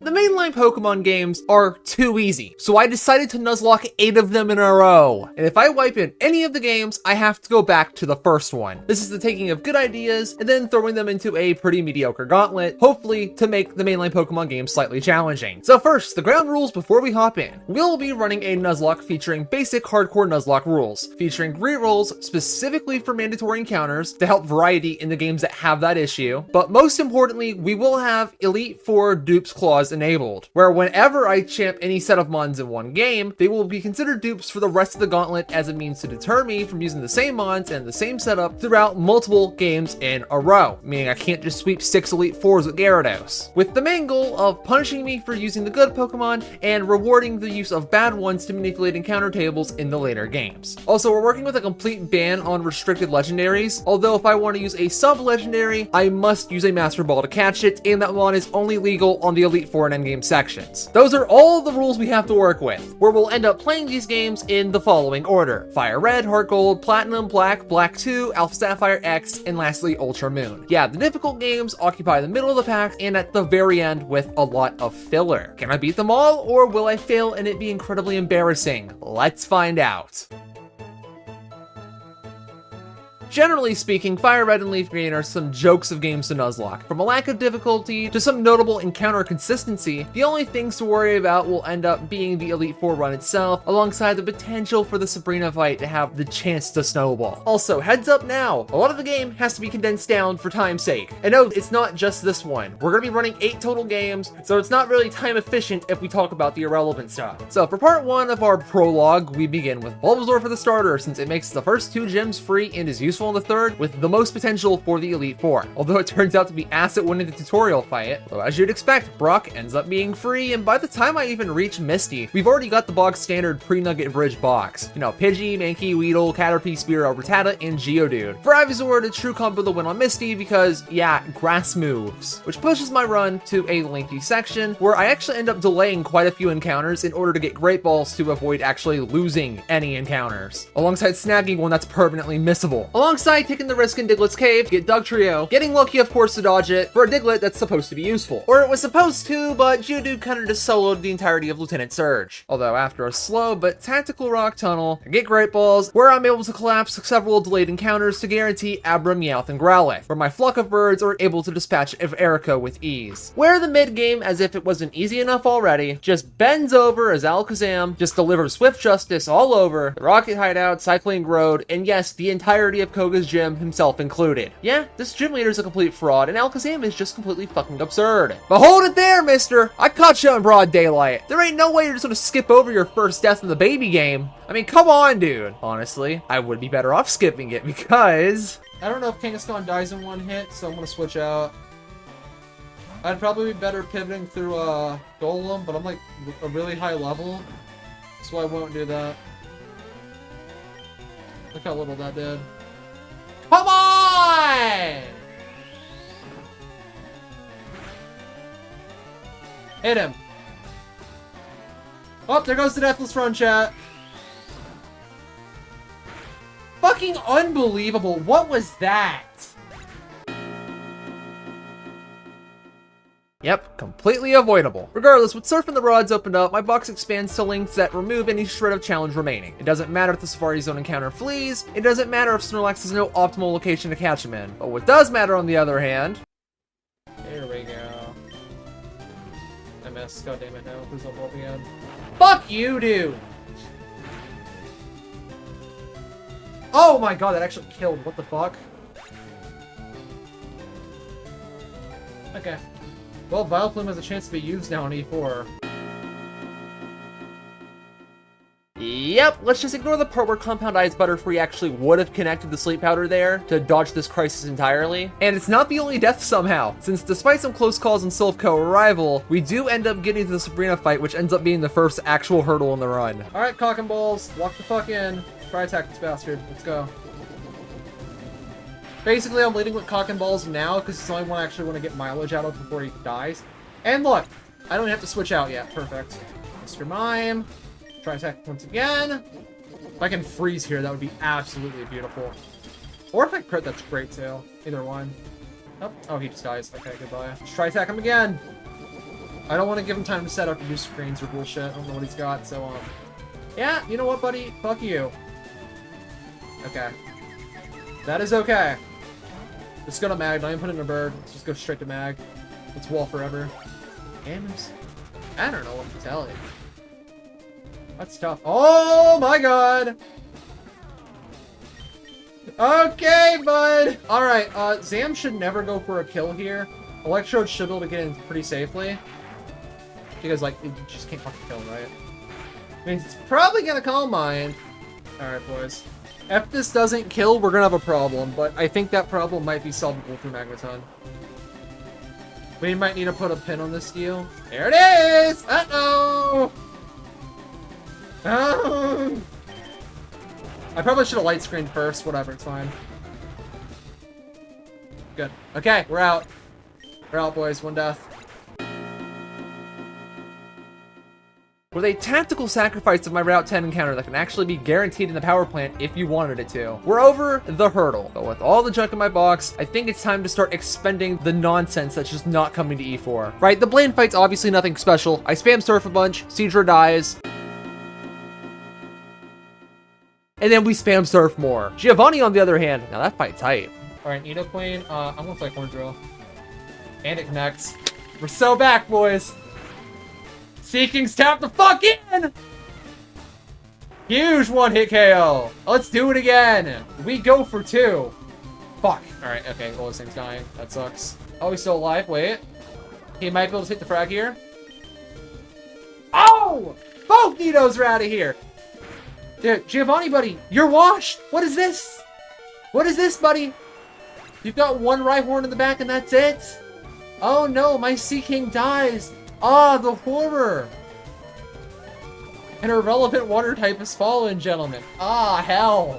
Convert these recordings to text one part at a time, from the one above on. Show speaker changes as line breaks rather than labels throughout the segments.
The mainline Pokemon games are too easy, so I decided to Nuzlocke 8 of them in a row. And if I wipe in any of the games, I have to go back to the first one. This is the taking of good ideas and then throwing them into a pretty mediocre gauntlet, hopefully to make the mainline Pokemon games slightly challenging. So first, the ground rules before we hop in. We'll be running a Nuzlocke featuring basic hardcore Nuzlocke rules, featuring rerolls specifically for mandatory encounters to help variety in the games that have that issue. But most importantly, we will have Elite Four dupes clause enabled, where whenever I champ any set of mons in one game, they will be considered dupes for the rest of the gauntlet as a means to deter me from using the same mons and the same setup throughout multiple games in a row, meaning I can't just sweep 6 Elite Fours with Gyarados, with the main goal of punishing me for using the good Pokemon and rewarding the use of bad ones to manipulate encounter tables in the later games. Also, we're working with a complete ban on restricted legendaries, although if I want to use a sub-legendary, I must use a Master Ball to catch it, and that one is only legal on the Elite Four and Endgame sections. Those are all the rules we have to work with, where we'll end up playing these games in the following order: Fire Red, Heart Gold, Platinum, Black, Black 2, Alpha Sapphire X, and lastly Ultra Moon. Yeah, the difficult games occupy the middle of the pack and at the very end with a lot of filler. Can I beat them all, or will I fail and it be incredibly embarrassing? Let's find out. Generally speaking, Fire Red and Leaf Green are some jokes of games to Nuzlocke. From a lack of difficulty to some notable encounter consistency, the only things to worry about will end up being the Elite Four run itself, alongside the potential for the Sabrina fight to have the chance to snowball. Also, heads up now, a lot of the game has to be condensed down for time's sake. And no, it's not just this one. We're gonna be running 8 total games, so it's not really time efficient if we talk about the irrelevant stuff. So for part 1 of our prologue, we begin with Bulbasaur for the starter, since it makes the first 2 gyms free and is useful in the third, with the most potential for the Elite Four, although it turns out to be asset winning the tutorial fight. Though as you'd expect, Brock ends up being free, and by the time I even reach Misty, we've already got the box standard pre-Nugget Bridge box. You know, Pidgey, Mankey, Weedle, Caterpie, Spearow, Rattata, and Geodude. For Ivysaur, to true combo the win on Misty because, yeah, grass moves, which pushes my run to a lengthy section where I actually end up delaying quite a few encounters in order to get Great Balls to avoid actually losing any encounters, alongside snagging one that's permanently missable, alongside taking the risk in Diglett's cave to get Dugtrio, getting lucky of course to dodge it for a Diglett that's supposed to be useful. Or it was supposed to, but Geodude kinda just soloed the entirety of Lieutenant Surge. Although after a slow but tactical rock tunnel, I get Great Balls, where I'm able to collapse several delayed encounters to guarantee Abra, Meowth, and Growlithe, where my flock of birds are able to dispatch Erica with ease. Where the mid-game, as if it wasn't easy enough already, just bends over as Alakazam just delivers swift justice all over the Rocket Hideout, Cycling Road, and yes, the entirety of Koga's gym himself included. Yeah, this gym leader's a complete fraud, and Alakazam is just completely fucking absurd. But hold it there, mister! I caught you in broad daylight. There ain't no way you're just gonna skip over your first death in the baby game. I mean, come on, dude. Honestly, I would be better off skipping it because I don't know if Kangaskhan dies in one hit, so I'm gonna switch out. I'd probably be better pivoting through Golem, but I'm like a really high level, so I won't do that. Look how little that did. Come on! Hit him. Oh, there goes the Deathless Run, chat. Fucking unbelievable. What was that? Yep, completely avoidable. Regardless, with Surfing the Rods opened up, my box expands to lengths that remove any shred of challenge remaining. It doesn't matter if the Safari Zone encounter flees, it doesn't matter if Snorlax has no optimal location to catch him in. But what does matter on the other hand... There we go. I missed, god damn it, no, please don't blow up again. Fuck you, dude! Oh my god, that actually killed, what the fuck? Okay. Well, Vileplume has a chance to be used now on E4. Yep, let's just ignore the part where Compound Ice Butterfree actually would have connected the Sleep Powder there to dodge this crisis entirely. And it's not the only death somehow, since despite some close calls on Silphco arrival, we do end up getting to the Sabrina fight, which ends up being the first actual hurdle in the run. Alright, Cock and Balls, lock the fuck in. Try attack this bastard, let's go. Basically, I'm leading with Cock and Balls now because it's the only one I actually want to get mileage out of before he dies. And look, I don't have to switch out yet. Perfect. Mr. Mime. Try attack once again. If I can freeze here, that would be absolutely beautiful. Or if I crit, that's great too. Either one. Oh, he just dies. Okay, goodbye. Let's try attack him again. I don't want to give him time to set up new screens or bullshit. I don't know what he's got, so, yeah, you know what, buddy? Fuck you. Okay. That is okay. Let's go to mag. Don't even put it in a bird. Let's just go straight to mag. Let's wall forever. Gamers. I don't know what to tell you. That's tough. Oh my god! Okay, bud! Alright, Zam should never go for a kill here. Electrode should be able to get in pretty safely. Because, like, you just can't fucking kill, right? I mean, it's probably gonna call mine. Alright, boys. If this doesn't kill, we're gonna have a problem, but I think that problem might be solvable through Magneton. We might need to put a pin on this deal. There it is! Uh-oh! Oh! I probably should have light screened first. Whatever, it's fine. Good. Okay, we're out. We're out, boys. One death. With a tactical sacrifice of my Route 10 encounter that can actually be guaranteed in the power plant if you wanted it to. We're over the hurdle, but with all the junk in my box, I think it's time to start expending the nonsense that's just not coming to E4. Right, the Blaine fight's obviously nothing special. I spam Surf a bunch, Seedra dies. And then we spam Surf more. Giovanni, on the other hand, now that fight tight. Alright, Nidoqueen, I'm gonna play Horn Drill. And it connects. We're so back, boys! Seeking's tap the fuck in! Huge one-hit KO. Let's do it again. We go for 2. Fuck. Alright, okay, well, this thing's dying. That sucks. Oh, he's still alive. Wait. He might be able to hit the frag here. Oh! Both Nidos are out of here. Dude, Giovanni, buddy, you're washed. What is this? What is this, buddy? You've got one Rhyhorn in the back and that's it? Oh no, my Seeking dies. Ah, the horror! An irrelevant water type has fallen, gentlemen. Ah, hell!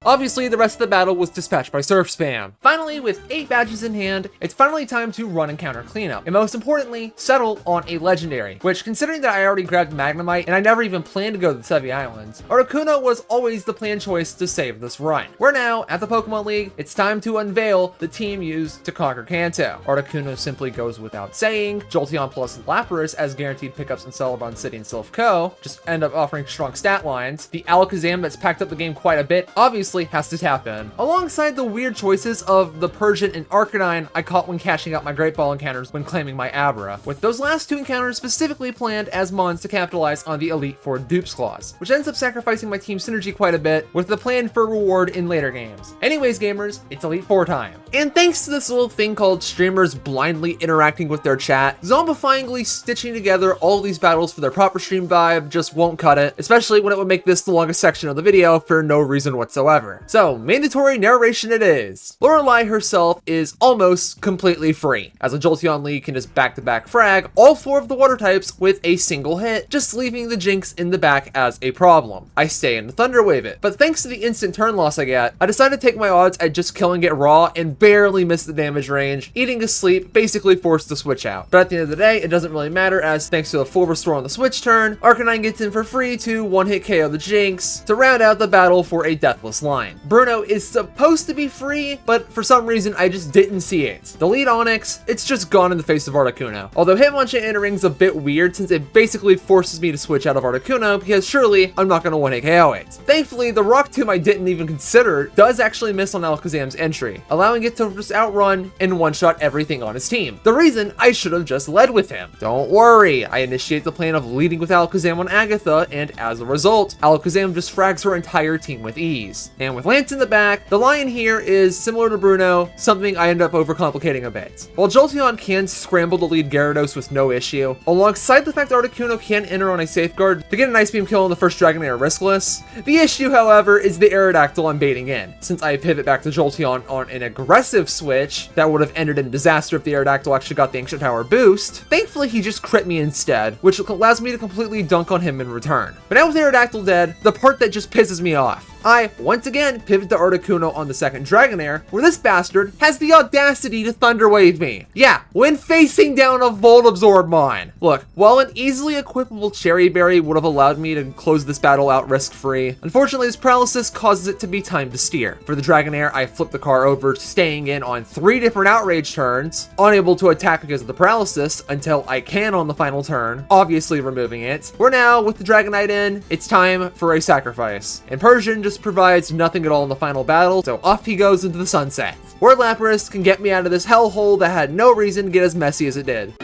Obviously, the rest of the battle was dispatched by Surf Spam. Finally, with 8 badges in hand, it's finally time to run encounter cleanup. And most importantly, settle on a legendary, which, considering that I already grabbed Magnemite and I never even planned to go to the Sevi Islands, Articuno was always the planned choice to save this run. We're now at the Pokemon League. It's time to unveil the team used to conquer Kanto. Articuno simply goes without saying. Jolteon plus Lapras as guaranteed pickups in Celadon City and Silph Co. just end up offering strong stat lines. The Alakazam that's packed up the game quite a bit, obviously has to tap in. Alongside the weird choices of the Persian and Arcanine I caught when cashing out my Great Ball encounters when claiming my Abra, with those last 2 encounters specifically planned as mons to capitalize on the Elite Four dupes clause, which ends up sacrificing my team synergy quite a bit with the plan for reward in later games. Anyways, gamers, it's Elite Four time. And thanks to this little thing called streamers blindly interacting with their chat, zombifyingly stitching together all these battles for their proper stream vibe just won't cut it, especially when it would make this the longest section of the video for no reason whatsoever. So, mandatory narration it is. Lorelei herself is almost completely free, as a Jolteon League can just back-to-back frag all 4 of the water types with a single hit, just leaving the Jinx in the back as a problem. I stay in the Thunder Wave it, but thanks to the instant turn loss I get, I decided to take my odds at just killing it raw and barely miss the damage range, eating a sleep, basically forced to switch out. But at the end of the day, it doesn't really matter, as thanks to a full restore on the switch turn, Arcanine gets in for free to one-hit KO the Jinx to round out the battle for a deathless line. Bruno is supposed to be free, but for some reason I just didn't see it. The lead Onix, it's just gone in the face of Articuno. Although Hitmonchan entering's a bit weird since it basically forces me to switch out of Articuno because surely I'm not going to one-hit KO it. Thankfully, the Rock Tomb I didn't even consider does actually miss on Alakazam's entry, allowing it to just outrun and one-shot everything on his team. The reason I should have just led with him. Don't worry, I initiate the plan of leading with Alakazam on Agatha, and as a result, Alakazam just frags her entire team with ease. And with Lance in the back, the Lion here is similar to Bruno, something I end up overcomplicating a bit. While Jolteon can scramble to lead Gyarados with no issue, alongside the fact that Articuno can enter on a Safeguard to get an Ice Beam kill on the first Dragonair riskless, the issue, however, is the Aerodactyl I'm baiting in, since I pivot back to Jolteon on an aggressive switch that would have ended in disaster if the Aerodactyl actually got the Ancient Power boost. Thankfully, he just crit me instead, which allows me to completely dunk on him in return. But now with Aerodactyl dead, the part that just pisses me off. I, once again, pivot to Articuno on the second Dragonair, where this bastard has the audacity to Thunder Wave me. Yeah, when facing down a Volt Absorb mine. Look, while an easily equipable Cherry Berry would have allowed me to close this battle out risk-free, unfortunately his paralysis causes it to be time to steer. For the Dragonair, I flip the car over, staying in on 3 different outrage turns, unable to attack because of the paralysis until I can on the final turn, obviously removing it. We're now, with the Dragonite in, it's time for a sacrifice. And Persian just provides nothing at all in the final battle, so off he goes into the sunset. Where Lapras can get me out of this hellhole that had no reason to get as messy as it did.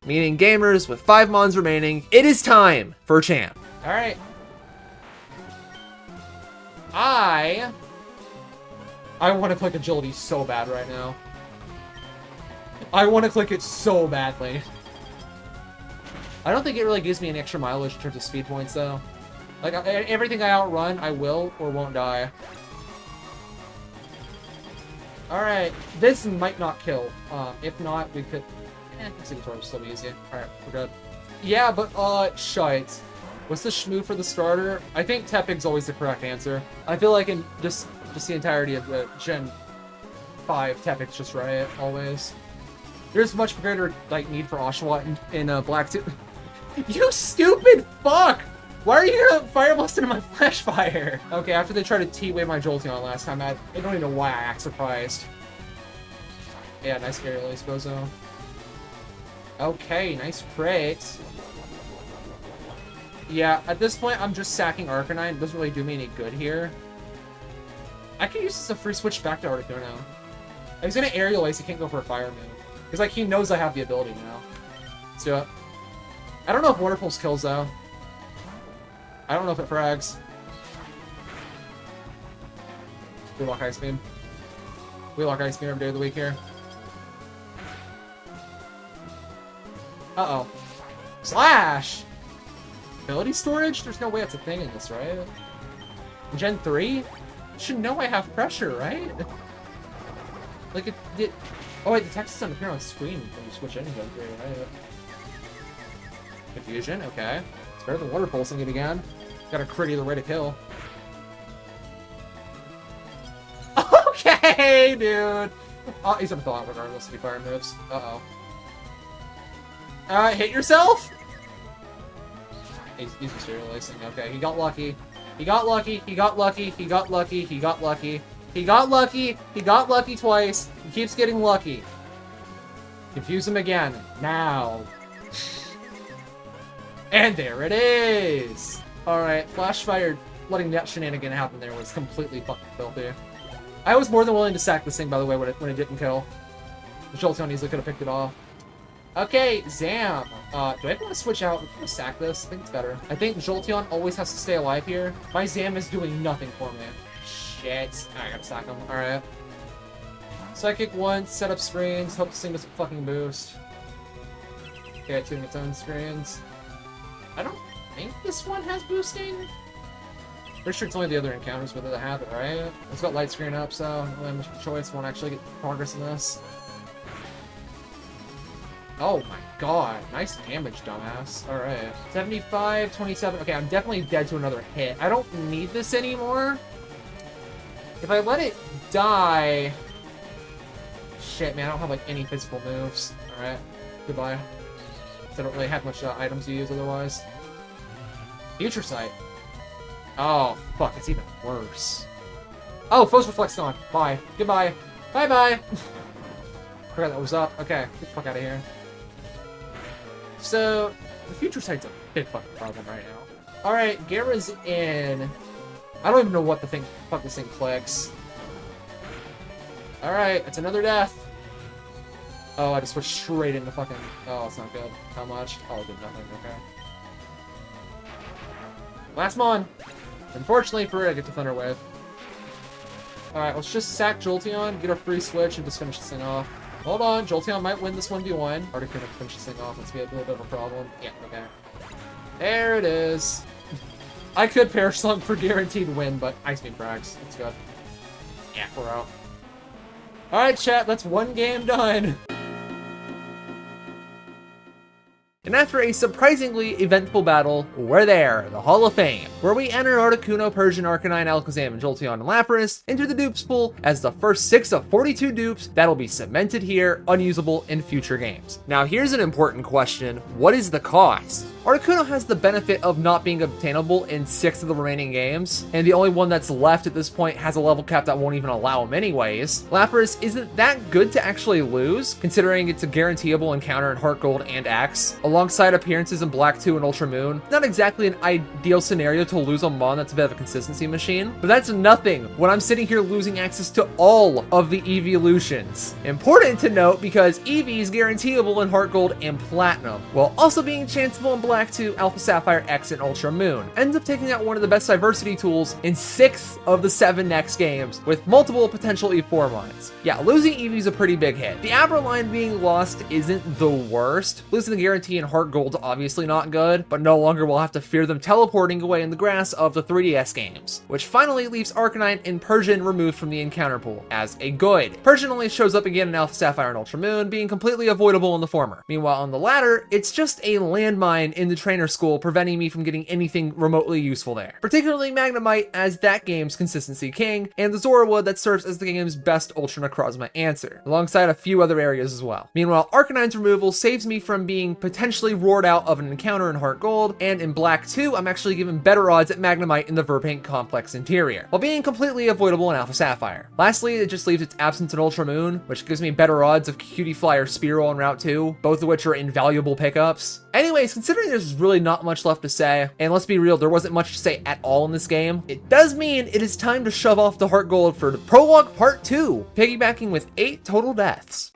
Meaning gamers, with 5 mons remaining, it is time for a champ. Alright. I want to click agility so bad right now. I want to click it so badly. I don't think it really gives me any extra mileage in terms of speed points, though. Like, everything I outrun, I will or won't die. Alright, this might not kill. If not, we could... Signature will still be easy. Alright, we're good. Yeah, but, shite. What's the shmoo for the starter? I think Tepig's always the correct answer. I feel like in just the entirety of the Gen 5, Tepig's just right, always. There's much greater, like, need for Oshawott in Black 2. You stupid fuck! Why are you gonna Fire Blast into my Flash Fire? Okay, after they tried to T-Wave my Jolteon last time, I don't even know why I act surprised. Yeah, nice air release, Bozo. Okay, nice crit. Yeah, at this point, I'm just sacking Arcanine. It doesn't really do me any good here. I could use this as a free switch back to Articuno. He's gonna Aerial Ace, he can't go for a Fire move. Because, like, he knows I have the ability now. Let's do it. I don't know if Water Pulse kills, though. I don't know if it frags. We lock Ice Beam. We lock Ice Beam every day of the week here. Uh-oh. Slash! Ability storage? There's no way it's a thing in this, right? In Gen 3? You should know I have pressure, right? Like, it... Oh, wait, the text doesn't appear on screen when you switch into Gen 3, right? Confusion, okay. It's better than Water Pulsing it again. Got a crit either way to kill. Okay, dude! Oh, he's gonna thaw out regardless if he fire moves. Uh-oh. Hit yourself? He's just realizing. Okay, he got lucky. He got lucky, he got lucky, he got lucky, he got lucky. He got lucky, he got lucky twice. He keeps getting lucky. Confuse him again. Now. And there it is! Alright, Flash Fire, letting that shenanigan happen there was completely fucking filthy. I was more than willing to sack this thing, by the way, when it didn't kill. The Jolteon easily could have picked it off. Okay, Zam. Do I want to switch out? Can I sack this? I think it's better. I think Jolteon always has to stay alive here. My Zam is doing nothing for me. Shit. I gotta sack him. Alright. Psychic once, set up screens, hope this thing doesn't fucking boost. Okay, tuning its own screens. I don't think this one has boosting. Pretty sure it's only the other encounters with it that have it, right? It's got light screen up, so I don't really have much choice. Won't actually get progress in this. Oh my god, nice damage, dumbass. Alright. 75, 27. Okay, I'm definitely dead to another hit. I don't need this anymore. If I let it die... Shit, man, I don't have, like, any physical moves. Alright. Goodbye. I don't really have much items to use otherwise. Future Sight. Oh, fuck, it's even worse. Oh, Foes Reflect's gone. Bye. Goodbye. Bye-bye. Forgot that was up. Okay, get the fuck out of here. So, the Future Sight's a big fucking problem right now. Alright, Gara's in. I don't even know what the fuck this thing clicks. Alright, it's another death. Oh, I just switched straight into fucking... Oh, it's not good. How much? Oh, it did nothing. Okay. Last mon. Unfortunately for it, I get to Thunder Wave. Alright, let's just sack Jolteon, get a free switch, and just finish this thing off. Hold on, Jolteon might win this 1v1. Already couldn't finish this thing off. Let's be a little bit of a problem. Yeah, okay. There it is. I could Perish Slump for guaranteed win, but Ice Beam frags. It's good. Yeah, we're out. Alright, chat, that's one game done. And after a surprisingly eventful battle, we're there, the Hall of Fame, where we enter Articuno, Persian, Arcanine, Alakazam, and Jolteon and Lapras into the dupes pool as the first 6 of 42 dupes that'll be cemented here, unusable in future games. Now here's an important question, what is the cost? Articuno has the benefit of not being obtainable in 6 of the remaining games, and the only one that's left at this point has a level cap that won't even allow him anyways. Lapras isn't that good to actually lose, considering it's a guaranteeable encounter in Heart Gold and X, alongside appearances in Black 2 and Ultra Moon. Not exactly an ideal scenario to lose a Mon that's a bit of a consistency machine, but that's nothing when I'm sitting here losing access to all of the evolutions. Important to note because Eevee is guaranteeable in Heart Gold and Platinum, while also being chanceable in Black 2, Alpha Sapphire, X, and Ultra Moon. Ends up taking out one of the best diversity tools in 6 of the 7 next games, with multiple potential E4 Mons. Yeah, losing Eevee's a pretty big hit. The Abra line being lost isn't the worst. Losing the guarantee in Heart Gold's obviously not good, but no longer will have to fear them teleporting away in the grass of the 3DS games, which finally leaves Arcanine and Persian removed from the encounter pool as a good. Persian only shows up again in Alpha Sapphire and Ultra Moon, being completely avoidable in the former. Meanwhile, on the latter, it's just a landmine in the trainer school, preventing me from getting anything remotely useful there. Particularly Magnemite, as that game's consistency king, and the Zorawood that serves as the game's best Ultra Necrozma answer, alongside a few other areas as well. Meanwhile, Arcanine's removal saves me from being potentially roared out of an encounter in Heart Gold, and in Black 2, I'm actually given better odds at Magnemite in the Verpaint Complex Interior, while being completely avoidable in Alpha Sapphire. Lastly, it just leaves its absence in Ultra Moon, which gives me better odds of Cutie Fly or Spearow on Route 2, both of which are invaluable pickups. Anyways, considering there's really not much left to say, and let's be real, there wasn't much to say at all in this game, it does mean it is time to shove off the Heart Gold for the Prologue Part 2, piggybacking with 8 total deaths.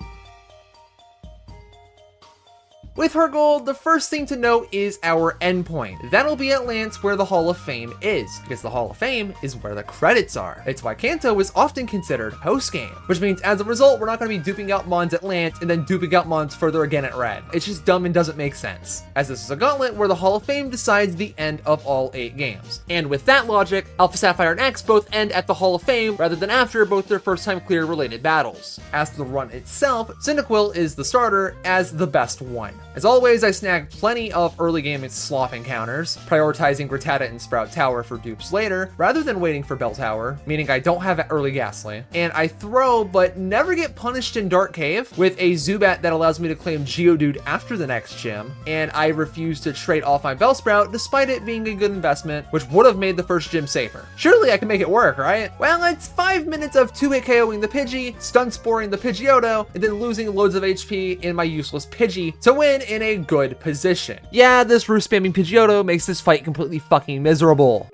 With Heart Gold, the first thing to note is our endpoint. That'll be at Lance, where the Hall of Fame is, because the Hall of Fame is where the credits are. It's why Kanto is often considered post-game, which means as a result, we're not going to be duping out Mons at Lance and then duping out Mons further again at Red. It's just dumb and doesn't make sense, as this is a Gauntlet where the Hall of Fame decides the end of all 8 games. And with that logic, Alpha Sapphire and X both end at the Hall of Fame rather than after both their first time clear related battles. As for the run itself, Cyndaquil is the starter as the best one. As always, I snagged plenty of early game slop encounters, prioritizing Rattata and Sprout Tower for dupes later, rather than waiting for Bell Tower, meaning I don't have early Ghastly. And I throw, but never get punished in Dark Cave, with a Zubat that allows me to claim Geodude after the next gym, and I refuse to trade off my Bellsprout despite it being a good investment, which would have made the first gym safer. Surely I can make it work, right? Well, it's 5 minutes of 2-hit KOing the Pidgey, stun sporing the Pidgeotto, and then losing loads of HP in my useless Pidgey to win in a good position. Yeah, this roost spamming Pidgeotto makes this fight completely fucking miserable,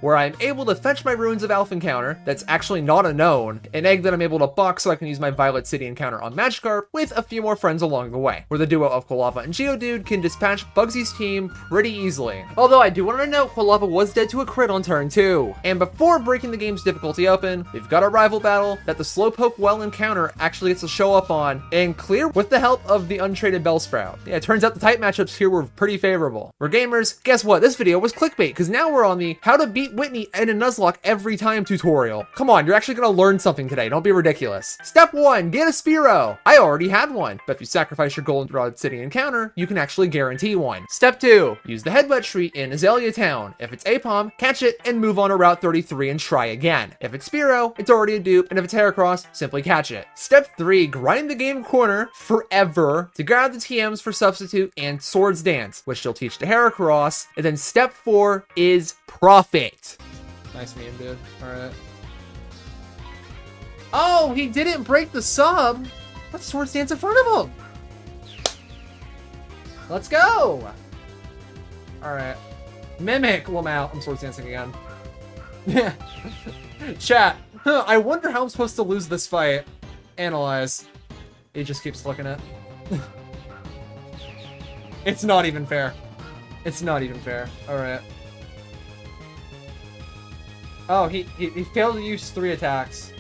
where I'm able to fetch my Ruins of Elf encounter that's actually not a known, an egg that I'm able to box so I can use my Violet City encounter on Magikarp with a few more friends along the way, where the duo of Quilava and Geodude can dispatch Bugsy's team pretty easily. Although I do want to note Quilava was dead to a crit on turn 2. And before breaking the game's difficulty open, we've got a rival battle that the Slowpoke Well encounter actually gets to show up on and clear with the help of the untraded Bellsprout. Yeah, it turns out the type matchups here were pretty favorable. For gamers, guess what? This video was clickbait, because now we're on the how to beat Whitney and a Nuzlocke every time tutorial. Come on, you're actually gonna learn something today. Don't be ridiculous. Step 1, get a Spearow. I already had one, but if you sacrifice your Goldenrod City encounter, you can actually guarantee one. Step 2, use the Headbutt Tree in Azalea Town. If it's Apom, catch it and move on to Route 33 and try again. If it's Spearow, it's already a dupe, and if it's Heracross, simply catch it. Step 3, grind the game corner forever to grab the TMs for Substitute and Swords Dance, which you'll teach to Heracross. And then step 4 is Profit. Nice meme, dude. Alright. Oh, he didn't break the sub. Let's Swords Dance in front of him. Let's go. Alright. Mimic Lamau. I'm Swords Dancing again. Yeah. Chat. I wonder how I'm supposed to lose this fight. Analyze. He just keeps looking at. It's not even fair. It's not even fair. Alright. Oh, he failed to use 3 attacks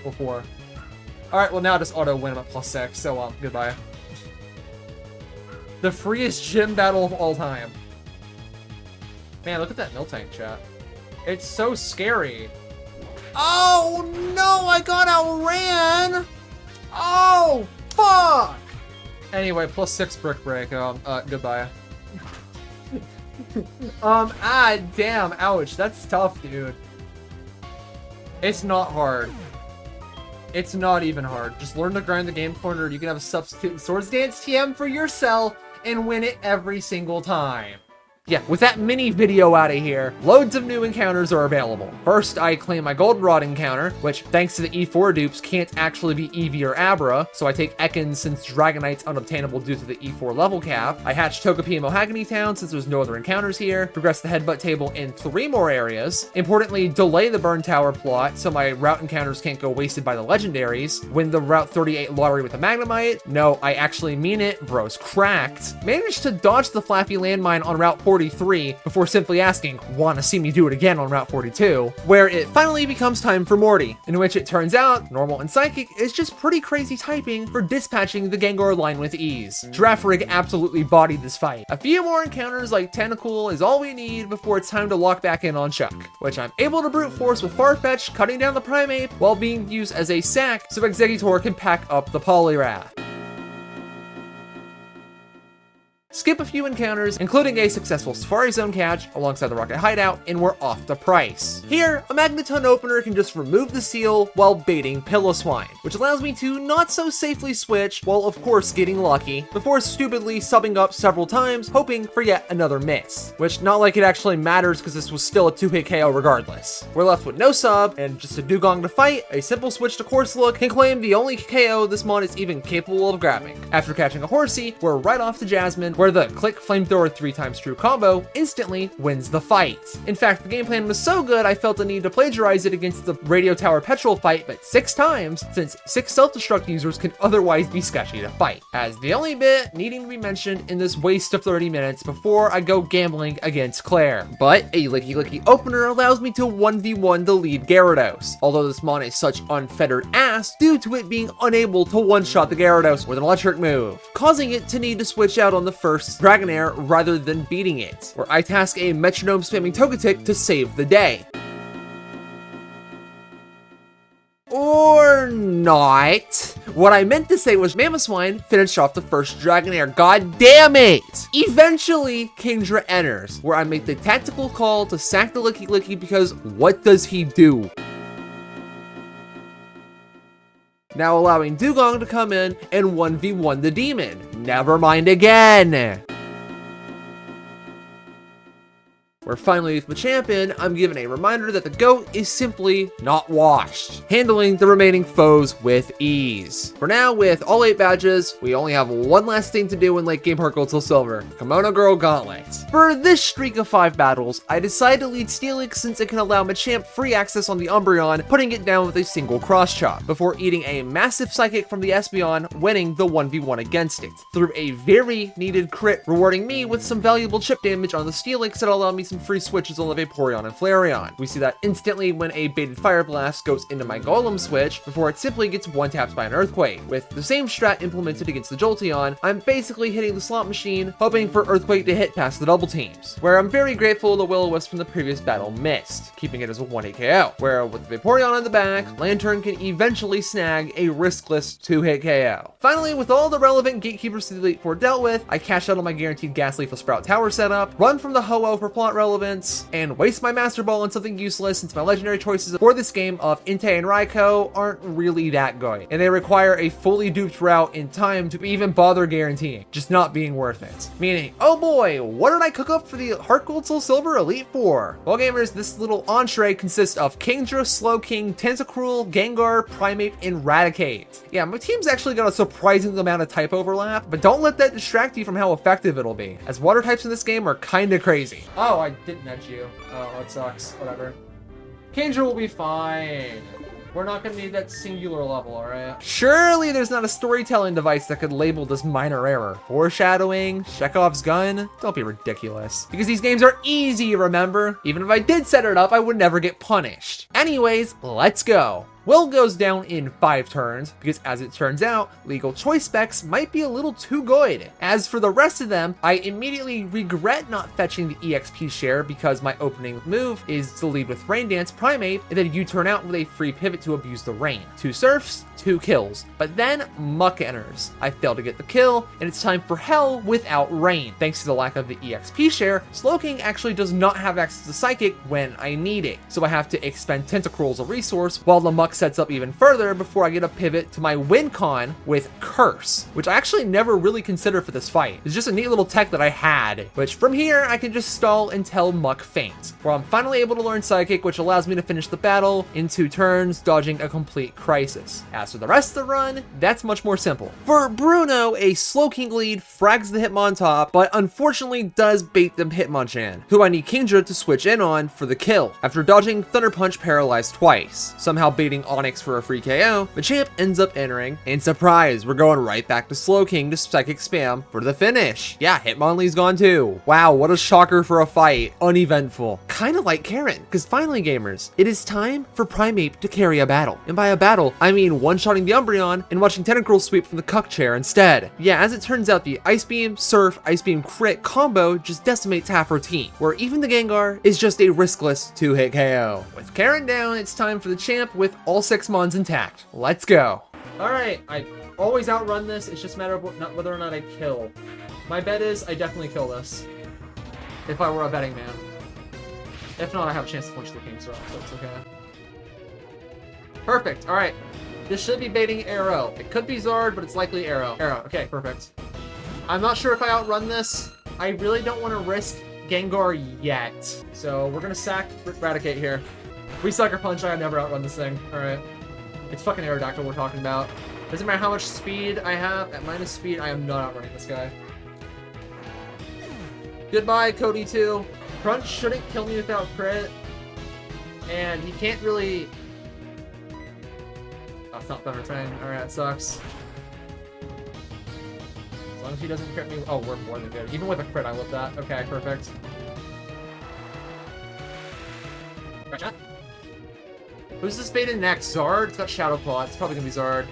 before. Alright, well now just auto win him at +6, so goodbye. The freest gym battle of all time. Man, look at that Miltank, chat. It's so scary. Oh no, I got outran! Oh, fuck! Anyway, +6 brick break. Goodbye. Damn, ouch. That's tough, dude. It's not hard. It's not even hard. Just learn to grind the game corner. You can have a substitute Swords Dance TM for yourself and win it every single time. Yeah, with that mini video out of here, loads of new encounters are available. First, I claim my Goldenrod encounter, which, thanks to the E4 dupes, can't actually be Eevee or Abra, so I take Ekans since Dragonite's unobtainable due to the E4 level cap. I hatch Togepi in Mahogany Town since there's no other encounters here, progress the Headbutt table in 3 more areas, importantly, delay the Burn Tower plot so my route encounters can't go wasted by the legendaries, win the Route 38 lottery with a Magnemite, no, I actually mean it, bro's cracked, managed to dodge the Flappy Landmine on Route 43 before simply asking, wanna see me do it again on Route 42, where it finally becomes time for Morty, in which it turns out Normal and Psychic is just pretty crazy typing for dispatching the Gengar line with ease. Girafarig absolutely bodied this fight. A few more encounters like Tentacool is all we need before it's time to lock back in on Chuck, which I'm able to brute force with Farfetch, cutting down the Primeape while being used as a sack so Exeggutor can pack up the Poliwrath. Skip a few encounters, including a successful Safari Zone catch alongside the Rocket Hideout, and we're off the price. Here, a Magneton opener can just remove the seal while baiting Piloswine, which allows me to not so safely switch while of course getting lucky, before stupidly subbing up several times, hoping for yet another miss. Which, not like it actually matters because this was still a 2-hit KO regardless. We're left with no sub, and just a Dugong to fight, a simple switch to Corsola can claim the only KO this mon is even capable of grabbing. After catching a Horsey, we're right off to Jasmine, where the click flamethrower 3x true combo instantly wins the fight. In fact, the game plan was so good I felt the need to plagiarize it against the Radio Tower Petrol fight, but 6 times, since 6 self-destruct users can otherwise be sketchy to fight. As the only bit needing to be mentioned in this waste of 30 minutes before I go gambling against Claire. But a Licky Licky opener allows me to 1v1 the lead Gyarados, although this mon is such unfettered ass due to it being unable to one-shot the Gyarados with an electric move, causing it to need to switch out on the first Dragonair rather than beating it, where I task a metronome spamming Togetic to save the day. Or not. What I meant to say was Mamoswine finished off the first Dragonair. God damn it! Eventually, Kingdra enters, where I make the tactical call to sack the Licky Licky because what does he do? Now allowing Dugong to come in and 1v1 the demon. Never mind again. Where finally with Machampion, I'm given a reminder that the GOAT is simply not washed, handling the remaining foes with ease. For now, with all 8 badges, we only have one last thing to do in late game Heart Gold Soul Silver, Kimono Girl Gauntlet. For this streak of 5 battles, I decided to lead Steelix since it can allow Machamp free access on the Umbreon, putting it down with a single cross chop, before eating a massive Psychic from the Espeon, winning the 1v1 against it, through a very needed crit, rewarding me with some valuable chip damage on the Steelix that allowed me some free switches on the Vaporeon and Flareon. We see that instantly when a baited Fire Blast goes into my Golem switch before it simply gets one-tapped by an Earthquake. With the same strat implemented against the Jolteon, I'm basically hitting the slot machine, hoping for Earthquake to hit past the double teams, where I'm very grateful the Will-O-Wisp from the previous battle missed, keeping it as a 1-hit KO, where with the Vaporeon on the back, Lantern can eventually snag a riskless 2-hit KO. Finally, with all the relevant gatekeepers to the Elite Four dealt with, I cash out on my guaranteed Gas Leaf Sprout Tower setup, run from the Ho-Oh for plot relevance, and waste my Master Ball on something useless since my legendary choices for this game of Entei and Raikou aren't really that good, and they require a fully duped route in time to even bother guaranteeing, just not being worth it. Meaning, oh boy, what did I cook up for the Heart Gold Soul Silver Elite Four? Well gamers, this little entree consists of Kingdra, Slowking, Tentacruel, Gengar, Primeape, and Raticate. Yeah, my team's actually got a surprising amount of type overlap, but don't let that distract you from how effective it'll be, as water types in this game are kinda crazy. Oh, I didn't edge you. Oh, that sucks. Whatever. Kingdra will be fine. We're not gonna need that singular level, alright? Surely there's not a storytelling device that could label this minor error. Foreshadowing? Chekhov's gun? Don't be ridiculous. Because these games are easy, remember? Even if I did set it up, I would never get punished. Anyways, let's go. Will goes down in 5 turns, because as it turns out, legal choice specs might be a little too good. As for the rest of them, I immediately regret not fetching the EXP share because my opening move is to lead with Rain Dance Primate, and then you turn out with a free pivot to abuse the rain. 2 surfs, 2 kills. But then Muck enters. I fail to get the kill, and it's time for Hell without Rain. Thanks to the lack of the EXP share, Slowking actually does not have access to Psychic when I need it, so I have to expend Tentacruel as a resource while the Muck sets up even further before I get a pivot to my win con with Curse, which I actually never really considered for this fight. It's just a neat little tech that I had, which from here I can just stall until Muck faints, where I'm finally able to learn Psychic, which allows me to finish the battle in 2 turns, dodging a complete crisis. As for the rest of the run, that's much more simple. For Bruno, a Slowking lead frags the Hitmon top, but unfortunately does bait the Hitmonchan, who I need Kingdra to switch in on for the kill. After dodging Thunder Punch paralyzed twice, somehow baiting Onyx for a free KO, Machamp ends up entering, and surprise, we're going right back to Slowking to Psychic spam for the finish. Yeah, Hitmonlee's gone too. Wow, what a shocker for a fight. Uneventful. Kinda like Karen, because finally gamers, it is time for Primeape to carry a battle. And by a battle, I mean one-shotting the Umbreon and watching Tentacruel sweep from the Cuck chair instead. Yeah, as it turns out, the Ice Beam, Surf, Ice Beam crit combo just decimates half her team, where even the Gengar is just a riskless 2-hit KO. With Karen down, it's time for the champ with all 6 mons intact. Let's go. Alright, I always outrun this, it's just a matter of whether or not I kill. My bet is I definitely kill this, if I were a betting man. If not, I have a chance to flinch the King's Rock, so it's okay. Perfect, alright. This should be baiting Arrow. It could be Zard, but it's likely Arrow. Arrow, okay, perfect. I'm not sure if I outrun this. I really don't want to risk Gengar yet. So we're gonna sack Raticate here. We Sucker Punch, I never outrun this thing. Alright. It's fucking Aerodactyl we're talking about. Doesn't matter how much speed I have. At minus speed, I am not outrunning this guy. Goodbye, Cody 2. Crunch shouldn't kill me without crit. And he can't really... Oh, it's not Thunder Fang. Alright, that sucks. As long as he doesn't crit me... Oh, we're more than good. Even with a crit, I love that. Okay, perfect. Gotcha. Who's this baited next? Zard? It's got Shadow Claw. It's probably gonna be Zard.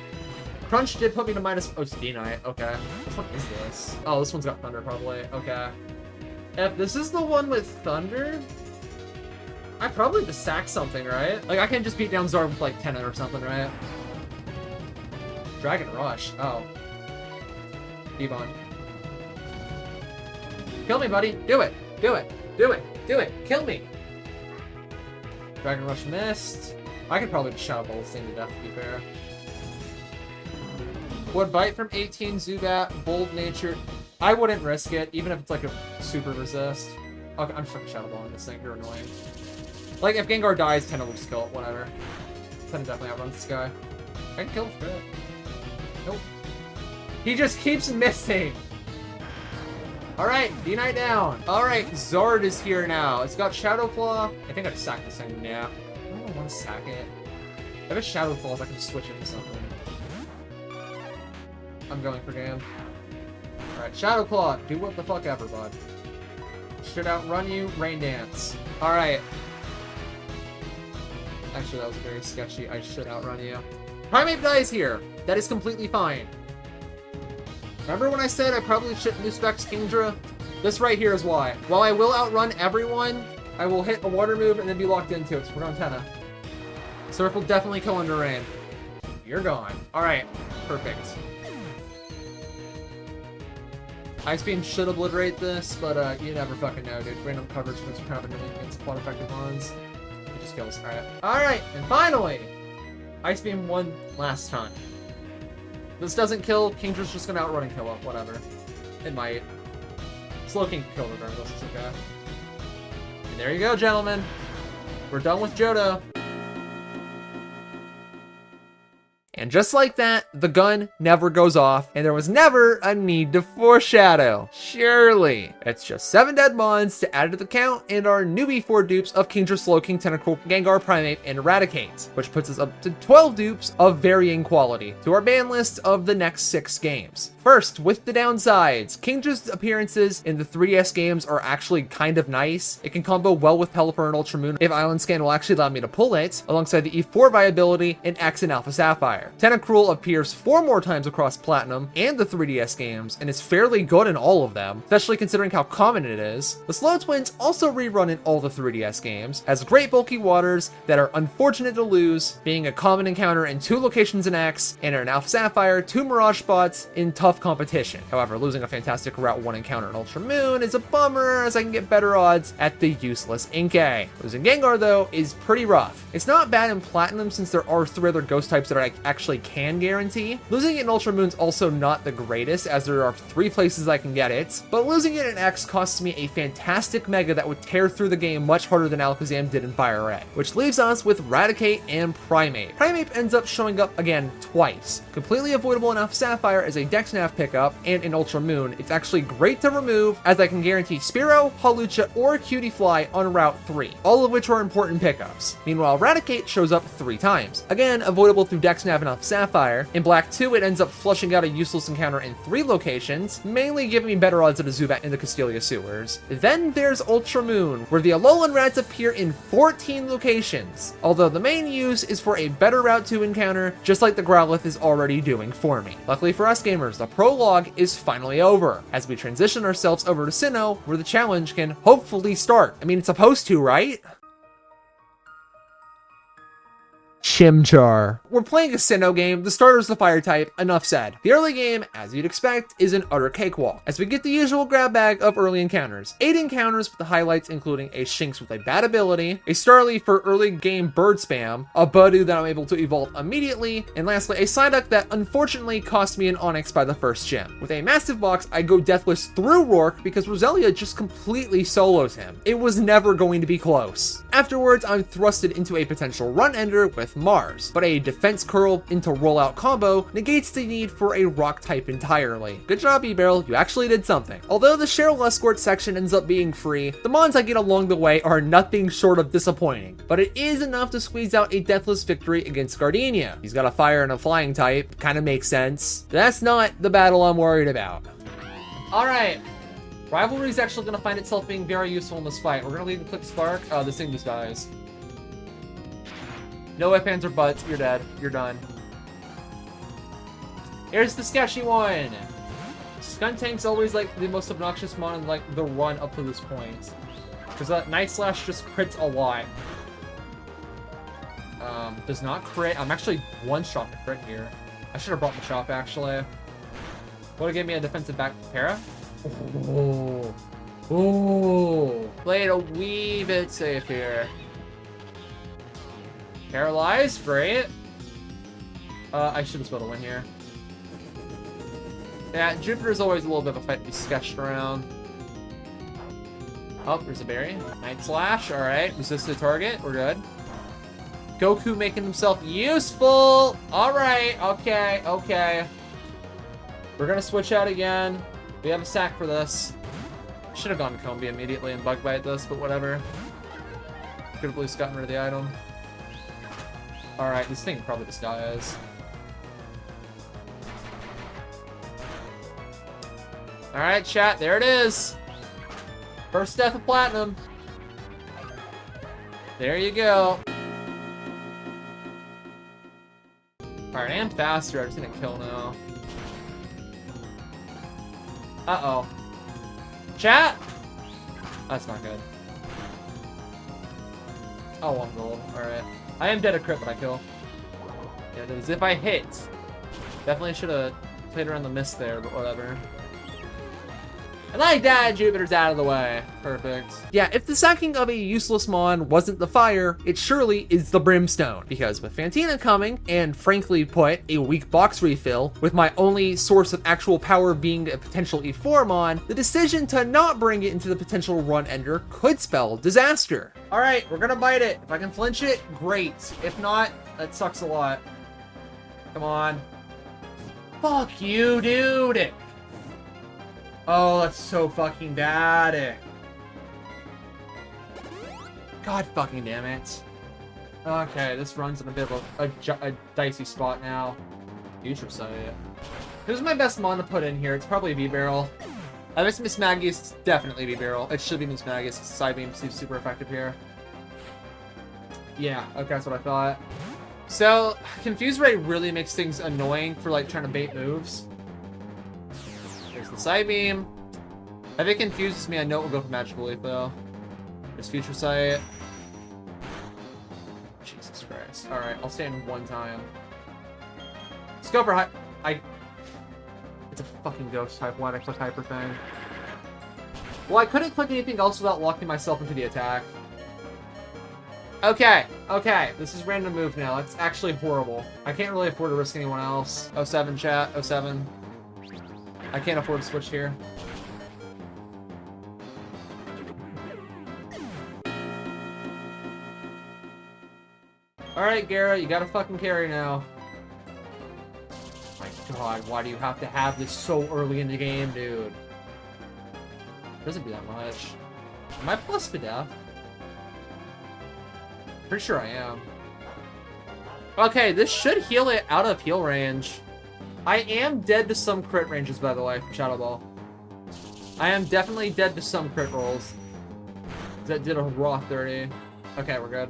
Crunch did put me to minus... Oh, it's D-Knight. Okay. Which one is this? Oh, this one's got Thunder, probably. Okay. If this is the one with Thunder... I probably just sack something, right? Like, I can just beat down Zard with, like, 10 or something, right? Dragon Rush. Oh. D-Bond. Kill me, buddy. Do it. Do it. Do it. Do it. Kill me. Dragon Rush missed. I could probably just Shadow Ball this thing to death, to be fair. Would Bite from 18, Zubat, Bold Nature. I wouldn't risk it, even if it's like a super resist. Okay, I'm just fucking Shadow Balling this thing. You're annoying. Like, if Gengar dies, Tena will just kill it. Whatever. Tena definitely outruns this guy. I can kill him for it. Nope. He just keeps missing. Alright, D-Knight down. Alright, Zard is here now. It's got Shadow Claw. I think I'd sack this thing. Yeah. I don't want to sack it. If it's Shadow Claws, I can switch it to something. I'm going for game. Alright, Shadow Claw. Do what the fuck ever, bud. Should outrun you. Rain Dance. Alright. Actually, that was very sketchy. I should outrun you. Primeape dies here. That is completely fine. Remember when I said I probably shouldn't do Specs Kingdra? This right here is why. While I will outrun everyone, I will hit a water move and then be locked into it. So we're on Tena. Surf will definitely kill under rain. You're gone. Alright. Perfect. Ice Beam should obliterate this, but you never fucking know, dude. Random coverage moves are kind of annoying against quad effective ones. It just kills. Alright. Alright, and finally! Ice Beam one last time. This doesn't kill, Kingdra's just gonna outrun and kill it. Whatever. It might. Slowking can kill regardless, it's okay. And there you go, gentlemen. We're done with Johto. And just like that, the gun never goes off, and there was never a need to foreshadow. Surely. It's just 7 dead mons to add to the count, and our newbie 4 dupes of Kingdra, Slowking, Tentacruel, Gengar, Primeape, and Eradicate, which puts us up to 12 dupes of varying quality to our ban list of the next 6 games. First, with the downsides, Kingdra's appearances in the 3DS games are actually kind of nice. It can combo well with Pelipper and Ultra Moon if Island Scan will actually allow me to pull it, alongside the E4 viability in X and Alpha Sapphire. Tentacruel appears 4 more times across Platinum and the 3DS games, and is fairly good in all of them, especially considering how common it is. The Slow Twins also rerun in all the 3DS games, has great bulky waters that are unfortunate to lose, being a common encounter in 2 locations in X, and in Alpha Sapphire, 2 Mirage spots in tough competition. However, losing a fantastic Route 1 encounter in Ultra Moon is a bummer, as I can get better odds at the useless Inkay. Losing Gengar, though, is pretty rough. It's not bad in Platinum since there are 3 other ghost types that I actually can guarantee. Losing it in Ultra Moon's also not the greatest, as there are 3 places I can get it, but losing it in X costs me a fantastic Mega that would tear through the game much harder than Alakazam did in Fire Red, which leaves us with Raticate and Primeape. Primeape ends up showing up again twice. Completely avoidable in Alpha Sapphire as a Dex-Nav pickup, and in Ultra Moon, it's actually great to remove, as I can guarantee Spearow, Hawlucha, or Cutiefly on Route 3, all of which are important pickups. Meanwhile, Raticate shows up 3 times. Again, avoidable through Dex-Nav and Alpha Sapphire. In Black 2, it ends up flushing out a useless encounter in 3 locations, mainly giving me better odds at a Zubat in the Castelia sewers. Then there's Ultra Moon, where the Alolan Rats appear in 14 locations, although the main use is for a better Route 2 encounter, just like the Growlithe is already doing for me. Luckily for us gamers, the prologue is finally over, as we transition ourselves over to Sinnoh, where the challenge can hopefully start. I mean, it's supposed to, right? Chimchar. We're playing a Sinnoh game, the starter's the fire type, enough said. The early game, as you'd expect, is an utter cakewalk, as we get the usual grab bag of early encounters. 8 encounters with the highlights including a Shinx with a bad ability, a Starly for early game bird spam, a Budew that I'm able to evolve immediately, and lastly a Psyduck that unfortunately cost me an Onix by the first gym. With a massive box, I go deathless through Rourke because Roselia just completely solos him. It was never going to be close. Afterwards, I'm thrusted into a potential run ender with Mars, but a defense curl into rollout combo negates the need for a rock type entirely. Good job, E-Barrel, you actually did something. Although the Cheryl Escort section ends up being free, the mons I get along the way are nothing short of disappointing, but it is enough to squeeze out a deathless victory against Gardenia. He's got a fire and a flying type, kind of makes sense. That's not the battle I'm worried about. Alright. Rivalry is actually going to find itself being very useful in this fight. We're going to lead and click Spark. This thing just dies. No ifs, ands, or buts. You're dead. You're done. Here's the sketchy one. Skuntank's always like the most obnoxious mon in like the run up to this point. Because Night Slash just crits a lot. Does not crit. I'm actually one shot to crit here. I should have brought the shop actually. Would have given me a defensive back para. Oh. Oh. Played a wee bit safe here. Paralyzed, great. I should have spelled a win here. Yeah, Jupiter's always a little bit of a fight to be sketched around. Oh, there's a berry. Night Slash, alright. Resist the target, we're good. Goku making himself useful! Alright, okay, okay. We're gonna switch out again. We have a sack for this. Should have gone to Combi immediately and Bug Bite this, but whatever. Could have at least gotten rid of the item. Alright, this thing probably just dies. Alright, chat, there it is. First death of Platinum. There you go. Alright, I am faster. I just need to kill now. Uh-oh. Chat! That's not good. Oh, 1 gold. Alright. I am dead at crit, but I kill. Yeah, it is. If I hit. Definitely should have played around the miss there, but whatever. And like that, Jupiter's out of the way. Perfect. Yeah, if the sacking of a useless mon wasn't the fire, it surely is the brimstone. Because with Fantina coming, and frankly put, a weak box refill, with my only source of actual power being a potential E4 mon, the decision to not bring it into the potential run ender could spell disaster. Alright, we're gonna bite it. If I can flinch it, great. If not, that sucks a lot. Come on. Fuck you, dude! Oh, that's so fucking bad. God fucking damn it. Okay, this run's in a bit of a dicey spot now. Future Sight. Who's my best mon to put in here? It's probably V-Barrel. I miss Miss Maggie's. It's definitely V-Barrel. It should be Miss Maggie's. Side beam seems super effective here. Yeah, okay, that's what I thought. So, Confuse Ray really makes things annoying for like trying to bait moves. There's the side beam. If it confuses me, I know it will go for Magical Leaf though. There's Future Sight. Jesus Christ. Alright, I'll stand one time. Let's go for It's a fucking ghost type. Why'd I click Hyper thing? Well, I couldn't click anything else without locking myself into the attack. Okay, okay. This is random move now. It's actually horrible. I can't really afford to risk anyone else. 07 chat, 07. I can't afford to switch here. Alright, Gara, you gotta fucking carry now. My god, why do you have to have this so early in the game, dude? Doesn't do that much. Am I plus to death? Pretty sure I am. Okay, this should heal it out of heal range. I am dead to some crit ranges, by the way, from Shadow Ball. I am definitely dead to some crit rolls. That did a raw 30. Okay, we're good.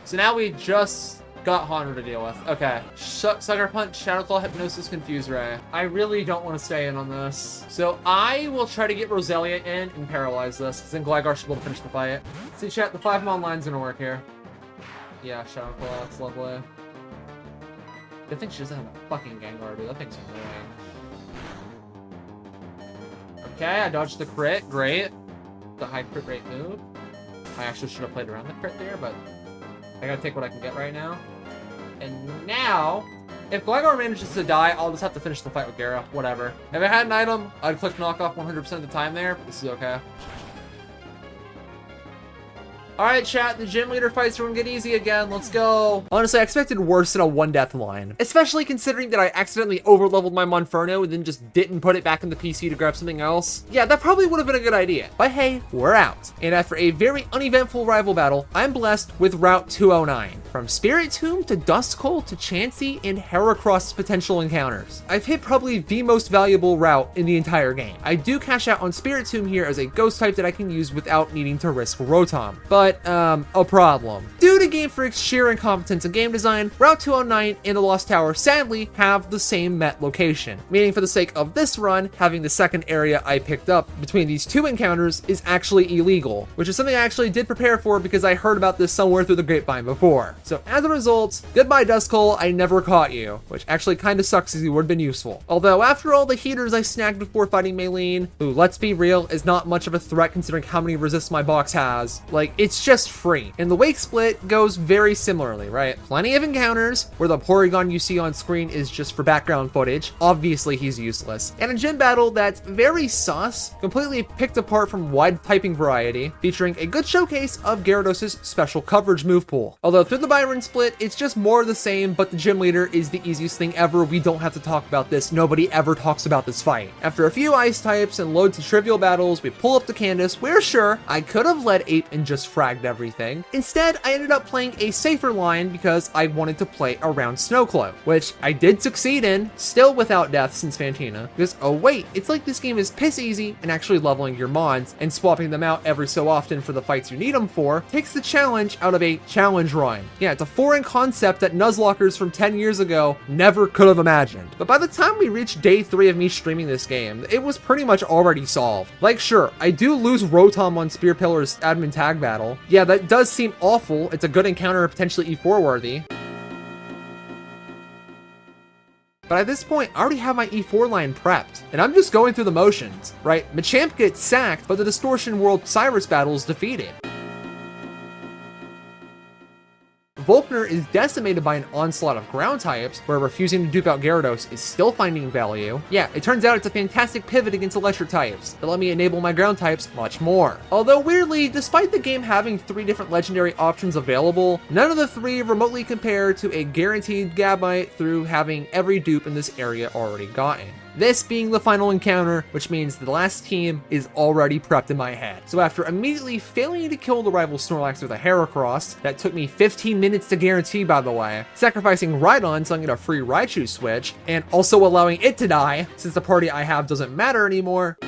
So now we just got Haunter to deal with. Okay. Sucker Punch, Shadow Claw, Hypnosis, Confuse Ray. I really don't want to stay in on this. So I will try to get Roselia in and paralyze this, because then Gligar should be able to finish the fight. See, chat, the 5-mon line's gonna work here. Yeah, Shadow Claw, that's lovely. I think she doesn't have a fucking Gengar, dude. That thing's annoying. Okay, I dodged the crit. Great. The high crit rate move. I actually should have played around the crit there, but I gotta take what I can get right now. And now, if Gligar manages to die, I'll just have to finish the fight with Gara. Whatever. If I had an item, I'd click knockoff 100% of the time there, but this is okay. Alright, chat, the gym leader fights are gonna get easy again. Let's go. Honestly, I expected worse than a 1-death line. Especially considering that I accidentally overleveled my Monferno and then just didn't put it back in the PC to grab something else. Yeah, that probably would have been a good idea. But hey, we're out. And after a very uneventful rival battle, I'm blessed with Route 209. From Spirit Tomb to Duskull to Chansey and Heracross's potential encounters. I've hit probably the most valuable route in the entire game. I do cash out on Spirit Tomb here as a ghost type that I can use without needing to risk Rotom. But a problem. Due to Game Freak's sheer incompetence in game design, Route 209 and the Lost Tower sadly have the same met location, meaning for the sake of this run, having the second area I picked up between these two encounters is actually illegal, which is something I actually did prepare for because I heard about this somewhere through the grapevine before. So as a result, goodbye Duskull, I never caught you, which actually kind of sucks as you would have been useful. Although after all the heaters I snagged before fighting Mainline, who let's be real is not much of a threat considering how many resists my box has, like it's just free. And the Wake Split goes very similarly, right? Plenty of encounters where the Porygon you see on screen is just for background footage. Obviously he's useless. And a gym battle that's very sus, completely picked apart from wide typing variety, featuring a good showcase of Gyarados' special coverage move pool. Although through the Byron Split, it's just more of the same, but the gym leader is the easiest thing ever. We don't have to talk about this. Nobody ever talks about this fight. After a few ice types and loads of trivial battles, we pull up to Candace, where sure, I could have led Ape and just fragged everything. Instead, I ended up playing a safer line because I wanted to play around Snowcloak, which I did succeed in, still without death since Fantina, because oh wait, it's like this game is piss easy and actually leveling your mons and swapping them out every so often for the fights you need them for takes the challenge out of a challenge run. Yeah, it's a foreign concept that Nuzlockers from 10 years ago never could have imagined. But by the time we reached day 3 of me streaming this game, it was pretty much already solved. Like sure, I do lose Rotom on Spear Pillar's admin tag battle. Yeah, that does seem awful. It's a good encounter, potentially E4 worthy. But at this point, I already have my E4 line prepped, and I'm just going through the motions, right? Machamp gets sacked, but the Distortion World Cyrus battle is defeated. Volkner is decimated by an onslaught of ground types, where refusing to dupe out Gyarados is still finding value. Yeah, it turns out it's a fantastic pivot against electric types that let me enable my ground types much more. Although weirdly, despite the game having 3 different legendary options available, none of the 3 remotely compare to a guaranteed Gabite through having every dupe in this area already gotten. This being the final encounter, which means the last team is already prepped in my head. So after immediately failing to kill the rival Snorlax with a Heracross, that took me 15 minutes to guarantee by the way, sacrificing Rhydon so I can get a free Raichu switch, and also allowing it to die, since the party I have doesn't matter anymore,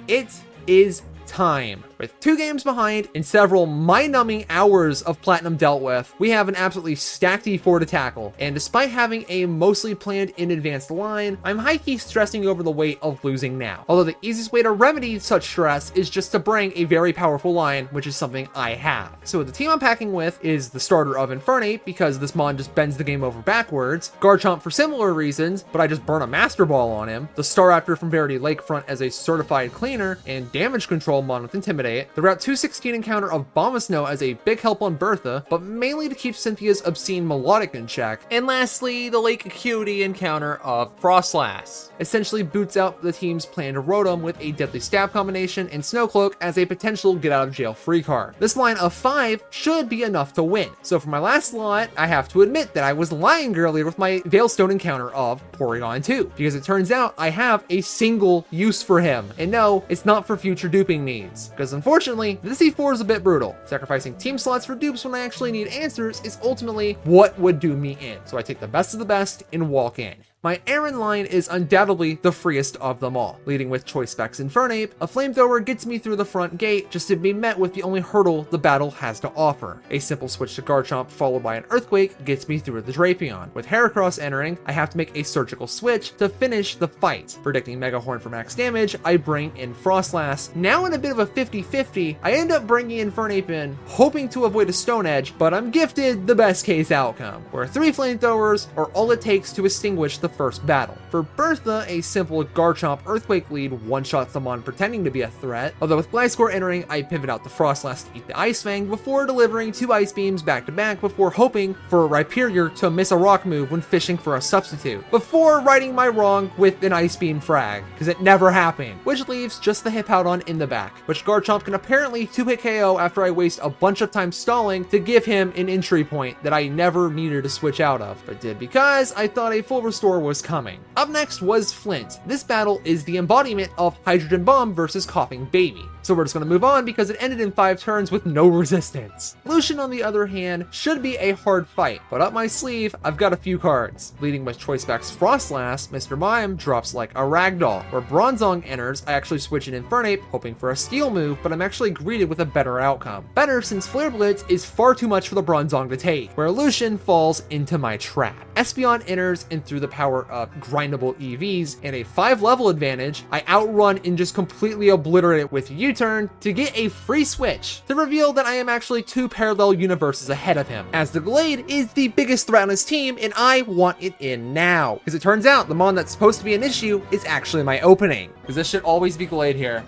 it is time. With 2 games behind and several mind-numbing hours of platinum dealt with, we have an absolutely stacked E4 to tackle, and despite having a mostly planned in advance line, I'm high-key stressing over the weight of losing now. Although the easiest way to remedy such stress is just to bring a very powerful line, which is something I have. So the team I'm packing with is the starter of Infernape, because this mon just bends the game over backwards, Garchomp for similar reasons, but I just burn a Master Ball on him, the Staraptor from Verity Lakefront as a certified cleaner, and damage control mon with Intimidate, the Route 216 encounter of Bombasnow as a big help on Bertha, but mainly to keep Cynthia's obscene melodic in check, and lastly, the Lake Acuity encounter of Frostlass. Essentially boots out the team's planned Rotom with a Deadly Stab combination and Snowcloak as a potential get out of jail free card. This line of 5 should be enough to win. So for my last lot, I have to admit that I was lying earlier with my Veilstone encounter of Porygon 2, because it turns out I have a single use for him. And no, it's not for future duping needs, because unfortunately, this E4 is a bit brutal. Sacrificing team slots for dupes when I actually need answers is ultimately what would do me in. So I take the best of the best and walk in. My Aaron line is undoubtedly the freest of them all, leading with Choice Specs Infernape. A Flamethrower gets me through the front gate just to be met with the only hurdle the battle has to offer. A simple switch to Garchomp followed by an Earthquake gets me through the Drapion. With Heracross entering, I have to make a surgical switch to finish the fight. Predicting Mega Horn for max damage, I bring in Frostlass. Now in a bit of a 50-50, I end up bringing Infernape in, hoping to avoid a Stone Edge, but I'm gifted the best case outcome, where 3 Flamethrowers are all it takes to extinguish the first battle. For Bertha, a simple Garchomp Earthquake lead one-shots them on pretending to be a threat, although with Gliscor entering, I pivot out the Frostlass to eat the Ice Fang before delivering 2 Ice Beams back-to-back before hoping for a Rhyperior to miss a rock move when fishing for a substitute, before righting my wrong with an Ice Beam frag, because it never happened, which leaves just the Hippowdon in the back, which Garchomp can apparently 2-hit KO after I waste a bunch of time stalling to give him an entry point that I never needed to switch out of, but did because I thought a full restore was coming. Up next was Flint. This battle is the embodiment of Hydrogen Bomb versus Coughing Baby, so we're just going to move on because it ended in 5 turns with no resistance. Lucian, on the other hand, should be a hard fight, but up my sleeve, I've got a few cards. Leading with Choice Specs Frostlass, Mr. Mime drops like a ragdoll. Where Bronzong enters, I actually switch in Infernape, hoping for a steal move, but I'm actually greeted with a better outcome. Better since Flare Blitz is far too much for the Bronzong to take, where Lucian falls into my trap. Espeon enters, and through the power of grindable EVs and a 5-level advantage, I outrun and just completely obliterate it with U-turn to get a free switch to reveal that I am actually 2 parallel universes ahead of him, as the Glade is the biggest threat on his team and I want it in now, because it turns out the mon that's supposed to be an issue is actually my opening, because this should always be Glade here.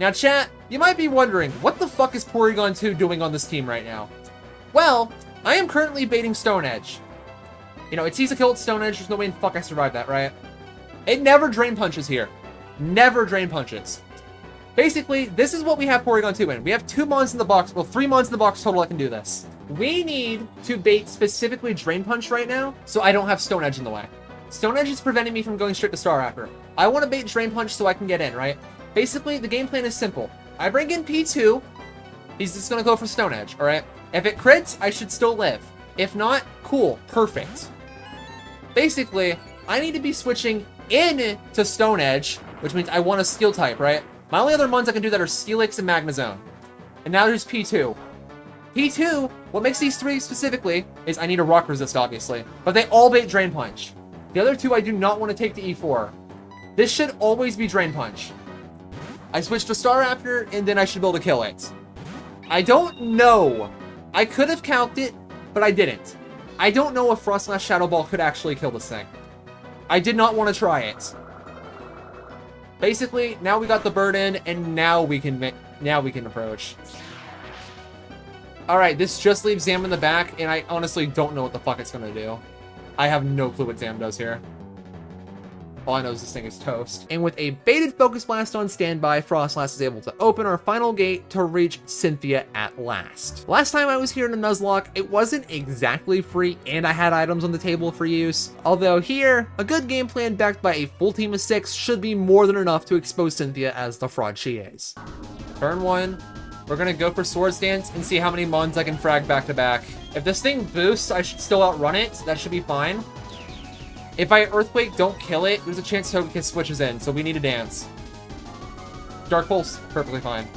Now chat, you might be wondering, what the fuck is Porygon 2 doing on this team right now? Well, I am currently baiting Stone Edge. You know, it's easy to kill with Stone Edge, there's no way in fuck I survived that, right? It never Drain Punches here. Never Drain Punches. Basically, this is what we have Porygon 2 in. We have 2 mons in the box, well 3 mons in the box total that can do this. We need to bait specifically Drain Punch right now, so I don't have Stone Edge in the way. Stone Edge is preventing me from going straight to Staraptor. I want to bait Drain Punch so I can get in, right? Basically, the game plan is simple. I bring in P2, he's just going to go for Stone Edge, alright? If it crits, I should still live. If not, cool, perfect. Basically, I need to be switching in to Stone Edge, which means I want a Steel type, right? My only other mons I can do that are Steelix and Magnezone. And now there's P2. P2, what makes these 3 specifically is I need a Rock Resist, obviously. But they all bait Drain Punch. The other 2 I do not want to take to E4. This should always be Drain Punch. I switch to Staraptor, and then I should be able to kill it. I don't know. I could have calced it, but I didn't. I don't know if Frostlass Shadow Ball could actually kill this thing. I did not want to try it. Basically, now we got the bird in, and now we can approach. Alright, this just leaves Zam in the back, and I honestly don't know what the fuck it's gonna do. I have no clue what Zam does here. All I know is this thing is toast. And with a baited Focus Blast on standby, Frostlass is able to open our final gate to reach Cynthia at last. Last time I was here in a Nuzlocke, it wasn't exactly free and I had items on the table for use. Although here, a good game plan backed by a full team of 6 should be more than enough to expose Cynthia as the fraud she is. Turn 1, we're gonna go for Swords Dance and see how many mons I can frag back to back. If this thing boosts, I should still outrun it. That should be fine. If I Earthquake don't kill it, there's a chance Togekiss switches in, so we need to dance. Dark Pulse, perfectly fine.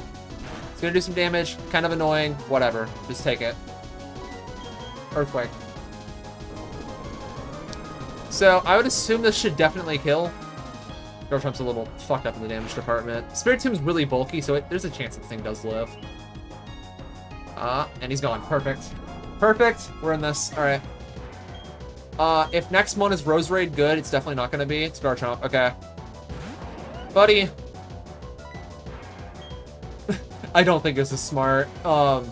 It's gonna do some damage, kind of annoying, whatever. Just take it. Earthquake. So, I would assume this should definitely kill. Garchomp's a little fucked up in the damage department. Spiritom's really bulky, so there's a chance this thing does live. And he's gone. Perfect. Perfect. We're in this. Alright. If next mon is Roserade, good. It's definitely not going to be. It's Garchomp. Okay. Buddy. I don't think this is smart. I'm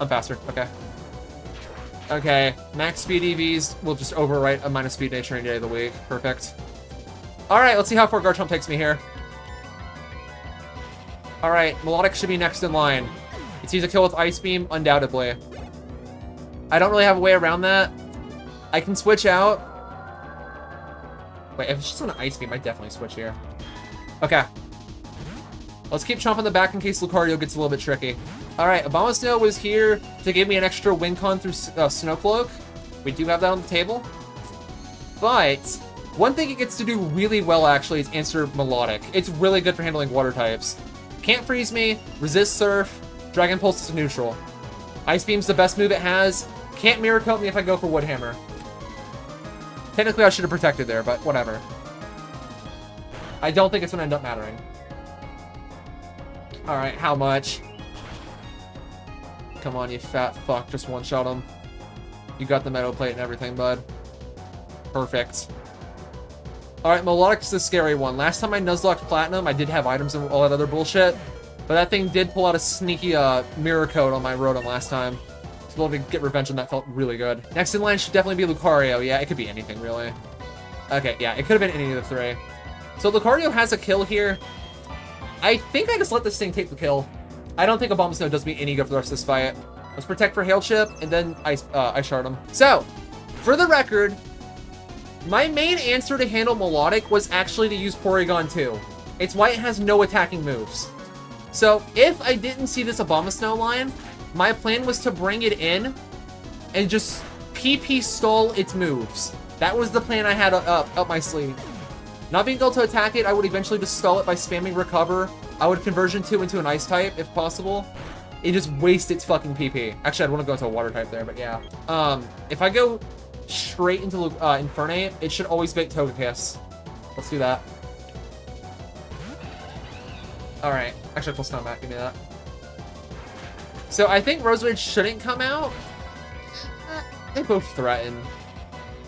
faster. Okay. Okay. Max speed EVs will just overwrite a minus speed nature any day of the week. Perfect. Alright, let's see how far Garchomp takes me here. Alright, Melodic should be next in line. It's easy to kill with Ice Beam, undoubtedly. I don't really have a way around that. I can switch out. Wait, if it's just on an Ice Beam, I definitely switch here. Okay. Let's keep chomping the back in case Lucario gets a little bit tricky. Alright, Abomasnow was here to give me an extra win con through Snow Cloak. We do have that on the table. But one thing it gets to do really well, actually, is answer Melodic. It's really good for handling water types. Can't freeze me, resist Surf, Dragon Pulse is neutral. Ice Beam's the best move it has. Can't Mirror Coat me if I go for Wood Hammer. Technically, I should have protected there, but whatever. I don't think it's going to end up mattering. Alright, how much? Come on, you fat fuck. Just one-shot him. You got the Meadow Plate and everything, bud. Perfect. Alright, Melodic's the scary one. Last time I Nuzlocked Platinum, I did have items and all that other bullshit. But that thing did pull out a sneaky Mirror Coat on my Rotom last time. So able to get revenge on that felt really good. Next in line should definitely be Lucario. Yeah, it could be anything, really. Okay, yeah, it could have been any of the 3. So Lucario has a kill here. I think I just let this thing take the kill. I don't think Abomasnow does me any good for the rest of this fight. Let's protect for Hail Chip, and then Ice Shard him. So, for the record, my main answer to handle Melodic was actually to use Porygon 2. It's why it has no attacking moves. So, if I didn't see this Abomasnow line, my plan was to bring it in and just PP stall its moves. That was the plan I had up my sleeve. Not being able to attack it, I would eventually just stall it by spamming Recover. I would Conversion 2 into an Ice type, if possible. It just wastes its fucking PP. Actually, I'd want to go into a Water type there, but yeah. If I go straight into Infernape, it should always bait Togekiss. Let's do that. Alright. Actually, plus not back. Give me that. So, I think Roserade shouldn't come out. They both threaten.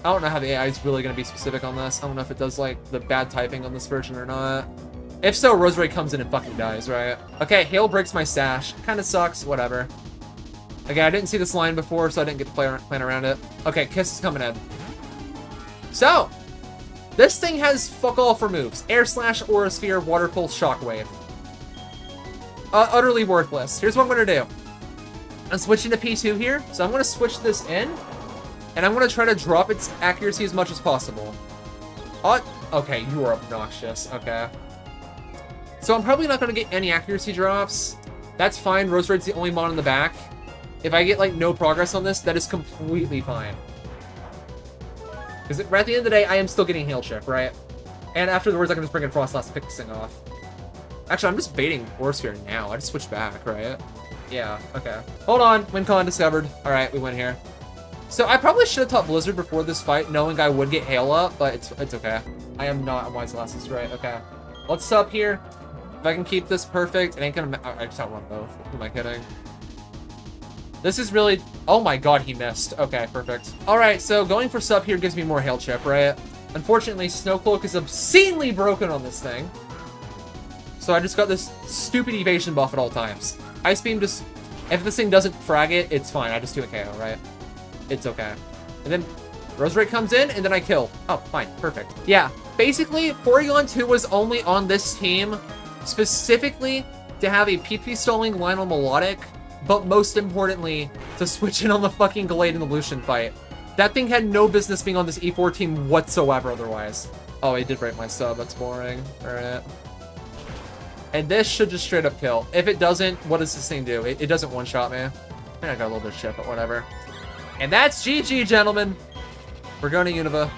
I don't know how the AI is really going to be specific on this. I don't know if it does, like, the bad typing on this version or not. If so, Roserade comes in and fucking dies, right? Okay, Hail breaks my stash. Kind of sucks. Whatever. Again, I didn't see this line before, so I didn't get to plan around it. Okay, Kiss is coming in. So, this thing has fuck all for moves. Air Slash, Aura Sphere, Water Pulse, Shockwave. Utterly worthless. Here's what I'm going to do. I'm switching to P2 here, so I'm going to switch this in. And I'm going to try to drop its accuracy as much as possible. Okay, you are obnoxious. Okay. So I'm probably not going to get any accuracy drops. That's fine. Roserade's the only mon in the back. If I get, like, no progress on this, that is completely fine. Because at the end of the day, I am still getting Hail Chip, right? And afterwards, I can just bring in Frostlass to pick this thing off. Actually, I'm just baiting Aura Sphere now. I just switched back, right? Yeah, okay. Hold on. WinCon discovered. Alright, we win here. So I probably should have taught Blizzard before this fight, knowing I would get Hail up, but it's okay. I am not on Wise Glasses, right? Okay. Let's sub here. If I can keep this perfect, it ain't gonna... I just outrun both. Who am I kidding? This is really... Oh my god, he missed. Okay, perfect. Alright, so going for sub here gives me more Hail Chip, right? Unfortunately, Snow Cloak is obscenely broken on this thing. So I just got this stupid evasion buff at all times. Ice Beam just... If this thing doesn't frag it, it's fine. I just do a KO, right? It's okay. And then Rose Rate comes in, and then I kill. Oh, fine, perfect. Yeah, basically, Porygon 2 was only on this team specifically to have a PP stalling Lionel Melodic, but most importantly, to switch in on the fucking Gallade in the Lucian fight. That thing had no business being on this E4 team whatsoever otherwise. Oh, he did break my sub, that's boring. Alright. And this should just straight up kill. If it doesn't, what does this thing do? It doesn't one-shot me. I think I got a little bit of shit, but whatever. And that's GG, gentlemen. We're going to Unova.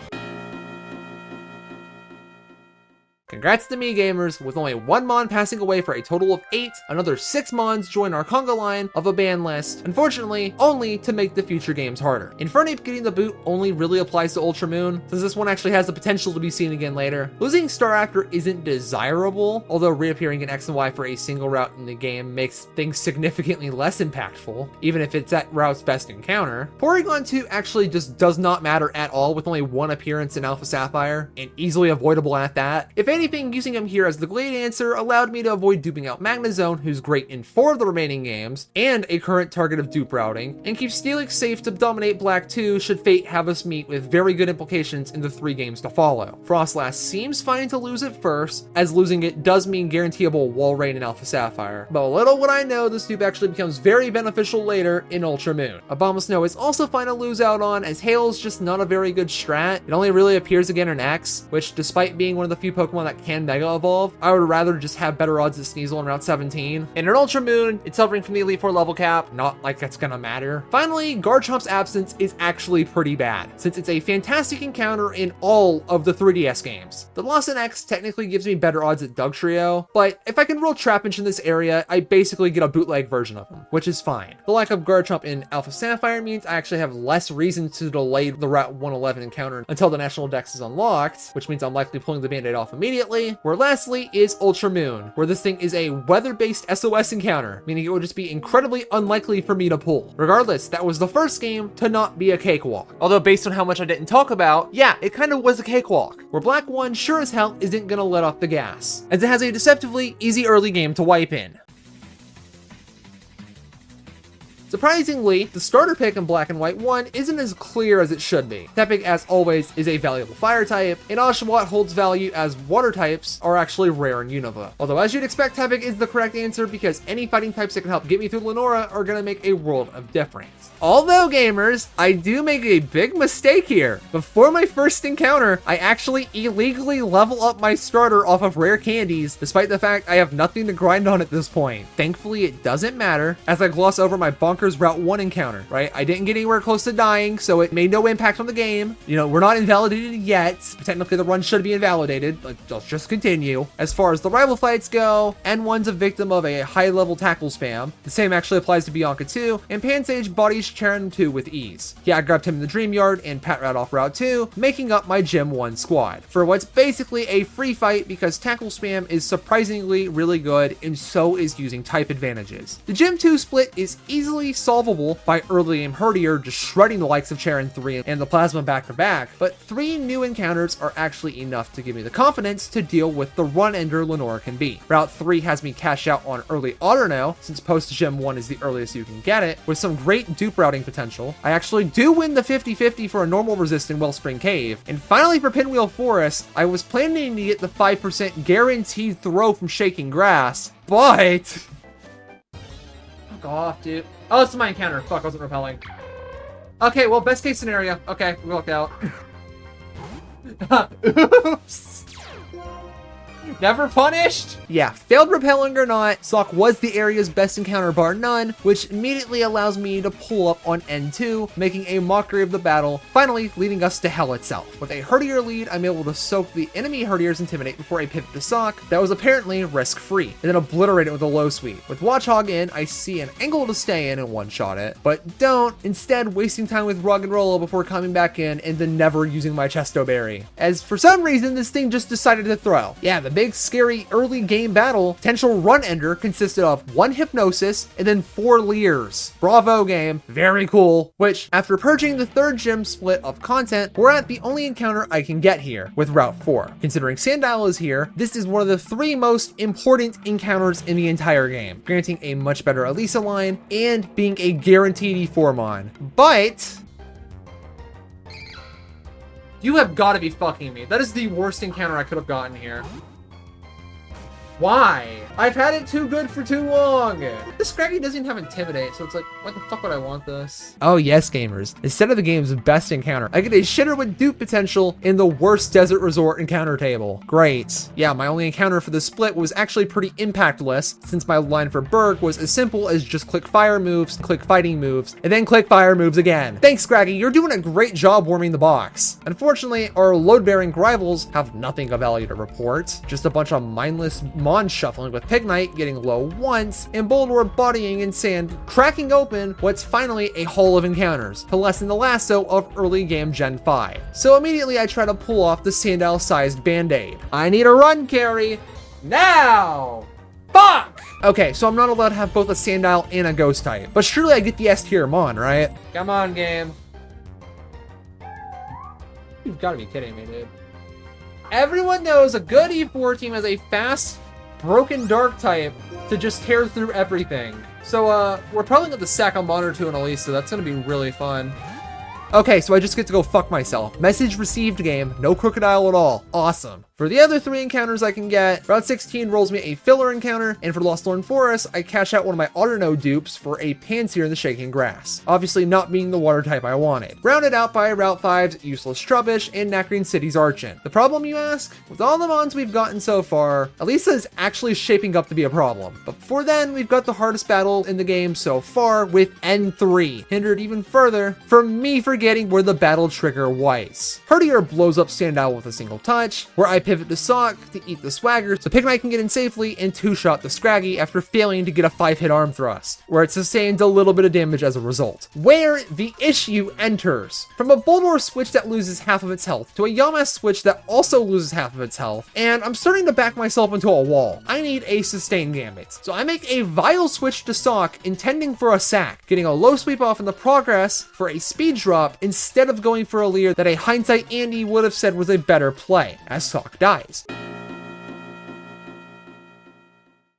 Congrats to me, gamers. With only 1 Mon passing away for a total of 8, another 6 Mons join our conga line of a ban list, unfortunately, only to make the future games harder. Infernape getting the boot only really applies to Ultra Moon, since this one actually has the potential to be seen again later. Losing Star Actor isn't desirable, although reappearing in X and Y for a single route in the game makes things significantly less impactful, even if it's that route's best encounter. Porygon 2 actually just does not matter at all, with only 1 appearance in Alpha Sapphire, and easily avoidable at that. If anything, using him here as the Glade answer allowed me to avoid duping out Magnezone, who's great in 4 of the remaining games, and a current target of dupe routing, and keep Steelix safe to dominate Black 2 should fate have us meet with very good implications in the 3 games to follow. Frostlass seems fine to lose at first, as losing it does mean guaranteeable wall raid in Alpha Sapphire, but little would I know this dupe actually becomes very beneficial later in Ultra Moon. Abomasnow is also fine to lose out on, as Hail's just not a very good strat. It only really appears again in X, which despite being one of the few Pokemon that can Mega Evolve, I would rather just have better odds at Sneasel in Route 17. And in Ultra Moon, it's suffering from the Elite 4 level cap, not like that's gonna matter. Finally, Garchomp's absence is actually pretty bad, since it's a fantastic encounter in all of the 3DS games. The loss in X technically gives me better odds at Dugtrio, but if I can roll Trapinch in this area, I basically get a bootleg version of him, which is fine. The lack of Garchomp in Alpha Sapphire means I actually have less reason to delay the Route 111 encounter until the National Dex is unlocked, which means I'm likely pulling the Band-Aid off immediately. Where lastly is Ultra Moon, where this thing is a weather-based SOS encounter, meaning it would just be incredibly unlikely for me to pull. Regardless, that was the first game to not be a cakewalk. Although based on how much I didn't talk about, yeah, it kind of was a cakewalk, where Black 1 sure as hell isn't gonna let off the gas, as it has a deceptively easy early game to wipe in. Surprisingly, the starter pick in Black and White 1 isn't as clear as it should be. Tepig, as always, is a valuable fire type, and Oshawott holds value as water types are actually rare in Unova. Although as you'd expect, Tepig is the correct answer because any fighting types that can help get me through Lenora are gonna make a world of difference. Although, gamers, I do make a big mistake here. Before my first encounter, I actually illegally level up my starter off of rare candies, despite the fact I have nothing to grind on at this point. Thankfully, it doesn't matter, as I gloss over my bonkers Route 1 encounter, right? I didn't get anywhere close to dying, so it made no impact on the game. You know, we're not invalidated yet, but technically the run should be invalidated, but let's just continue. As far as the rival fights go, N1's a victim of a high-level tackle spam. The same actually applies to Bianca 2, and Pansage bodies Charon 2 with ease. Yeah, I grabbed him in the Dream Yard and Pat Rat off Route 2, making up my Gym 1 squad, for what's basically a free fight because tackle spam is surprisingly really good, and so is using type advantages. The Gym 2 split is easily solvable by early game Herdier just shredding the likes of Charon 3 and the Plasma back to back, but 3 new encounters are actually enough to give me the confidence to deal with the run ender Lenora can be. Route 3 has me cash out on early Autono, since post Gym 1 is the earliest you can get it, with some great dupe routing potential. I actually do win the 50-50 for a normal resist in Wellspring Cave, and finally for Pinwheel Forest, I was planning to get the 5% guaranteed throw from Shaking Grass, but... Fuck off, dude. Oh, this is my encounter. Fuck, I wasn't repelling. Okay, well, best case scenario. Okay, we lucked out. Oops. Never punished? Yeah, failed repelling or not, Sock was the area's best encounter bar none, which immediately allows me to pull up on N2, making a mockery of the battle, finally leading us to hell itself. With a Herdier lead, I'm able to soak the enemy Herdier's Intimidate before I pivot to Sock that was apparently risk-free, and then obliterate it with a low sweep. With Watchog in, I see an angle to stay in and one-shot it, but don't, instead wasting time with Rug and Rollo before coming back in and then never using my Chesto Berry. As for some reason, this thing just decided to throw. Yeah, the big scary early game battle potential run ender consisted of 1 Hypnosis and then 4 Leers. Bravo game, very cool. Which, after purging the 3rd gym split of content, we're at the only encounter I can get here with Route 4. Considering Sandile is here, this is one of the 3 most important encounters in the entire game, granting a much better Elisa line and being a guaranteed E4 mon. But You have got to be fucking me. That is the worst encounter I could have gotten here. Why? I've had it too good for too long. This Scraggy doesn't even have Intimidate, so it's like, what the fuck would I want this? Oh yes, gamers. Instead of the game's best encounter, I get a shitter with dupe potential in the worst desert resort encounter table. Great. Yeah, my only encounter for the split was actually pretty impactless, since my line for Berg was as simple as just click fire moves, click fighting moves, and then click fire moves again. Thanks, Scraggy. You're doing a great job warming the box. Unfortunately, our load-bearing rivals have nothing of value to report. Just a bunch of mindless Mon shuffling with Pig Knight getting low once, and Boldor bodying in sand, cracking open what's finally a hole of encounters to lessen the lasso of early game Gen 5. So immediately I try to pull off the Sandile-sized band-aid. I need a run carry now! Fuck! Okay, so I'm not allowed to have both a Sandile and a Ghost type, but surely I get the S tier Mon, right? Come on, game. You've got to be kidding me, dude. Everyone knows a good E4 team has a fast, broken dark type to just tear through everything. So we're probably going to sack a Mon or two in Elisa. That's going to be really fun. Okay, so I just get to go fuck myself. Message received, game. No crocodile at all. Awesome. For the other 3 encounters I can get, Route 16 rolls me a filler encounter, and for Lost Thorn Forest, I cash out one of my Autono dupes for a Panseer in the Shaking Grass. Obviously not being the water type I wanted. Rounded out by Route 5's Useless Trubbish and Nakreen City's Archon. The problem, you ask? With all the Mons we've gotten so far, Elisa is actually shaping up to be a problem. But before then, we've got the hardest battle in the game so far with N3, hindered even further from me forgetting where the battle trigger was. Herdier blows up Sandile with a single touch, where I pivot to Sock to eat the swagger so Pig Knight can get in safely and 2-shot the Scraggy after failing to get a 5-hit arm thrust, where it sustains a little bit of damage as a result. Where the issue enters. From a Boldor switch that loses half of its health to a Yamask switch that also loses half of its health, and I'm starting to back myself into a wall. I need a sustain gambit. So I make a Vile switch to Sock intending for a sack, getting a low sweep off in the progress for a speed drop instead of going for a leer that a hindsight Andy would have said was a better play, as Sock dies.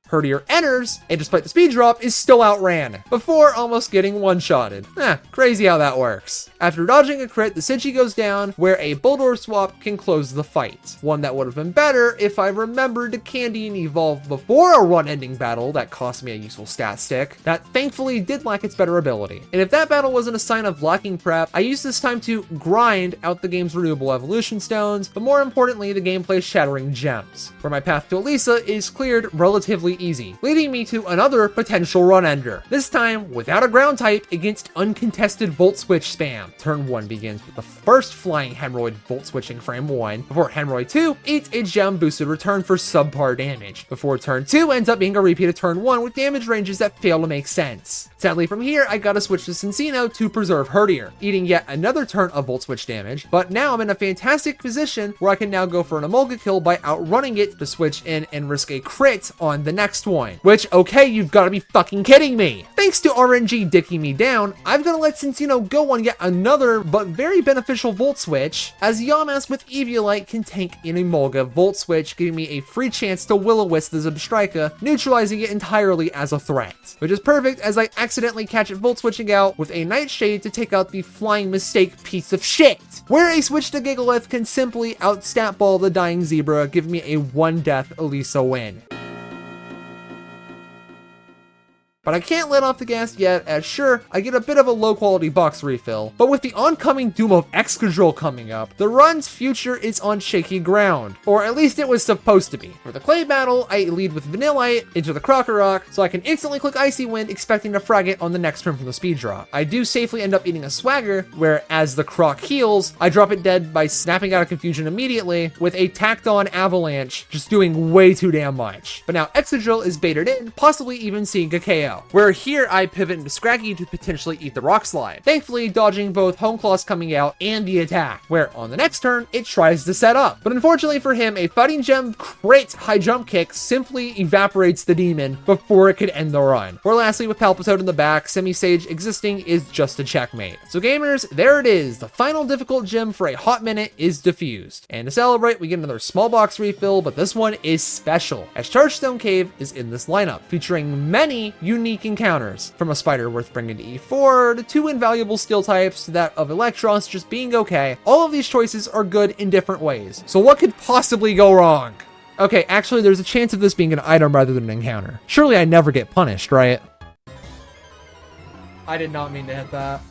Herdier enters, and despite the speed drop, is still outran, before almost getting one-shotted. Crazy how that works. After dodging a crit, the Cinchi goes down, where a Boldor swap can close the fight. One that would have been better if I remembered to candy and evolve before a run-ending battle that cost me a useful stat stick, that thankfully did lack its better ability. And if that battle wasn't a sign of lacking prep, I used this time to grind out the game's renewable evolution stones, but more importantly, the gameplay's shattering gems, where my path to Elisa is cleared relatively easy, leading me to another potential run-ender, this time without a ground type against uncontested Volt Switch spam. Turn 1 begins with the first flying Hemorrhoid Volt Switching frame 1, before Hemorrhoid 2 eats a gem boosted return for subpar damage, before turn 2 ends up being a repeat of turn 1 with damage ranges that fail to make sense. Sadly, from here, I gotta switch to Cincino to preserve Herdier, eating yet another turn of Volt Switch damage, but now I'm in a fantastic position where I can now go for an Emolga kill by outrunning it to switch in and risk a crit on the next one. Which, okay, you've gotta be fucking kidding me! Thanks to RNG dicking me down, I've gotta let Cincino go on yet another but very beneficial Volt Switch, as Yamask with Eviolite can tank an Emolga Volt Switch, giving me a free chance to Will-O-Wisp the Zebstrika, neutralizing it entirely as a threat. Which is perfect as I accidentally catch it Volt Switching out with a Nightshade to take out the flying mistake piece of shit, where a switch to Gigalith can simply outstat ball the dying Zebra, giving me a 1-death Elisa win. But I can't let off the gas yet, as sure, I get a bit of a low-quality box refill, but with the oncoming doom of Excadrill coming up, the run's future is on shaky ground, or at least it was supposed to be. For the clay battle, I lead with Vanillite into the Crocorock, so I can instantly click Icy Wind, expecting to frag it on the next turn from the speed drop. I do safely end up eating a Swagger, where as the Croc heals, I drop it dead by snapping out of confusion immediately, with a tacked-on Avalanche just doing way too damn much. But now Excadrill is baited in, possibly even seeing a KO. Where here I pivot into Scraggy to potentially eat the Rock Slide, thankfully dodging both Home Claws coming out and the attack, where on the next turn it tries to set up. But unfortunately for him, a Fighting Gem crit high jump kick simply evaporates the demon before it could end the run. Or lastly, with Palpitoad in the back, Semi-Sage existing is just a checkmate. So gamers, there it is. The final difficult gem for a hot minute is defused. And to celebrate, we get another small box refill, but this one is special, as Chargestone Cave is in this lineup, featuring many unique unique encounters, from a spider worth bringing to E4, to 2 invaluable steel types, to that of Electros just being okay. All of these choices are good in different ways. So what could possibly go wrong? Okay, actually there's a chance of this being an item rather than an encounter. Surely I never get punished, right? I did not mean to hit that.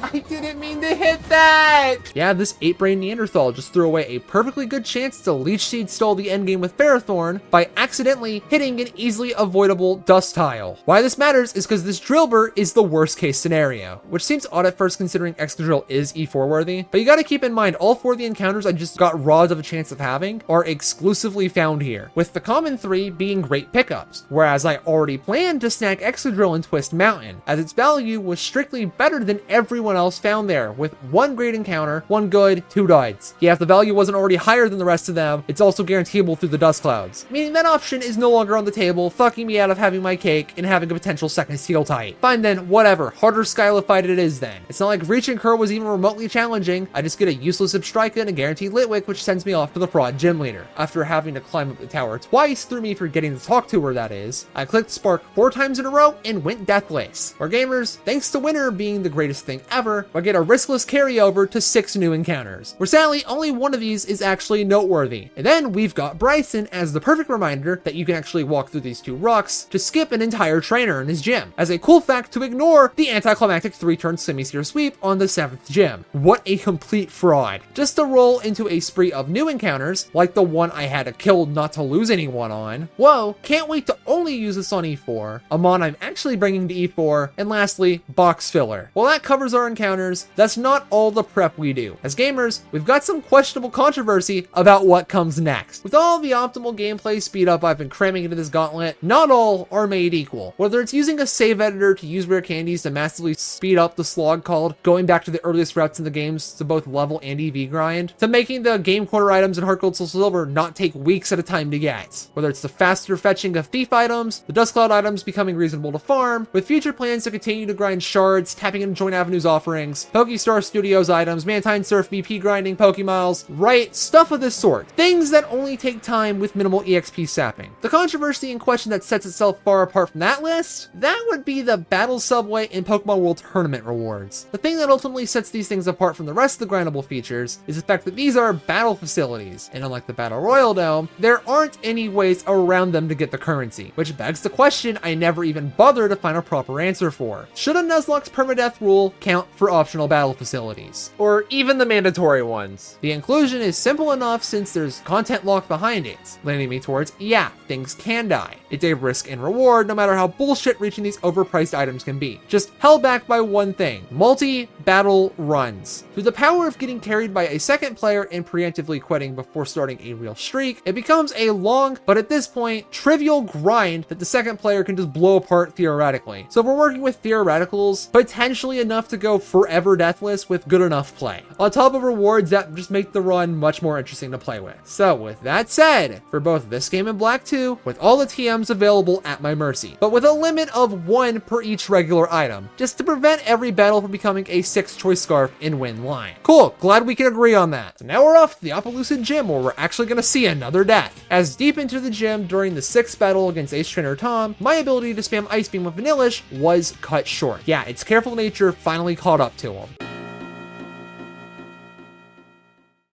I didn't mean to hit that! Yeah, this 8-brain Neanderthal just threw away a perfectly good chance to Leech Seed stall the endgame with Ferrothorn by accidentally hitting an easily avoidable dust tile. Why this matters is because this Drillbur is the worst case scenario, which seems odd at first considering Excadrill is E4 worthy, but you gotta keep in mind all 4 of the encounters I just got rods of a chance of having are exclusively found here, with the common 3 being great pickups, whereas I already planned to snag Excadrill in Twist Mountain, as its value was strictly better than everyone else found there, with 1 great encounter, 1 good, 2 duds. Yeah, if the value wasn't already higher than the rest of them, it's also guaranteeable through the dust clouds, meaning that option is no longer on the table, fucking me out of having my cake and having a potential second steel type. Fine then, whatever, harder Skylified it is then. It's not like Reach and Curl was even remotely challenging. I just get a useless Abstrika and a guaranteed Litwick, which sends me off to the fraud gym leader. After having to climb up the tower twice through me forgetting to talk to her, that is, I clicked Spark 4 times in a row and went Deathless. Or gamers, thanks to Winter being the greatest thing ever, I get a riskless carryover to 6 new encounters, where sadly only one of these is actually noteworthy. And then we've got Bryson as the perfect reminder that you can actually walk through these 2 rocks to skip an entire trainer in his gym, as a cool fact to ignore the anticlimactic 3-turn semi-seer sweep on the 7th gym. What a complete fraud. Just to roll into a spree of new encounters, like the one I had to kill not to lose anyone on. Whoa, can't wait to only use this on E4, a mon I'm actually bringing to E4, and lastly, box filler. Well, that covers our encounters. That's not all the prep we do. As gamers, we've got some questionable controversy about what comes next. With all the optimal gameplay speed up I've been cramming into this gauntlet, not all are made equal. Whether it's using a save editor to use rare candies to massively speed up the slog called going back to the earliest routes in the games to both level and EV grind, to making the game corner items in Heart Gold Soul Silver not take weeks at a time to get. Whether it's the faster fetching of thief items, the dust cloud items becoming reasonable to farm, with future plans to continue to grind shards, tapping into Joint Avenues offerings, Pokestar Studios items, Mantine Surf BP grinding, Pokemiles, right? Stuff of this sort. Things that only take time with minimal EXP sapping. The controversy in question that sets itself far apart from that list, that would be the Battle Subway and Pokemon World Tournament rewards. The thing that ultimately sets these things apart from the rest of the grindable features is the fact that these are battle facilities, and unlike the Battle Royal Dome, there aren't any ways around them to get the currency, which begs the question I never even bothered to find a proper answer for. Should a Nuzlocke's permadeath rule count for optional battle facilities? Or even the mandatory ones? The inclusion is simple enough since there's content locked behind it, leading me towards, yeah, things can die. It's a risk and reward no matter how bullshit reaching these overpriced items can be. Just held back by one thing: multi-battle runs. Through the power of getting carried by a second player and preemptively quitting before starting a real streak, it becomes a long, but at this point, trivial grind that the second player can just blow apart theoretically. So we're working with theoreticals, potentially enough to go forever deathless with good enough play, on top of rewards that just make the run much more interesting to play with. So with that said, for both this game and Black 2, with all the TMs available at my mercy, but with a limit of 1 per each regular item, just to prevent every battle from becoming a 6-choice scarf in win line. Cool, glad we can agree on that. So now we're off to the Appaloosa gym where we're actually gonna see another death. As deep into the gym during the 6th battle against Ace Trainer Tom, my ability to spam Ice Beam with Vanillish was cut short. Yeah, its careful nature finally caught up to him.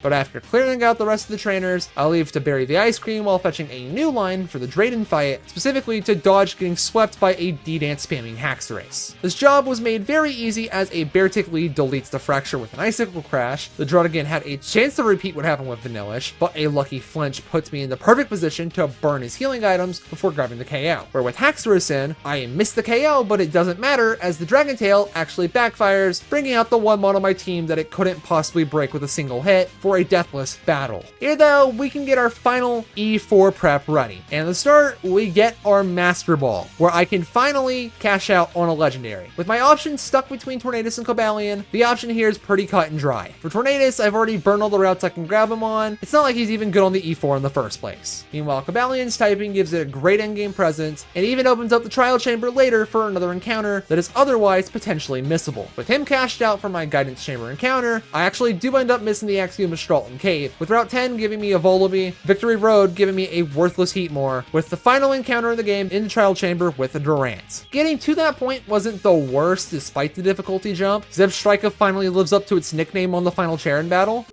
But after clearing out the rest of the trainers, I'll leave to bury the ice cream while fetching a new line for the Drayden fight, specifically to dodge getting swept by a D-Dance spamming Haxorus. This job was made very easy as a Bear Tick lead deletes the Fracture with an Icicle Crash. The Druddigan had a chance to repeat what happened with Vanillish, but a lucky flinch puts me in the perfect position to burn his healing items before grabbing the KO. Where with Haxorus in, I missed the KO, but it doesn't matter as the Dragon Tail actually backfires, bringing out the one mod on my team that it couldn't possibly break with a single hit for a deathless battle. Here though, we can get our final E4 prep ready. And to start, we get our Master Ball, where I can finally cash out on a legendary. With my options stuck between Tornadus and Cobalion, the option here is pretty cut and dry. For Tornadus, I've already burned all the routes I can grab him on. It's not like he's even good on the E4 in the first place. Meanwhile, Cobalion's typing gives it a great endgame presence, and even opens up the Trial Chamber later for another encounter that is otherwise potentially missable. With him cashed out for my Guidance Chamber encounter, I actually do end up missing the Axiom Stralton Cave, with Route 10 giving me a Volibee, Victory Road giving me a worthless Heatmore, with the final encounter of the game in the Trial Chamber with a Durant. Getting to that point wasn't the worst despite the difficulty jump. Zebstrika finally lives up to its nickname on the final Charon battle.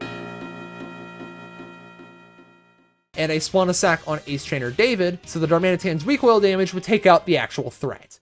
And a Swanasack on Ace Trainer David, so the Darmanitan's recoil damage would take out the actual threat.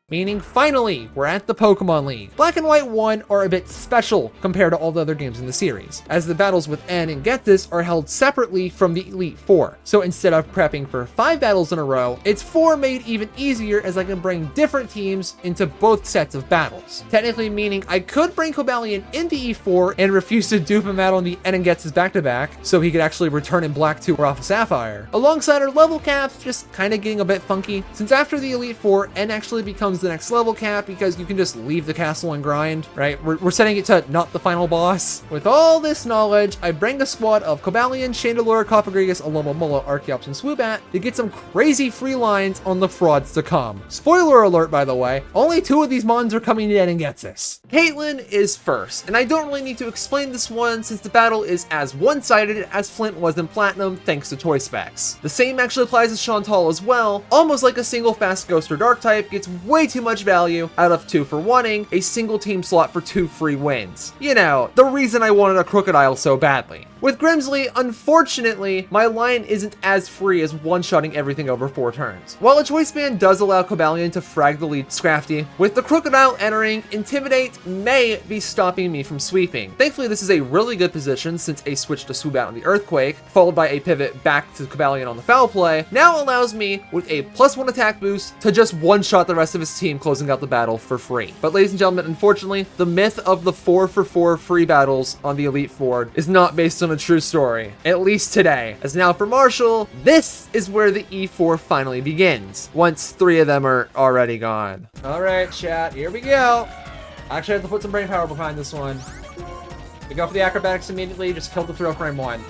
Meaning, finally, we're at the Pokemon League. Black and White 1 are a bit special compared to all the other games in the series, as the battles with N and Get This are held separately from the Elite Four. So instead of prepping for 5 battles in a row, it's 4 made even easier as I can bring different teams into both sets of battles. Technically meaning I could bring Cobalion into E4 and refuse to dupe him out on the N and Gets His back-to-back, so he could actually return in Black 2 or off of Sapphire. Alongside our level caps just kinda getting a bit funky, since after the Elite Four, N actually becomes the next level cap because you can just leave the castle and grind, right? We're setting it to not the final boss. With all this knowledge, I bring a squad of Cobalion, Chandelure, Cofagrigus, Alomomola, Archeops, and Swoobat to get some crazy free lines on the frauds to come. Spoiler alert, by the way, only 2 of these mons are coming in and gets this. Caitlyn is first, and I don't really need to explain this one since the battle is as one-sided as Flint was in Platinum thanks to toy specs. The same actually applies to Chantal as well. Almost like a single fast Ghost or Dark type gets way too much value out of 2 for 1ing a single team slot for 2 free wins. You know, the reason I wanted a Crocodile so badly. With Grimsley, unfortunately, my line isn't as free as one-shotting everything over 4 turns. While a choice band does allow Cobalion to frag the lead Scrafty, with the Crocodile entering, Intimidate may be stopping me from sweeping. Thankfully, this is a really good position since a switch to Swoobat on the Earthquake, followed by a pivot back to Cobalion on the Foul Play, now allows me, with a +1 attack boost, to just one-shot the rest of his team, closing out the battle for free. But ladies and gentlemen, unfortunately, the myth of the 4 for 4 free battles on the Elite Four is not based on a true story, at least today. As now for Marshall, this is where the E4 finally begins, once 3 of them are already gone. All right, chat, here we go. I actually have to put some brain power behind this one. We go for the acrobatics immediately, just kill the throw frame 1.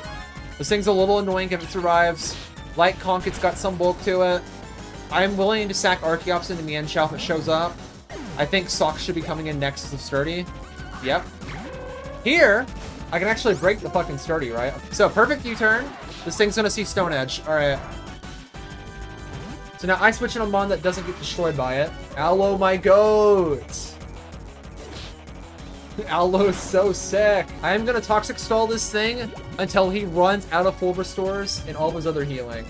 This thing's a little annoying if it survives. Light Conk, it's got some bulk to it. I'm willing to sack Archeops into Mienshao if it shows up. I think Socks should be coming in next to Sturdy. Yep. Here, I can actually break the fucking Sturdy, right? So, perfect U-turn. This thing's gonna see Stone Edge. Alright. So now I switch in a mon that doesn't get destroyed by it. Allo, my goat! Allo is so sick. I am gonna Toxic Stall this thing until he runs out of full restores and all of his other healing.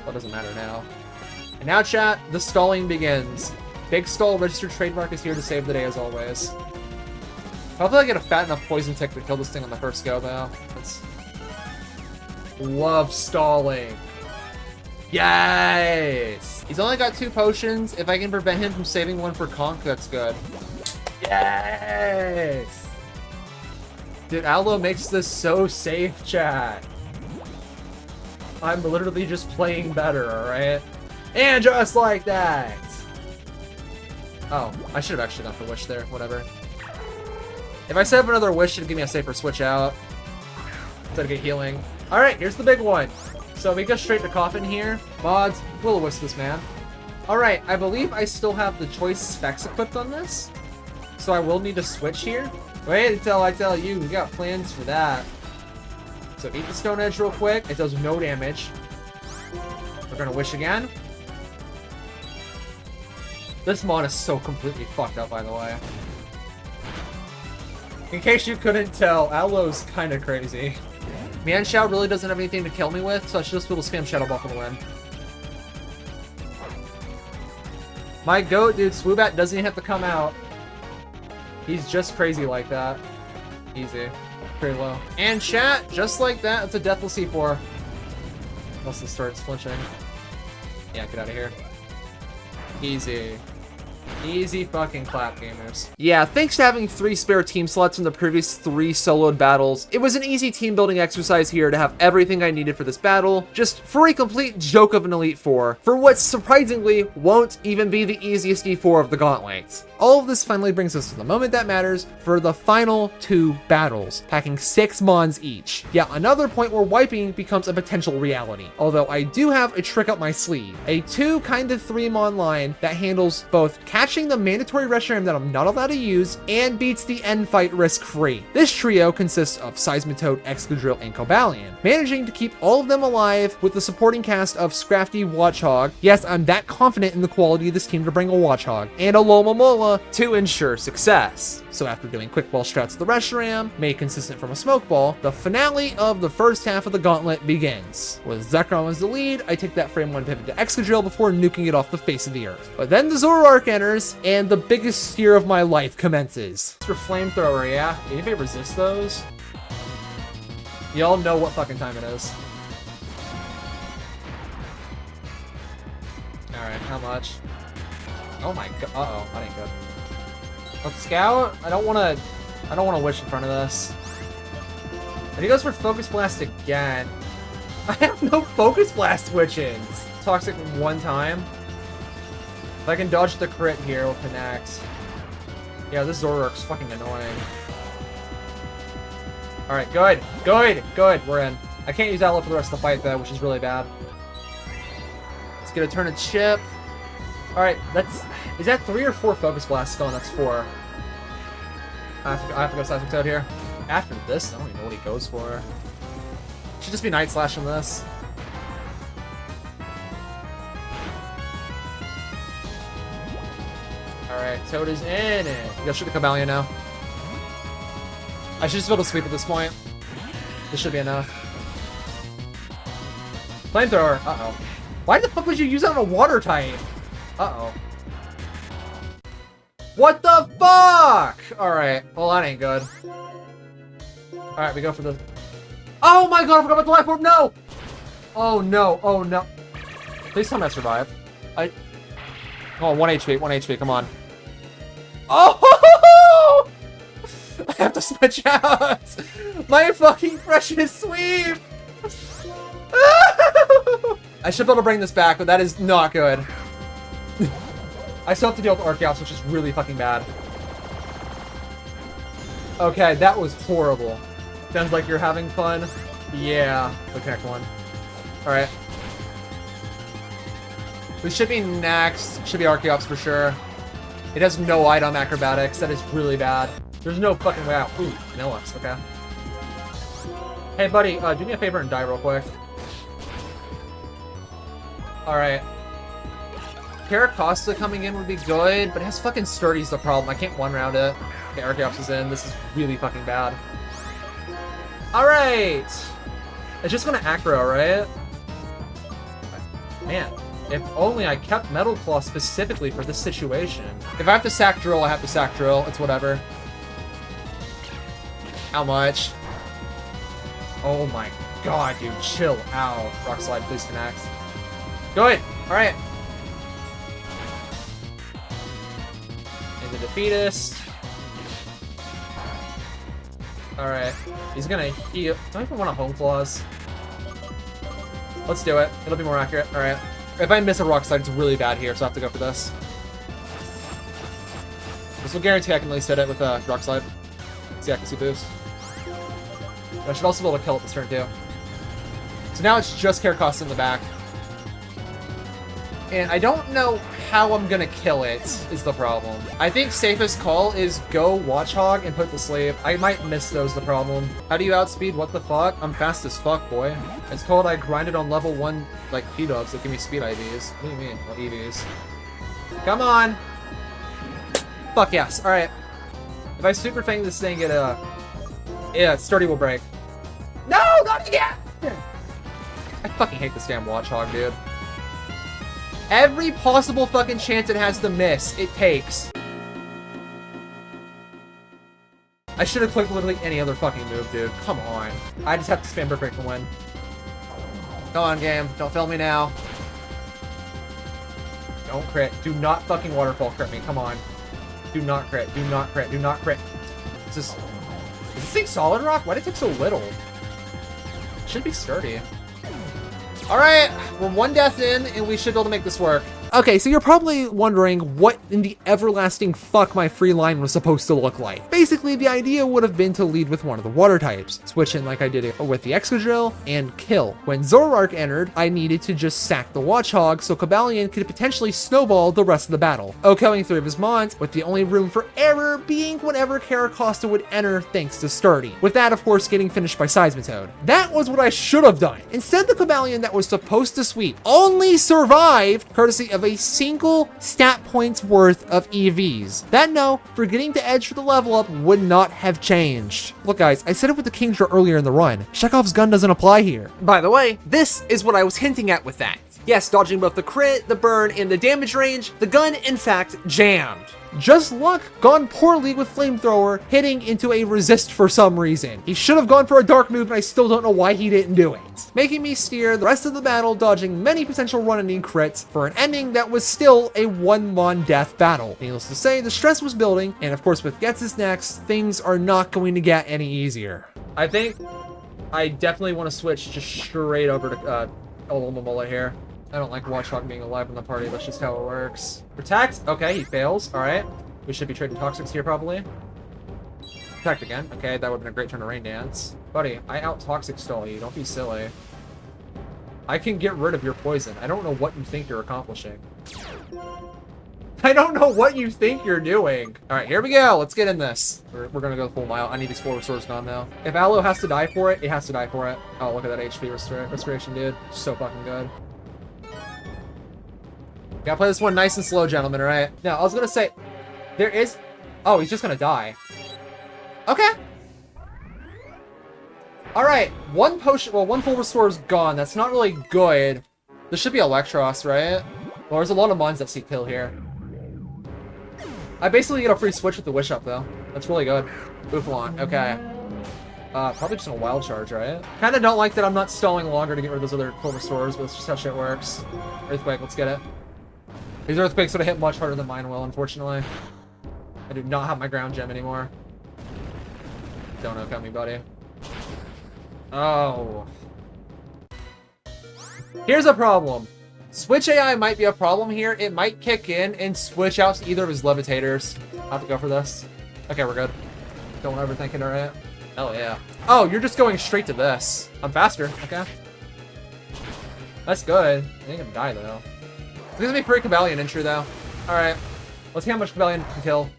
Well, it doesn't matter now. And now, chat, the stalling begins. Big Stall registered trademark is here to save the day as always. Hopefully I get a fat enough poison tick to kill this thing on the first go, though. That's... Love stalling. Yes! He's only got 2 potions. If I can prevent him from saving 1 for Conk, that's good. Yes! Dude, Allo makes this so safe, chat. I'm literally just playing better, alright? And just like that! Oh, I should have actually gone for Wish there. Whatever. If I set up another Wish, it'd give me a safer switch out. Instead of get healing. Alright, here's the big one. So we go straight to Coffin here. Mods, Will-O-Wisp this man. Alright, I believe I still have the choice specs equipped on this. So I will need to switch here. Wait until I tell you, we got plans for that. So eat the Stone Edge real quick. It does no damage. We're gonna Wish again. This mon is so completely fucked up, by the way. In case you couldn't tell, Allo's kind of crazy. Mienshao really doesn't have anything to kill me with, so I should just be able to spam Shadow Ball for the win. My goat, dude, Swoobat doesn't even have to come out. He's just crazy like that. Easy. Pretty low. And chat, just like that, it's a Deathless C4. Unless it starts flinching. Yeah, get out of here. Easy. Easy fucking clap, gamers. Yeah, thanks to having 3 spare team slots from the previous 3 soloed battles, it was an easy team building exercise here to have everything I needed for this battle, just for a complete joke of an Elite Four, for what surprisingly won't even be the easiest E4 of the Gauntlet. All of this finally brings us to the moment that matters for the final 2 battles, packing 6 mons each. Yeah, another point where wiping becomes a potential reality, although I do have a trick up my sleeve, a 2 kind of 3 mon line that handles both catching the mandatory restroom that I'm not allowed to use, and beats the end fight risk-free. This trio consists of Seismitoad, Excadrill, and Cobalion, managing to keep all of them alive with the supporting cast of Scrafty, Watchog. Yes, I'm that confident in the quality of this team to bring a Watchog, and a Lomomola to ensure success. So after doing quick ball strats of the Reshiram, made consistent from a Smoke Ball, the finale of the first half of the Gauntlet begins. With Zekrom as the lead, I take that frame 1 pivot to Excadrill before nuking it off the face of the earth. But then the Zoroark enters, and the biggest steer of my life commences.
Your flamethrower, yeah? Anybody resist those?
Y'all know what fucking time it is. Alright, how much? Oh my god. Uh-oh, that ain't good. Let's scout. I don't wanna wish in front of this. And he goes for Focus Blast again. I have no Focus Blast switch-ins. Toxic one time. If I can dodge the crit here, it'll connect. Yeah, this Zoroark's fucking annoying. Alright, good. Good. We're in. I can't use Outlet for the rest of the fight, though, which is really bad. Let's get a turn of Chip. Alright, is that 3 or 4 Focus Blasts going? That's 4. I have to go Seismic Toad here. After this, I don't even know what he goes for. Should just be Night Slash in this. Alright, Toad is in it. You gotta shoot the Cobalion now. I should just be able to sweep at this point. This should be enough. Flamethrower. Uh-oh. Why the fuck would you use that on a water type? Uh-oh. What the fuck? Alright, well that ain't good. Alright, we go for the... Oh my god, I forgot about the life orb, no! Oh no. Please tell me I survive. Oh, 1 HP, come on. Oh! I have to switch out! My fucking precious sweep! I should be able to bring this back, but that is not good. I still have to deal with Archeops, which is really fucking bad. Okay, that was horrible. Sounds like you're having fun. Yeah, the connect one. Alright. We should be next. Should be Archeops for sure. It has no item acrobatics. That is really bad. There's no fucking way out. Ooh, Vanillux, okay. Hey, buddy, do me a favor and die real quick. Alright. Caracosta coming in would be good, but it has fucking Sturdy's the problem. I can't one-round it. Okay, Archeops is in. This is really fucking bad. Alright! It's just gonna aggro, right? Man, if only I kept Metal Claw specifically for this situation. If I have to sack Drill, I have to sack Drill. It's whatever. How much? Oh my god, dude. Chill out. Rock Slide, please connect. Good! Alright. And the Defeatist. Alright. He's gonna heal. Don't I even want a Home Claws? Let's do it. It'll be more accurate. Alright. If I miss a Rock Slide, it's really bad here, so I have to go for this. This will guarantee I can at least hit it with a Rock Slide. It's the accuracy boost. But I should also be able to kill it this turn, too. So now it's just Caracosta in the back. And I don't know how I'm gonna kill it, is the problem. I think safest call is go Watchog and put it to sleep. I might miss those, the problem. How do you outspeed? What the fuck? I'm fast as fuck, boy. It's called I grinded on level 1, like, P-dubs that give me speed IVs. What do you mean? Well, EVs. Come on! Fuck yes. Alright. If I Super Fang this thing, yeah, Sturdy will break. No! Not again! I fucking hate this damn Watchog, dude. Every possible fucking chance it has to miss, it takes. I should have clicked literally any other fucking move, dude. Come on. I just have to spam Brick Break to win. Go on, game. Don't fail me now. Don't crit. Do not fucking Waterfall crit me. Come on. Do not crit. Do not crit. Do not crit. Is this thing Solid Rock? Why did it take so little? It should be Sturdy. Alright. We're one death in, and we should be able to make this work. Okay, so you're probably wondering what in the everlasting fuck my free line was supposed to look like. Basically, the idea would have been to lead with one of the water types, switch in like I did it with the Excadrill, and kill. When Zoroark entered, I needed to just sack the Watchog so Cobalion could potentially snowball the rest of the battle, OHKOing 3 of his Mons, with the only room for error being whenever Caracosta would enter thanks to Sturdy. With that, of course, getting finished by Seismitoad. That was what I should have done. Instead, the Cobalion that was supposed to sweep only survived courtesy of a single stat points worth of EVs. That no, forgetting to edge for the level up would not have changed. Look guys, I said it with the Kingdra earlier in the run. Chekhov's gun doesn't apply here. By the way, this is what I was hinting at with that. Yes, dodging both the crit, the burn, and the damage range, the gun in fact jammed. Just luck gone poorly with Flamethrower hitting into a resist for some reason. He should have gone for a dark move and I still don't know why he didn't do it. Making me steer the rest of the battle dodging many potential run-ending crits for an ending that was still a one-mon death battle. Needless to say, the stress was building, and of course with Gets' next, things are not going to get any easier. I think I definitely want to switch just straight over to Olomomola here. I don't like Watchog being alive in the party, that's just how it works. Protect, okay, he fails, alright. We should be trading Toxics here probably. Protect again, okay, that would have been a great turn to Rain Dance. Buddy, I out-Toxic stall you, don't be silly. I can get rid of your poison. I don't know what you think you're accomplishing. I don't know what you think you're doing. Alright, here we go, let's get in this. We're gonna go the full mile. I need these 4 restores gone now. If Aloe has to die for it, it has to die for it. Oh, look at that HP restoration, dude. So fucking good. Gotta play this one nice and slow, gentlemen, alright? Now, I was gonna say, there is... Oh, he's just gonna die. Okay. Alright, one potion... Well, one full restore is gone. That's not really good. This should be Electros, right? Well, there's a lot of mons that see kill here. I basically get a free switch with the Wish Up, though. That's really good. Bouffalant, okay. Probably just a wild charge, right? Kinda don't like that I'm not stalling longer to get rid of those other full restores, but that's just how shit works. Earthquake, let's get it. These Earthquakes would have hit much harder than mine will, unfortunately. I do not have my ground gem anymore. Don't OHKO me, buddy. Oh. Here's a problem. Switch AI might be a problem here. It might kick in and switch out to either of his Levitators. I'll have to go for this. Okay, we're good. Don't overthink it, alright? Hell yeah. Oh, you're just going straight to this. I'm faster, okay. That's good. I ain't gonna die, though. It's gonna be free Cobalion entry, though. Alright. Let's see how much Cobalion can kill.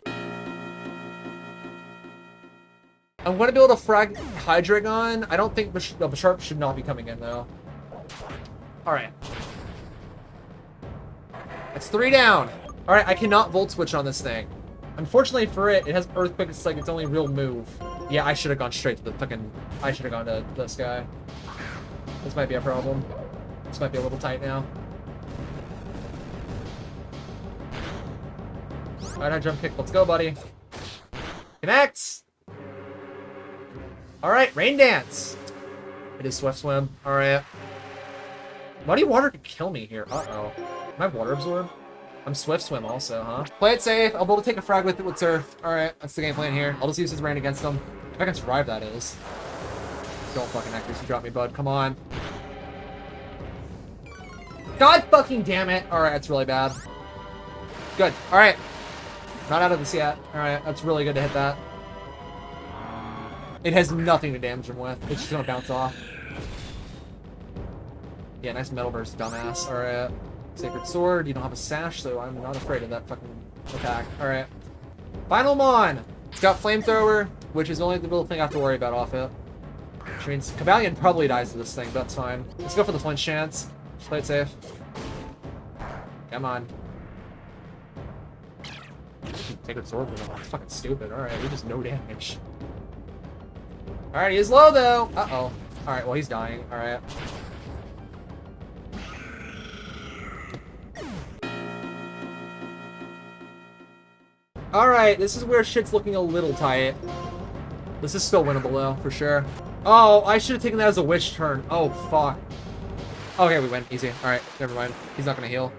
I'm gonna be able to frag Hydreigon. I don't think Bisharp should not be coming in, though. Alright. That's 3 down. Alright, I cannot Volt Switch on this thing. Unfortunately for it, it has Earthquake. It's like its only real move. Yeah, I should have gone straight to the fucking... I should have gone to this guy. This might be a problem. This might be a little tight now. Alright, I jump kick. Let's go, buddy. Connect! Alright, Rain Dance. It is Swift Swim. Alright. Muddy Water could kill me here. Uh-oh. Am I Water Absorb? I'm Swift Swim also, huh? Play it safe. I'll be able to take a frag with it with Surf. Alright, that's the game plan here. I'll just use his rain against him. If I can survive, that is. Don't fucking accuracy drop me, bud. Come on. God fucking damn it. Alright, that's really bad. Good. Alright. Not out of this yet. Alright, that's really good to hit that. It has nothing to damage him with. It's just gonna bounce off. Yeah, nice Metal Burst, dumbass. Alright. Sacred Sword, you don't have a sash, so I'm not afraid of that fucking attack. Alright. Final Mon! It's got Flamethrower, which is only the little thing I have to worry about off it. Which means Cobalion probably dies to this thing, but that's fine. Let's go for the flinch chance. Play it safe. Come on. Sacred Sword with him. That's fucking stupid. Alright, we just no damage. Alright, he is low though! Uh-oh. Alright, well he's dying. Alright. Alright, this is where shit's looking a little tight. This is still winnable though, for sure. Oh, I should have taken that as a Witch turn. Oh, fuck. Okay, we win. Easy. Alright, never mind. He's not gonna heal.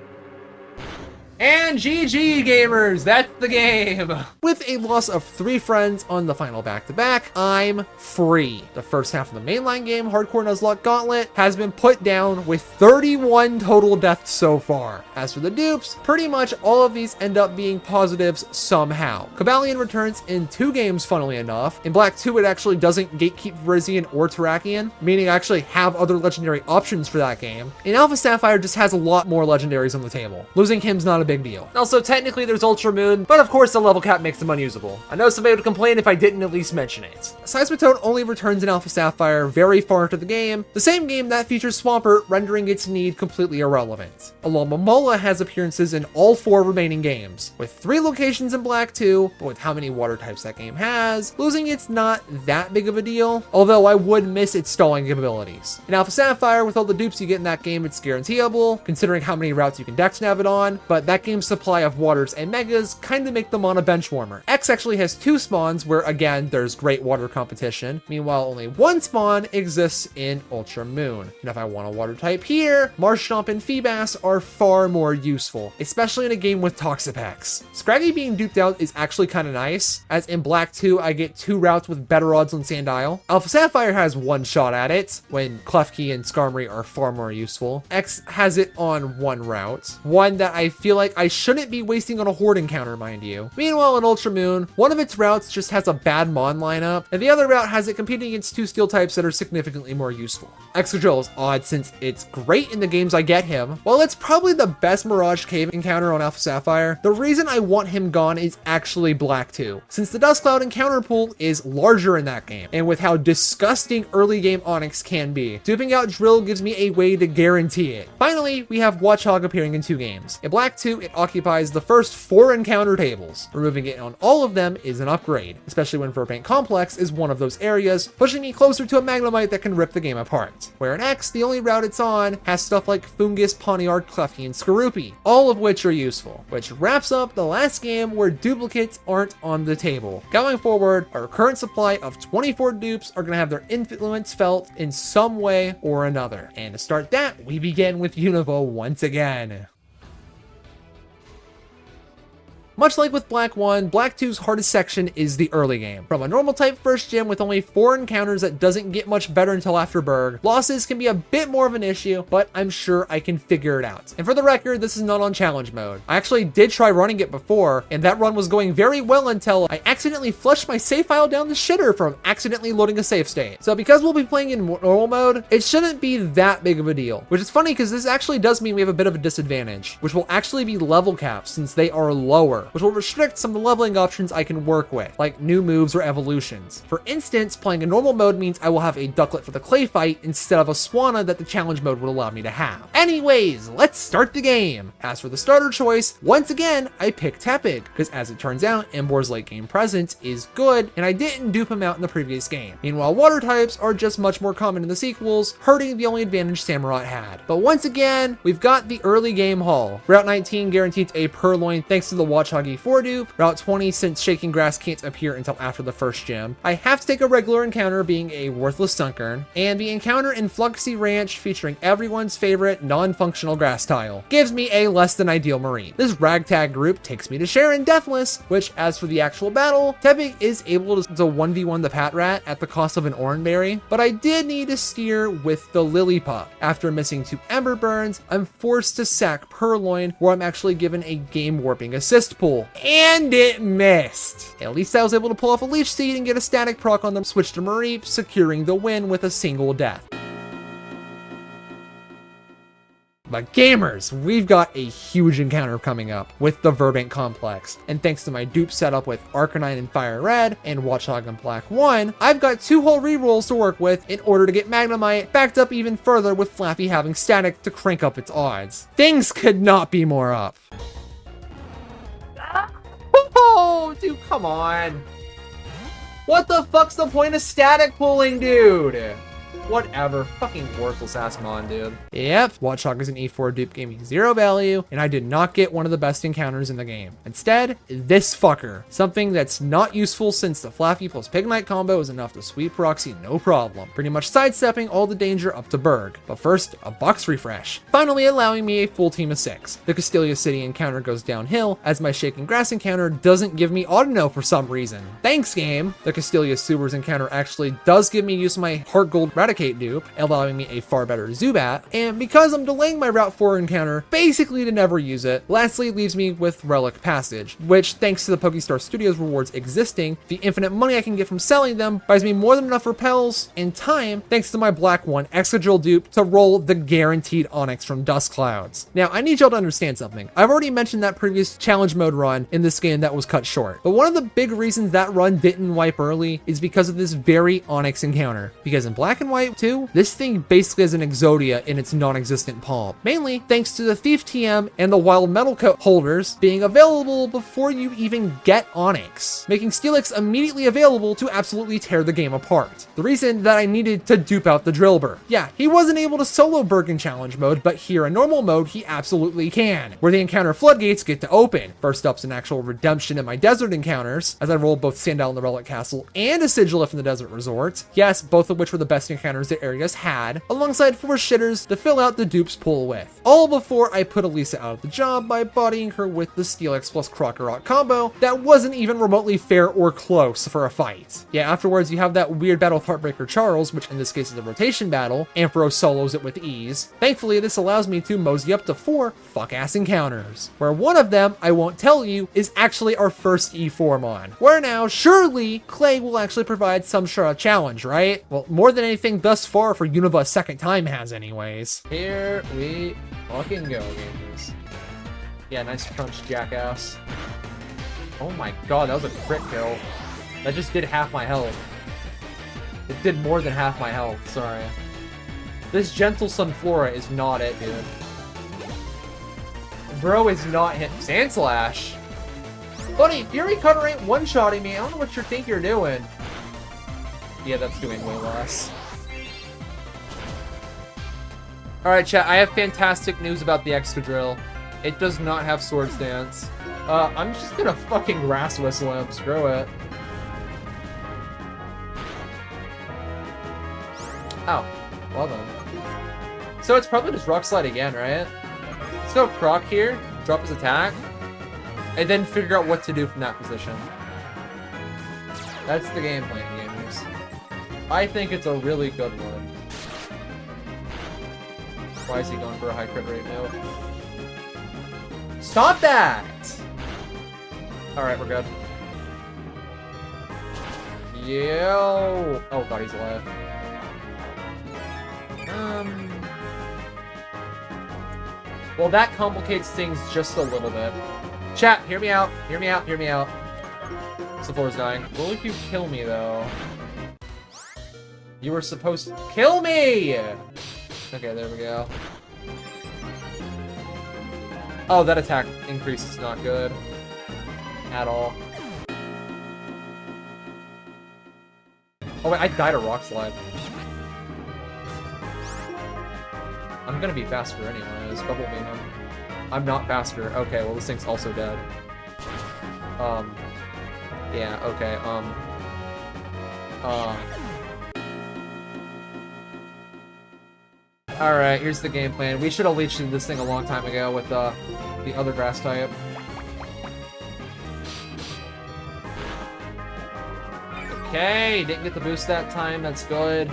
And GG gamers, that's the game. With a loss of 3 friends on the final back-to-back, I'm free. The first half of the mainline game, Hardcore Nuzlocke Gauntlet, has been put down with 31 total deaths so far. As for the dupes, pretty much all of these end up being positives somehow. Cobalion returns in 2 games, funnily enough. In Black 2, it actually doesn't gatekeep Virizion or Terrakion, meaning I actually have other legendary options for that game. In Alpha Sapphire just has a lot more legendaries on the table. Losing him's not a big deal. Also, technically there's Ultra Moon, but of course the level cap makes them unusable. I know somebody would complain if I didn't at least mention it. Seismitoad only returns in Alpha Sapphire very far into the game, the same game that features Swampert, rendering its need completely irrelevant. Alomomola has appearances in all 4 remaining games, with 3 locations in Black 2, but with how many water types that game has, losing it's not that big of a deal, although I would miss its stalling capabilities. In Alpha Sapphire, with all the dupes you get in that game, it's guaranteeable, considering how many routes you can dex nav it on, but that game's supply of waters and megas kinda make them on a bench warmer. X actually has 2 spawns where again there's great water competition, meanwhile only 1 spawn exists in Ultra Moon. And if I want a water type here, Marshtomp and Feebas are far more useful, especially in a game with Toxapex. Scraggy being duped out is actually kinda nice, as in Black 2 I get 2 routes with better odds on Sandile. Alpha Sapphire has 1 shot at it, when Klefki and Skarmory are far more useful. X has it on 1 route, one that I feel like I shouldn't be wasting on a horde encounter, mind you. Meanwhile, in Ultra Moon, one of its routes just has a bad Mon lineup, and the other route has it competing against 2 skill types that are significantly more useful. Excadrill is odd since it's great in the games I get him. While it's probably the best Mirage Cave encounter on Alpha Sapphire, the reason I want him gone is actually Black 2, since the Dust Cloud encounter pool is larger in that game, and with how disgusting early game Onyx can be, duping out Drill gives me a way to guarantee it. Finally, we have Watchog appearing in 2 games. In Black 2, it occupies the first 4 encounter tables. Removing it on all of them is an upgrade, especially when Verpaint Complex is one of those areas, pushing me closer to a Magnemite that can rip the game apart. Where in X, the only route it's on has stuff like Fungus, Pawniard, Klefki, and Skorupi, all of which are useful, which wraps up the last game where duplicates aren't on the table. Going forward, our current supply of 24 dupes are going to have their influence felt in some way or another. And to start that, we begin with Univo once again. Much like with Black 1, Black 2's hardest section is the early game. From a normal type first gym with only 4 encounters that doesn't get much better until after Berg, losses can be a bit more of an issue, but I'm sure I can figure it out. And for the record, this is not on challenge mode. I actually did try running it before, and that run was going very well until I accidentally flushed my save file down the shitter from accidentally loading a save state. So because we'll be playing in normal mode, it shouldn't be that big of a deal, which is funny because this actually does mean we have a bit of a disadvantage, which will actually be level caps since they are lower, which will restrict some of the leveling options I can work with, like new moves or evolutions. For instance, playing in normal mode means I will have a Ducklet for the clay fight instead of a Swanna that the challenge mode would allow me to have. Anyways, let's start the game. As for the starter choice, once again, I picked Tepig, because as it turns out, Embor's late game presence is good, and I didn't dupe him out in the previous game. Meanwhile, water types are just much more common in the sequels, hurting the only advantage Samurott had. But once again, we've got the early game haul. Route 19 guaranteed a Purloin thanks to the Watchog 4 dupe. Route 20, since Shaking Grass can't appear until after the first gym, I have to take a regular encounter being a worthless Sunkern, and the encounter in Fluxy Ranch featuring everyone's favorite non-functional grass tile gives me a less than ideal Marine. This ragtag group takes me to Sharon Deathless, which as for the actual battle, Tepig is able to 1v1 the Patrat at the cost of an Oranberry, but I did need to steer with the Lillipup. After missing 2 Ember Burns, I'm forced to sack Purloin, where I'm actually given a game warping assist pool. And it missed. At least I was able to pull off a Leech Seed and get a static proc on them, switch to Mareep, securing the win with a single death. But gamers, we've got a huge encounter coming up with the Verbank Complex. And thanks to my dupe setup with Arcanine and Fire Red and Watchog and Black 1, I've got 2 whole rerolls to work with in order to get Magnemite backed up even further with Flappy having static to crank up its odds. Things could not be more up. Oh, dude, come on. What the fuck's the point of static pulling, dude?
Whatever. Fucking worthless ass mon, dude.
Yep, Watchdoggers and E4 dupe gave me 0 value, and I did not get one of the best encounters in the game. Instead, this fucker. Something that's not useful since the Flaffy plus Pignite combo is enough to sweep Proxy no problem, pretty much sidestepping all the danger up to Berg. But first, a box refresh, finally allowing me a full team of 6. The Castelia City encounter goes downhill, as my Shaken Grass encounter doesn't give me auto-no for some reason. Thanks, game! The Castelia Sewers encounter actually does give me use of my Heart Gold Raticate dupe, allowing me a far better Zubat, and because I'm delaying my Route 4 encounter, basically to never use it, lastly leaves me with Relic Passage, which thanks to the Pokestar Studios rewards existing, the infinite money I can get from selling them buys me more than enough repels in time thanks to my Black 1 Excadrill dupe to roll the guaranteed Onix from Dust Clouds. Now, I need y'all to understand something. I've already mentioned that previous challenge mode run in this game that was cut short, but one of the big reasons that run didn't wipe early is because of this very Onix encounter. Because in Black and White 2, this thing basically has an Exodia in its non-existent palm, mainly thanks to the Thief TM and the Wild Metal Coat holders being available before you even get Onix, making Steelix immediately available to absolutely tear the game apart. The reason that I needed to dupe out the Drillbur. Yeah, he wasn't able to solo Berg in challenge mode, but here in normal mode, he absolutely can, where the encounter floodgates get to open. First up's an actual redemption in my desert encounters, as I rolled both Sandal in the Relic Castle and a Sigilif in the Desert Resort. Yes, both of which were the best encounters the areas had, alongside 4 shitters to fill out the dupes pool with. All before I put Elisa out of the job by bodying her with the Steelix plus Krokorok combo that wasn't even remotely fair or close for a fight. Yeah, afterwards you have that weird battle with Heartbreaker Charles, which in this case is a rotation battle. Ampharos solos it with ease. Thankfully, this allows me to mosey up to 4 fuck-ass encounters, where one of them, I won't tell you, is actually our first E4 mon. Where now, surely, Clay will actually provide some sort of challenge, right? Well, more than anything thus far for Univa's second time has anyways.
Here we fucking go, gamers. Yeah, nice crunch, jackass. Oh my god, that was a crit kill. That just did half my health. It did more than half my health, sorry. This Gentle Sunflora is not it, dude. Bro is not hit. Sand Slash? Buddy, Fury Cutter ain't one-shotting me. I don't know what you think you're doing. Yeah, that's doing way less. Alright, chat, I have fantastic news about the Excadrill. It does not have Swords Dance. I'm just gonna fucking Grass Whistle him. Screw it. Oh, well then. So it's probably just Rock Slide again, right? Let's go Croc here, drop his attack, and then figure out what to do from that position. That's the game plan, gamers. I think it's a really good one. Why is he going for a high crit rate move? Stop that! Alright, we're good. Yo! Oh god, he's alive. Well, that complicates things just a little bit. Chat, hear me out. Hear me out. Hear me out. Sephora's dying. Will you kill me, though? You were supposed to kill me! Okay, there we go. Oh, that attack increase is not good. At all. Oh, wait, I died a Rock Slide. I'm gonna be faster anyways. Double beam him. I'm not faster. Okay, well this thing's also dead. Yeah, okay, Alright, here's the game plan. We should have leeched this thing a long time ago with, the other grass type. Okay, didn't get the boost that time, that's good.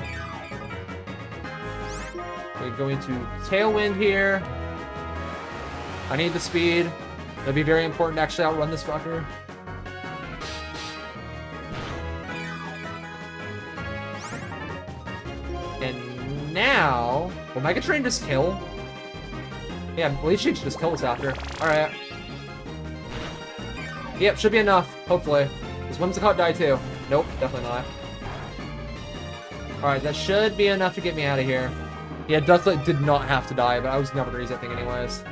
We're going to Tailwind here. I need the speed. That'd be very important to actually outrun this fucker. And now... Will Mega Train just kill? Yeah, Leech should just kill us after. Alright. Yep, should be enough, hopefully. Does Whimsicott die too? Nope, definitely not. Alright, that should be enough to get me out of here. Yeah, Ducklet did not have to die, but I was never gonna use that thing anyways.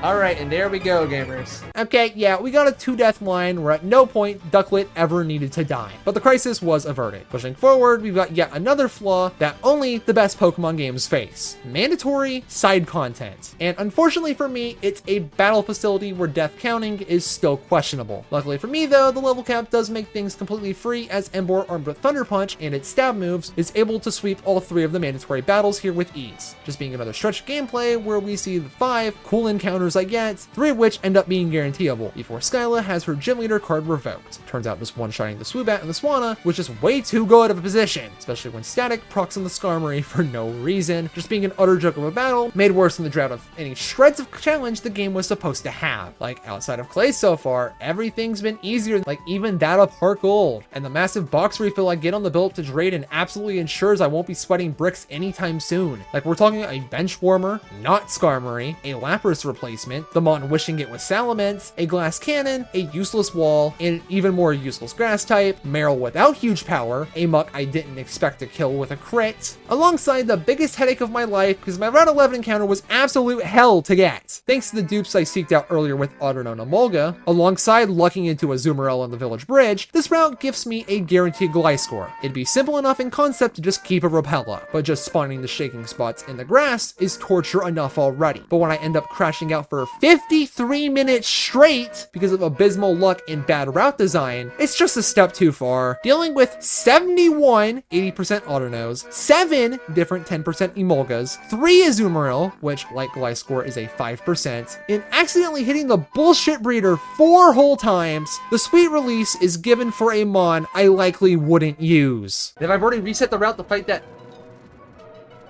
All right, and there we go, gamers.
Okay, yeah, we got a 2-death line where at no point Ducklet ever needed to die, but the crisis was averted. Pushing forward, we've got yet another flaw that only the best Pokemon games face: mandatory side content. And unfortunately for me, it's a battle facility where death counting is still questionable. Luckily for me though, the level cap does make things completely free, as Emboar, armed with Thunder Punch and its stab moves, is able to sweep all 3 of the mandatory battles here with ease. Just being another stretch of gameplay where we see the 5 cool encounters I get, 3 of which end up being guaranteeable, before Skyla has her gym leader card revoked. Turns out this one-shotting the Swoobat and the Swanna was just way too good of a position, especially when Static procs on the Skarmory for no reason, just being an utter joke of a battle, made worse than the drought of any shreds of challenge the game was supposed to have. Like, outside of Clay so far, everything's been easier, like even that of Heart Gold, and the massive box refill I get on the build-up to Drayden absolutely ensures I won't be sweating bricks anytime soon. Like, we're talking a bench warmer, not Skarmory, a Lapras replacement, the Mon wishing it was Salamence, a glass cannon, a useless wall, and an even more useless grass type, Meryl without huge power, a Muck I didn't expect to kill with a crit, alongside the biggest headache of my life because my Route 11 encounter was absolute hell to get. Thanks to the dupes I seeked out earlier with Autonon Emolga, alongside lucking into a Zoomerell on the village bridge, this route gives me a guaranteed Gliscor. It'd be simple enough in concept to just keep a Repella, but just spawning the shaking spots in the grass is torture enough already. But when I end up crashing out for 53 minutes straight because of abysmal luck and bad route design, it's just a step too far. Dealing with 71 80% Autonos, 7 different 10% Emolgas, 3 Azumarill, which like Gliscor is a 5%, and accidentally hitting the bullshit breeder 4 whole times, the sweet release is given for a Mon I likely wouldn't use.
If I've already reset the route to fight that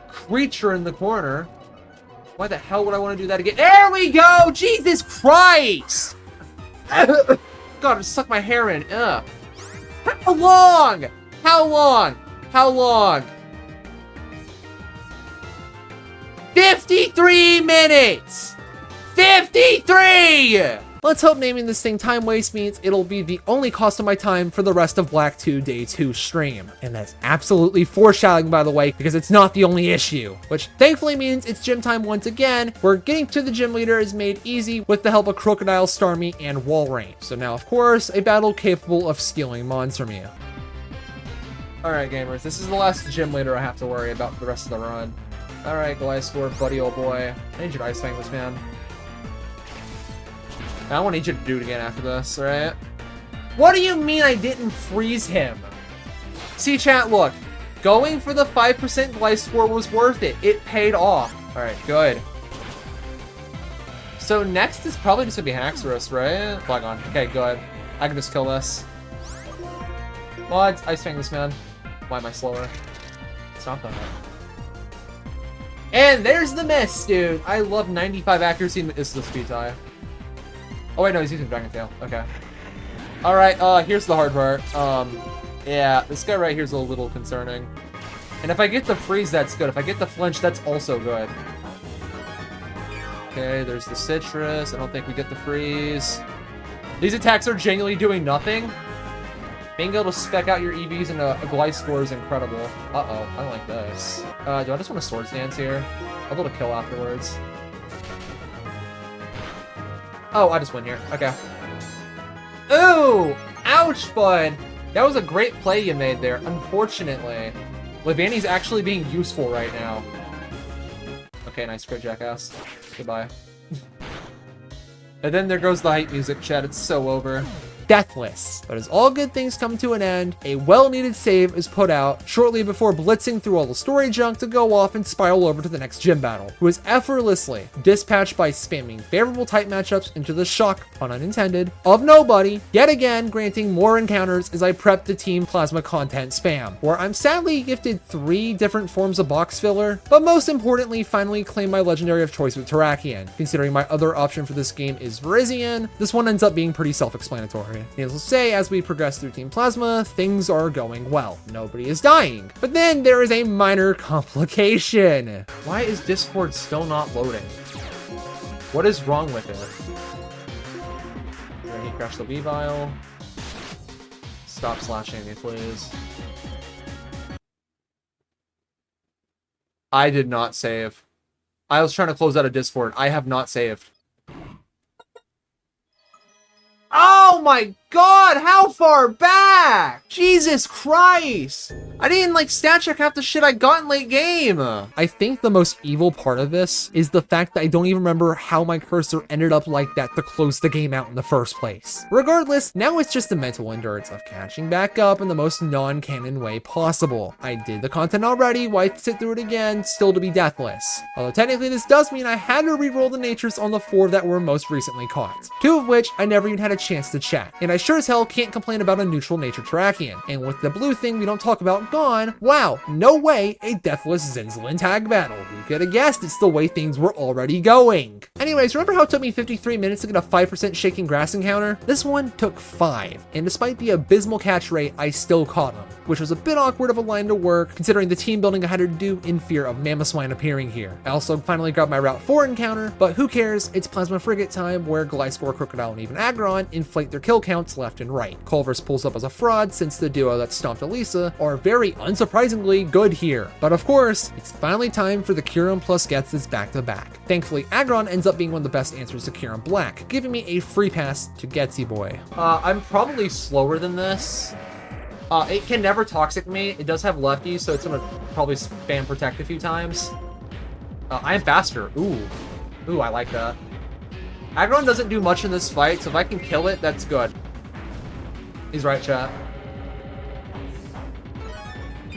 creature in the corner, why the hell would I want to do that again? There we go! Jesus Christ! God, it sucked my hair in. Ugh. How long? How long? How long? 53 minutes! 53!
Let's hope naming this thing Time Waste means it'll be the only cost of my time for the rest of Black 2 Day 2 stream. And that's absolutely foreshadowing, by the way, because it's not the only issue. Which thankfully means it's gym time once again, where getting to the gym leader is made easy with the help of Crocodile, Starmie, and Walrein. So now, of course, a battle capable of stealing Mons from you.
Alright, gamers, this is the last gym leader I have to worry about for the rest of the run. Alright, Gliscor, buddy old boy. I need you to Ice Fang this, man. I won't need you to do it again after this, right? What do you mean I didn't freeze him? See, chat, look. Going for the 5% Gliscor was worth it. It paid off. Alright, good. So next is probably just gonna be Haxorus, right? Flygon. Okay, good. I can just kill this. What? Ice Fang this, man. Why am I slower? Stop that. And there's the miss, dude. I love 95 accuracy. This is the speed tie. Oh wait, no, he's using Dragon Tail. Okay. Alright, here's the hard part. Yeah, this guy right here is a little concerning. And if I get the freeze, that's good. If I get the flinch, that's also good. Okay, there's the Citrus. I don't think we get the freeze. These attacks are genuinely doing nothing. Being able to spec out your EVs in a Gliscor is incredible. Uh-oh, I don't like this. Do I just want a Swords Dance here? I'll be able to kill afterwards. Oh, I just win here. Okay. Ooh! Ouch, bud! That was a great play you made there. Unfortunately, Levanny's actually being useful right now. Okay, nice crit, jackass. Goodbye. And then there goes the hype music, chat. It's so over.
Deathless. But as all good things come to an end, a well-needed save is put out shortly before blitzing through all the story junk to go off and spiral over to the next gym battle, who is effortlessly dispatched by spamming favorable type matchups into the shock, pun unintended, of nobody, yet again granting more encounters as I prep the Team Plasma content spam, where I'm sadly gifted 3 different forms of box filler, but most importantly finally claim my legendary of choice with Terrakion. Considering my other option for this game is Virizion, this one ends up being pretty self-explanatory. Needless to say, as we progress through Team Plasma, things are going well. Nobody is dying. But then there is a minor complication.
Why is Discord still not loading? What is wrong with it? He crashed the Weavile. Stop slashing me, please. I did not save. I was trying to close out of Discord. I have not saved.
Oh my god, how far back? Jesus Christ. I didn't like stat check half the shit I got in late game. I think the most evil part of this is the fact that I don't even remember how my cursor ended up like that to close the game out in the first place. Regardless, now it's just the mental endurance of catching back up in the most non-canon way possible. I did the content already, why sit through it again, still to be deathless. Although technically this does mean I had to re-roll the natures on the 4 that were most recently caught. 2 of which I never even had a chance to check. And I sure as hell can't complain about a neutral nature Terrakion. And with the blue thing we don't talk about gone, wow, no way a deathless Zinzlin tag battle. Who could have guessed it's the way things were already going? Anyways, remember how it took me 53 minutes to get a 5% shaking grass encounter? This one took 5, and despite the abysmal catch rate, I still caught him, which was a bit awkward of a line to work, considering the team building I had to do in fear of Mamoswine appearing here. I also finally got my Route 4 encounter, but who cares, it's Plasma Frigate time where Gliscor, Crocodile, and even Aggron inflate their kill counts left and right. Culver's pulls up as a fraud since the duo that stomped Elisa are very unsurprisingly good here. But of course, it's finally time for the Kyurem plus Geth's back-to-back. Thankfully, Aggron ends up being one of the best answers to Kyurem Black, giving me a free pass to Getsy Boy. I'm probably slower than this. It can never toxic me. It does have lefty, so it's gonna probably spam protect a few times. I am faster. Ooh, I like that. Aggron doesn't do much in this fight, so if I can kill it, that's good. He's right, chat.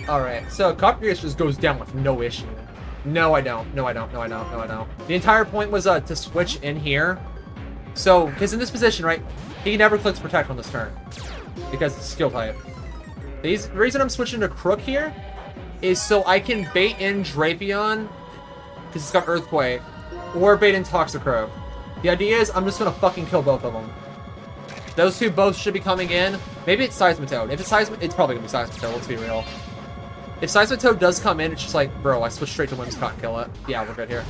Alright, so Coppergears just goes down with no issue. No, I don't. No, I don't. No, I don't. No, I don't. The entire point was to switch in here. So, because in this position, right, he never clicks protect on this turn. Because it's skill type. The reason I'm switching to Crook here is so I can bait in Drapion, because it's got Earthquake, or bait in Toxicroak. The idea is I'm just going to fucking kill both of them. Those two both should be coming in. Maybe it's Seismitoad. If it's Seismitoad, it's probably going to be Seismitoad, let's be real. If Seismitoad does come in, it's just like, bro, I switched straight to Whimsicott and kill it. Yeah, we're good here.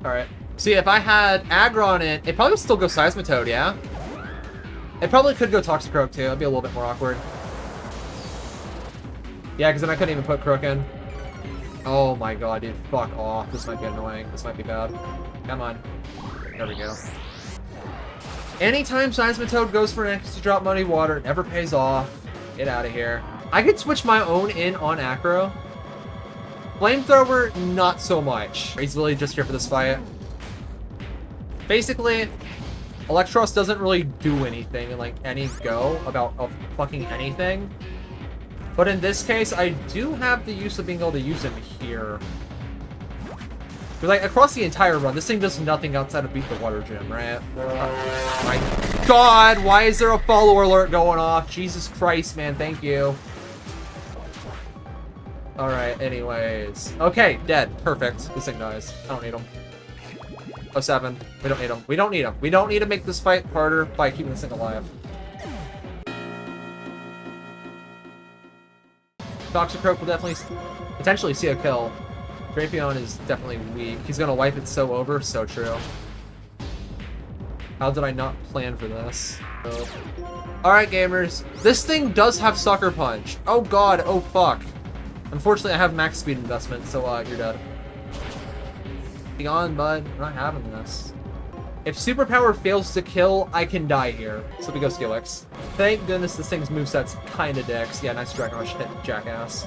Alright. See, if I had Aggron in, it probably would still go Seismitoad, yeah? It probably could go Toxicroak too. It'd be a little bit more awkward. Yeah, because then I couldn't even put Crook in. Oh my god, dude. Fuck off. This might be annoying. This might be bad. Come on. There we go. Anytime Seismitoad goes for an extra drop Muddy Water, it never pays off. Get out of here. I could switch my own in on Acro. Flamethrower, not so much. He's really just here for this fight. Basically, Electros doesn't really do anything in like any go about fucking anything. But in this case, I do have the use of being able to use him here. But like across the entire run, this thing does nothing outside of beat the water gym, right? Oh my god, why is there a follower alert going off? Jesus Christ, man, thank you. Alright, anyways. Okay, dead. Perfect. This thing dies. I don't need him. 07. We don't need him. We don't need him. We don't need to make this fight harder by keeping this thing alive. Toxicroak will definitely potentially see a kill. Drapion is definitely weak. He's gonna wipe it so over. So true. How did I not plan for this? Oh. Alright, gamers. This thing does have Sucker Punch. Oh god. Oh fuck. Unfortunately, I have max speed investment, so you're dead. Be on, bud. We're not having this. If Superpower fails to kill, I can die here. So we go Skillix. Thank goodness this thing's moveset's kinda dicks. Yeah, nice Dragon Rush hit, jackass.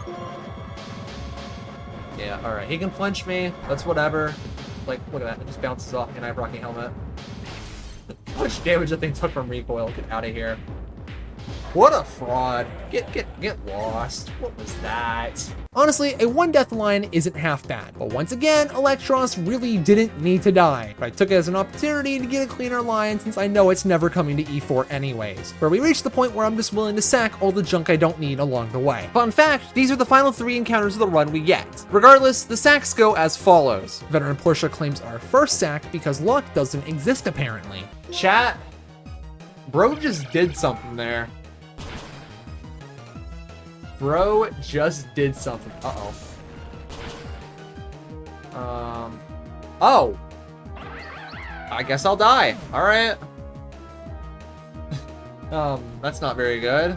Yeah, alright. He can flinch me. That's whatever. Like, look at that. It just bounces off, and I have Rocky Helmet. How much damage that thing took from recoil? Get out of here. What a fraud. Get lost. What was that? Honestly, a 1 death line isn't half bad, but once again, Electros really didn't need to die. But I took it as an opportunity to get a cleaner line since I know it's never coming to E4 anyways, where we reached the point where I'm just willing to sack all the junk I don't need along the way. Fun fact, these are the final 3 encounters of the run we get. Regardless, the sacks go as follows. Veteran Portia claims our first sack because luck doesn't exist apparently. Chat, bro just did something there. Bro just did something. Uh-oh. Oh. I guess I'll die. Alright. That's not very good.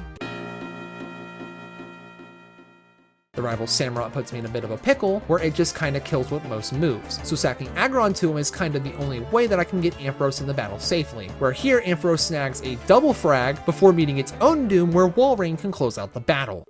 The rival Samurott puts me in a bit of a pickle, where it just kinda kills with most moves. So sacking aggro onto him is kinda the only way that I can get Ampharos in the battle safely. Where here, Ampharos snags a double frag before meeting its own doom where Walrein can close out the battle.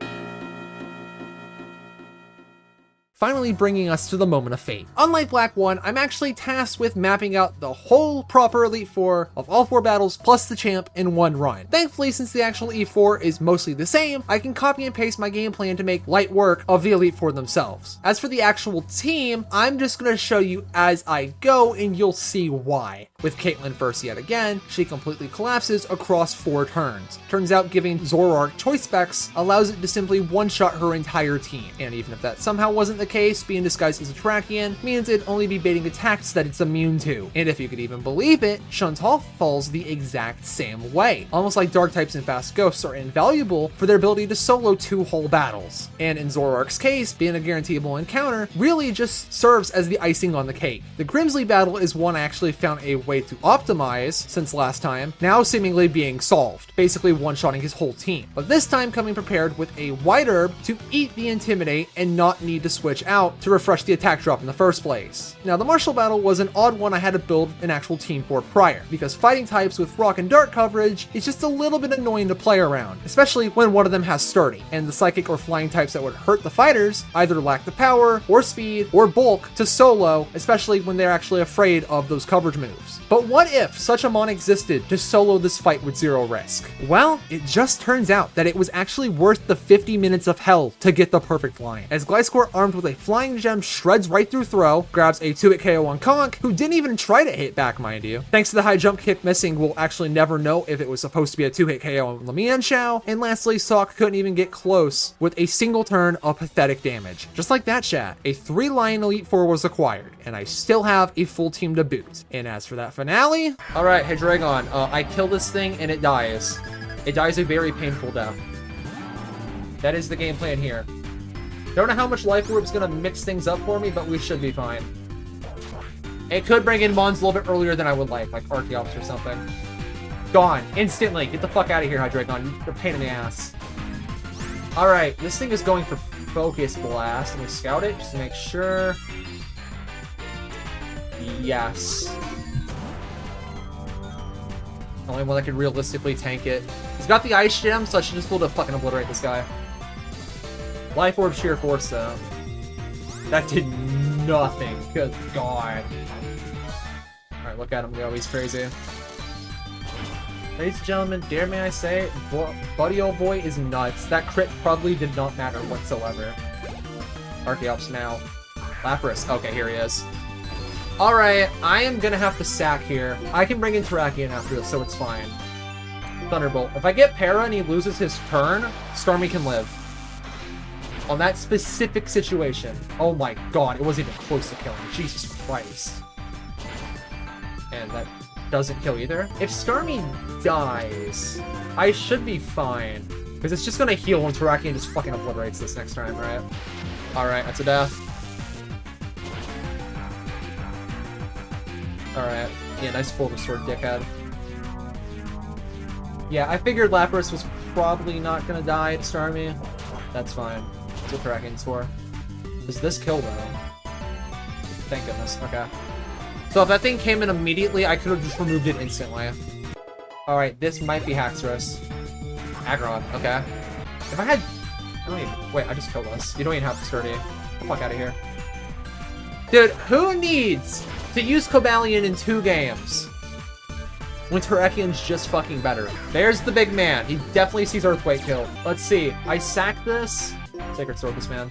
Finally bringing us to the moment of fate. Unlike Black 1, I'm actually tasked with mapping out the whole proper Elite Four of all 4 battles plus the champ in one run. Thankfully, since the actual E4 is mostly the same, I can copy and paste my game plan to make light work of the Elite Four themselves. As for the actual team, I'm just gonna show you as I go and you'll see why. With Caitlyn first yet again, she completely collapses across 4 turns. Turns out giving Zoroark choice specs allows it to simply one-shot her entire team. And even if that somehow wasn't the case, being disguised as a Terrakion means it'd only be baiting attacks that it's immune to. And if you could even believe it, Chantal falls the exact same way. Almost like dark types and fast ghosts are invaluable for their ability to solo 2 whole battles. And in Zoroark's case, being a guaranteeable encounter really just serves as the icing on the cake. The Grimsley battle is one I actually found a way to optimize since last time, now seemingly being solved, basically one-shotting his whole team. But this time coming prepared with a White Herb to eat the Intimidate and not need to switch out to refresh the attack drop in the first place. Now the Martial battle was an odd one I had to build an actual team for prior, because fighting types with rock and dart coverage is just a little bit annoying to play around, especially when one of them has sturdy, and the psychic or flying types that would hurt the fighters either lack the power or speed or bulk to solo, especially when they're actually afraid of those coverage moves. But what if such a mon existed to solo this fight with 0 risk? Well, it just turns out that it was actually worth the 50 minutes of hell to get the perfect line, as Gliscor armed with a flying gem shreds right through throw, grabs a 2-hit KO on Conk, who didn't even try to hit back, mind you. Thanks to the high jump kick missing, we'll actually never know if it was supposed to be a 2-hit KO on Lemian. And lastly, Sok couldn't even get close with a single turn of pathetic damage. Just like that, chat, a 3-line Elite Four was acquired, and I still have a full team to boot. And as for that finale, alright, hey Dragon, I kill this thing and it dies. It dies a very painful death. That is the game plan here. Don't know how much Life Orb's gonna mix things up for me, but we should be fine. It could bring in mons a little bit earlier than I would like Archeops or something. Gone. Instantly. Get the fuck out of here, Hydreigon. You're a pain in the ass. Alright, this thing is going for Focus Blast. Let me scout it just to make sure. Yes. Only one that could realistically tank it. He's got the Ice Gem, so I should just be able to fucking obliterate this guy. Life Orb Sheer Force, though. That did nothing. Good God. Alright, look at him go. He's crazy. Ladies and gentlemen, dare may I say, Buddy Old Boy is nuts. That crit probably did not matter whatsoever. Archeops now. Lapras. Okay, here he is. Alright, I am gonna have to sack here. I can bring in Terrakion after this, so it's fine. Thunderbolt. If I get Para and he loses his turn, Starmie can live. On that specific situation. Oh my god, it wasn't even close to killing. Jesus Christ. And that doesn't kill either. If Starmie dies, I should be fine. Because it's just gonna heal when Terrakion just fucking obliterates this next time, right? Alright, that's a death. Alright. Yeah, nice full restore, dickhead. Yeah, I figured Lapras was probably not gonna die to Starmie. That's fine. That's what Terrakion's for. Does this kill, though? Thank goodness. Okay. So if that thing came in immediately, I could have just removed it instantly. Alright, this might be Haxorus. Aggron, okay. If I had... Wait, I just killed us. You don't even have to sturdy. Get the fuck out of here. Dude, who needs to use Cobalion in 2 games when Terrakion's just fucking better? There's the big man. He definitely sees Earthquake kill. Let's see. I sack this. Sacred Sword this man.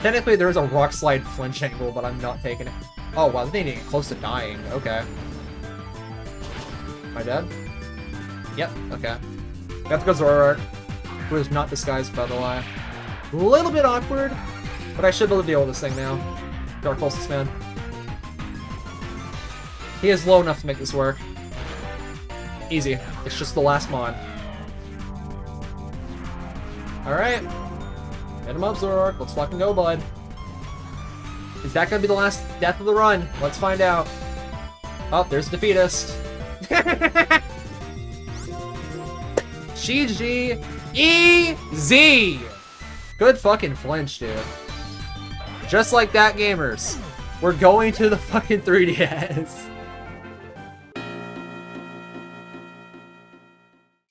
Technically, there is a Rock Slide flinch angle, but I'm not taking it. Oh, wow. They didn't get close to dying. Okay. Am I dead? Yep. Okay. Got to go Zoroark, who is not disguised, by the way. A little bit awkward, but I should be able to deal with this thing now. Dark Pulse this man. He is low enough to make this work. Easy. It's just the last mon. Alright. Hit him up, Zoroark. Let's fucking go, bud. Is that gonna be the last death of the run? Let's find out. Oh, there's Defeatist. GG. Easy!
Good fucking flinch, dude. Just like that, gamers. We're going to the fucking 3DS.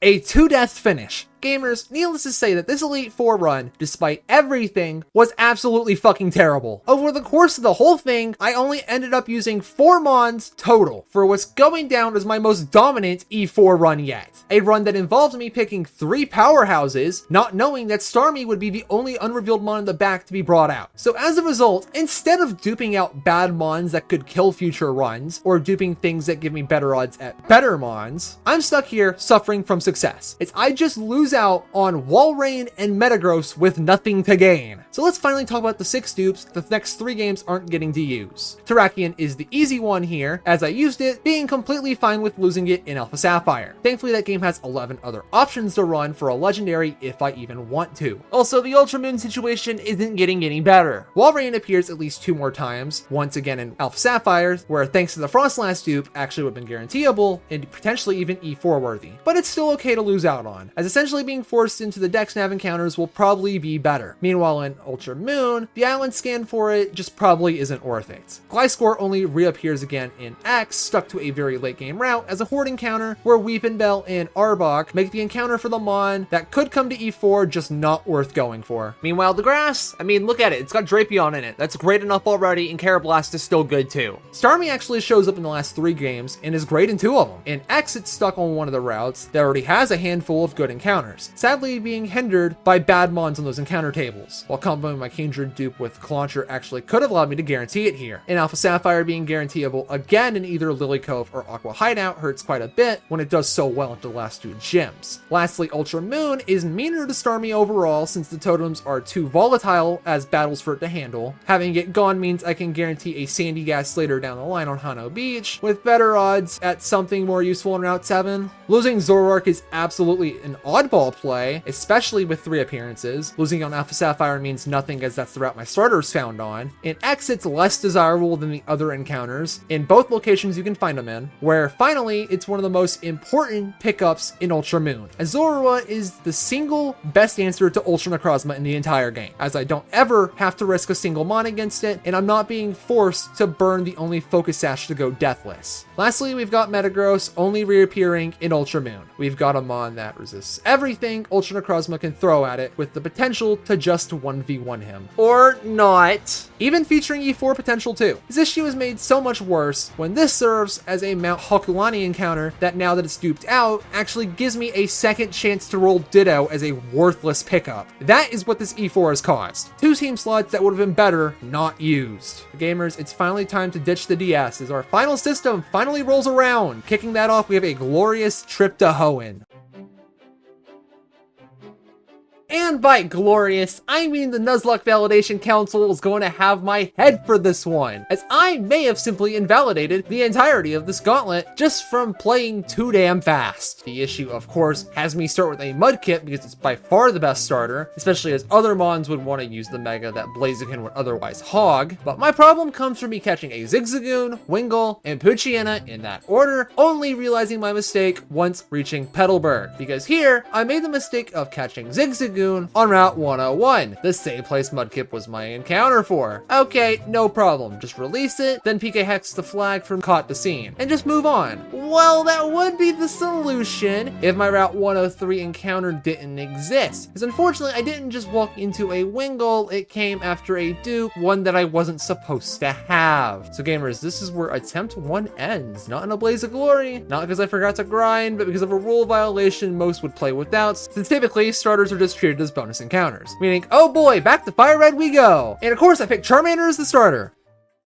A 2-death finish. Gamers, needless to say that this Elite Four run, despite everything, was absolutely fucking terrible. Over the course of the whole thing, I only ended up using 4 Mons total for what's going down as my most dominant E4 run yet. A run that involved me picking 3 powerhouses, not knowing that Starmie would be the only unrevealed Mon in the back to be brought out. So as a result, instead of duping out bad Mons that could kill future runs, or duping things that give me better odds at better Mons, I'm stuck here suffering from success. I just lose out on Walrein and Metagross with nothing to gain. So let's finally talk about the 6 dupes the next 3 games aren't getting to use. Terrakion is the easy one here, as I used it, being completely fine with losing it in Alpha Sapphire. Thankfully that game has 11 other options to run for a legendary if I even want to. Also, the Ultra Moon situation isn't getting any better. Walrein appears at least 2 more times, once again in Alpha Sapphire, where thanks to the Frostlass dupe actually would have been guaranteeable and potentially even E4 worthy. But it's still okay to lose out on, as essentially being forced into the Dex Nav encounters will probably be better. Meanwhile in Ultra Moon, the island scan for it just probably isn't worth it. Gliscor only reappears again in X, stuck to a very late game route as a horde encounter where Weepinbell and Arbok make the encounter for the Mon that could come to E4 just not worth going for. Meanwhile the grass, I mean look at it, it's got Drapion in it. That's great enough already, and Carablast is still good too. Starmie actually shows up in the last 3 games and is great in 2 of them. In X it's stuck on one of the routes that already has a handful of good encounters, sadly being hindered by bad Mons on those encounter tables, while comboing my Kindred dupe with Clauncher actually could have allowed me to guarantee it here. In Alpha Sapphire, being guaranteeable again in either Lily Cove or Aqua Hideout hurts quite a bit when it does so well into the last 2 gyms. Lastly, Ultra Moon is meaner to Starmie overall since the totems are too volatile as battles for it to handle. Having it gone means I can guarantee a Sandy Gas later down the line on Hano Beach, with better odds at something more useful in Route 7. Losing Zoroark is absolutely an oddball play, especially with 3 appearances. Losing on Alpha Sapphire means nothing as that's the route my starters found on. In X, it's less desirable than the other encounters. In both locations you can find them in, where finally it's one of the most important pickups in Ultra Moon, as Zorua is the single best answer to Ultra Necrozma in the entire game, as I don't ever have to risk a single Mon against it, and I'm not being forced to burn the only Focus Sash to go deathless. Lastly, we've got Metagross only reappearing in Ultra Moon. We've got a Mon that resists everything Ultra Necrozma can throw at it, with the potential to just 1v1 him. Or not. Even featuring E4 potential too. This issue is made so much worse when this serves as a Mount Hokulani encounter that, now that it's duped out, actually gives me a second chance to roll Ditto as a worthless pickup. That is what this E4 has caused. 2 team slots that would have been better not used. Gamers, it's finally time to ditch the DS as our final system finally rolls around. Kicking that off, we have a glorious trip to Hoenn. And by glorious, I mean the Nuzlocke Validation Council is going to have my head for this one, as I may have simply invalidated the entirety of this gauntlet just from playing too damn fast. The issue, of course, has me start with a Mudkip because it's by far the best starter, especially as other Mons would want to use the Mega that Blaziken would otherwise hog. But my problem comes from me catching a Zigzagoon, Wingull, and Poochyena in that order, only realizing my mistake once reaching Petalburg, because here I made the mistake of catching Zigzagoon on Route 101. The same place Mudkip was my encounter for. Okay, no problem. Just release it, then PK Hex the flag from caught to scene, and just move on. Well, that would be the solution if my Route 103 encounter didn't exist. Because unfortunately, I didn't just walk into a Wingull, it came after a dupe, one that I wasn't supposed to have. So gamers, this is where attempt 1 ends. Not in a blaze of glory, not because I forgot to grind, but because of a rule violation most would play without, since typically starters are just treated as bonus encounters. Meaning, oh boy, back to Fire Red we go! And of course I picked Charmander as the starter.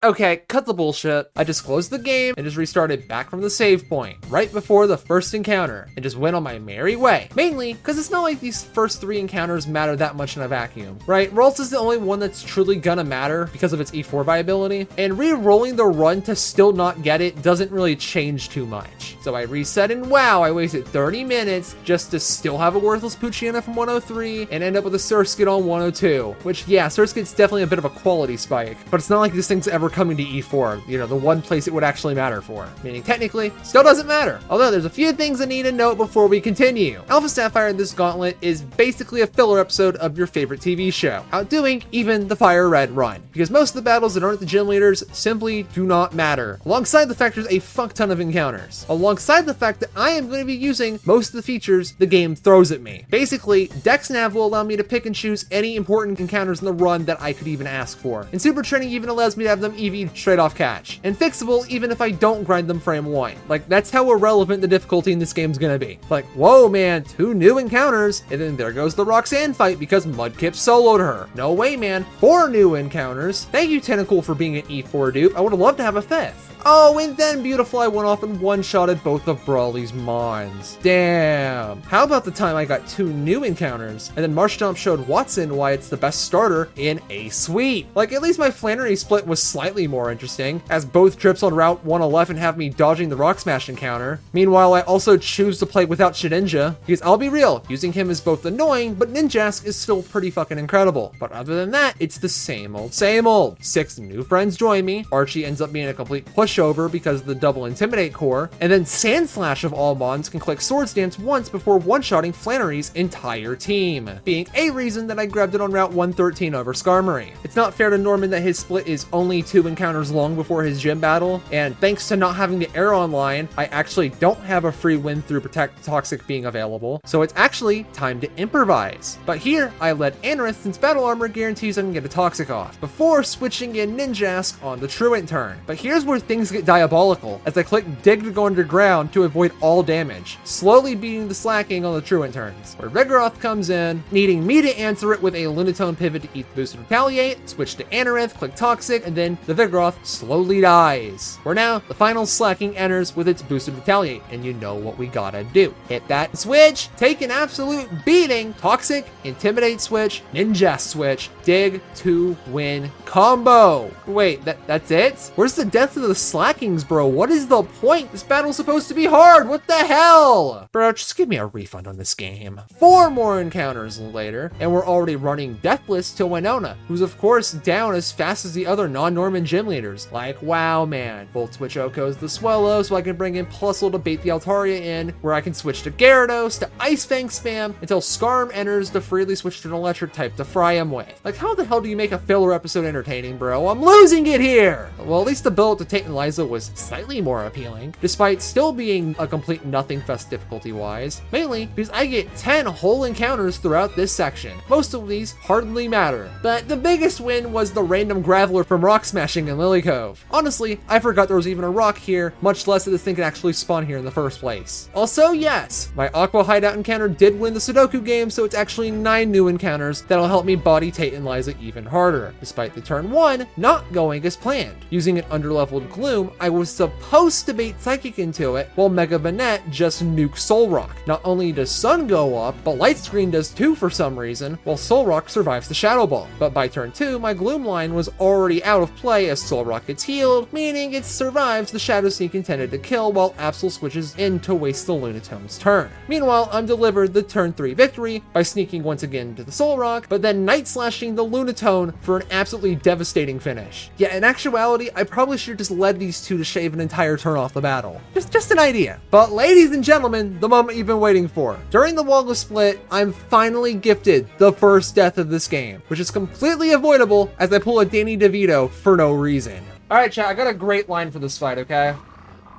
Okay, cut the bullshit. I just closed the game and just restarted back from the save point right before the first encounter and just went on my merry way. Mainly because it's not like these first 3 encounters matter that much in a vacuum, right? Ralts is the only one that's truly gonna matter because of its E4 viability, and re-rolling the run to still not get it doesn't really change too much. So I reset, and wow, I wasted 30 minutes just to still have a worthless Poochyena from 103 and end up with a Surskit on 102. Which, yeah, Surskit's definitely a bit of a quality spike, but it's not like this thing's ever coming to E4, you know, the one place it would actually matter for. Meaning, technically, still doesn't matter. Although there's a few things I need to note before we continue. Alpha Sapphire in this gauntlet is basically a filler episode of your favorite TV show, outdoing even the Fire Red run, because most of the battles that aren't the gym leaders simply do not matter, alongside the fact there's a fuck ton of encounters, alongside the fact that I am going to be using most of the features the game throws at me. Basically, Dex Nav will allow me to pick and choose any important encounters in the run that I could even ask for, and Super Training even allows me to have them EV straight off catch, and fixable even if I don't grind them frame 1. Like, that's how irrelevant the difficulty in this game's gonna be. Like, whoa man, 2 new encounters, and then there goes the Roxanne fight because Mudkip soloed her. No way man, 4 new encounters. Thank you Tentacle for being an E4 dupe, I would have loved to have a 5th. Oh, and then Beautifly went off and one-shotted both of Brawly's Mons. Damn. How about the time I got 2 new encounters, and then Marshtomp showed Watson why it's the best starter in a suite. Like, at least my Flannery split was slightly more interesting, as both trips on Route 111 have me dodging the Rock Smash encounter. Meanwhile, I also choose to play without Shedinja, because I'll be real, using him is both annoying, but Ninjask is still pretty fucking incredible. But other than that, it's the same old, same old. 6 new friends join me, Archie ends up being a complete pushover because of the double Intimidate core, and then Sandslash of all Mons can click Swords Dance once before one-shotting Flannery's entire team, being a reason that I grabbed it on Route 113 over Skarmory. It's not fair to Norman that his split is only 2 encounters long before his gym battle, and thanks to not having the air online, I actually don't have a free win through Protect Toxic being available, so it's actually time to improvise. But here, I led Anorith since Battle Armor guarantees I can get a Toxic off, before switching in Ninjask on the Truant turn. But here's where things get diabolical, as I click Dig to go underground to avoid all damage, slowly beating the slacking on the Truant turns, where Vigoroth comes in, needing me to answer it with a Lunatone pivot to eat the boost and retaliate, switch to Anorith, click Toxic, and then the Vigoroth slowly dies. Where now, the final slacking enters with its boost and retaliate, and you know what we gotta do. Hit that switch, take an absolute beating, Toxic, Intimidate switch, Ninja switch, Dig to win combo. Wait, that's it? Where's the death of the slackings, bro? What is the point? This battle's supposed to be hard. What the hell? Bro, just give me a refund on this game. 4 more encounters later, and we're already running Deathless to Winona, who's of course down as fast as the other non-Norman gym leaders. Like, wow, man. Volt switch Oko's the Swellow, so I can bring in Plusle to bait the Altaria in, where I can switch to Gyarados to Ice Fang spam until Skarm enters to freely switch to an electric type to fry him with. Like, how the hell do you make a filler episode entertaining, bro? I'm losing it here! Well, at least the build to Tate and Liza was slightly more appealing, despite still being a complete nothing fest difficulty-wise, mainly because I get 10 whole encounters throughout this section. Most of these hardly matter, but the biggest win was the random Graveler from Rock Smashing in Lily Cove. Honestly, I forgot there was even a rock here, much less that this thing could actually spawn here in the first place. Also, yes, my Aqua Hideout encounter did win the Sudoku game, so it's actually 9 new encounters that'll help me body Tate and Liza even harder, despite the turn 1 not going as planned. Using an underleveled Gloom, I was supposed to bait Psychic into it, while Mega Banette just nukes Solrock. Not only does Sun go up, but Light Screen does too for some reason, while Solrock survives the Shadow Ball. But by turn 2, my Gloom line was already out of play as Solrock gets healed, meaning it survives the Shadow Sneak intended to kill while Absol switches in to waste the Lunatone's turn. Meanwhile, I'm delivered the turn 3 victory by sneaking once again to the Solrock, but then Night Slashing the Lunatone for an absolutely devastating finish. Yeah, in actuality, I probably should have just led these two to shave an entire turn off the battle. Just an idea. But ladies and gentlemen, the moment you've been waiting for. During the Walla split, I'm finally gifted the first death of this game, which is completely avoidable as I pull a Danny DeVito for no reason. Alright chat, I got a great line for this fight, okay?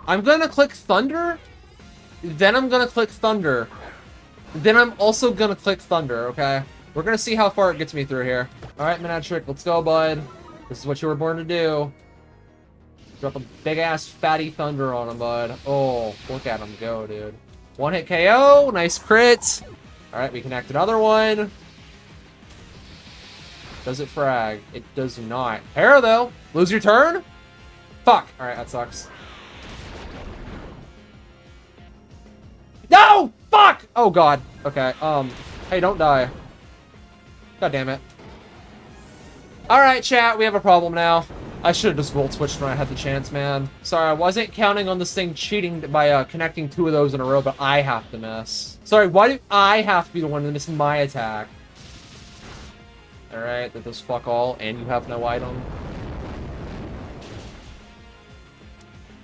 I'm gonna click Thunder, then I'm gonna click Thunder, then I'm also gonna click Thunder, okay? We're gonna see how far it gets me through here. Alright, Manectric, let's go, bud. This is what you were born to do. Drop a big-ass fatty Thunder on him, bud. Oh, look at him go, dude. 1-hit KO, nice crit. Alright, we connect another one. Does it frag? It does not. Hera, though. Lose your turn? Fuck. Alright, that sucks. No! Fuck! Oh, God. Okay, hey, don't die. God damn it. Alright, chat, we have a problem now. I should have just volt switched when I had the chance, man. Sorry, I wasn't counting on this thing cheating by connecting 2 of those in a row, but I have to miss. Sorry, why do I have to be the one to miss my attack? Alright, that does fuck all, and you have no item.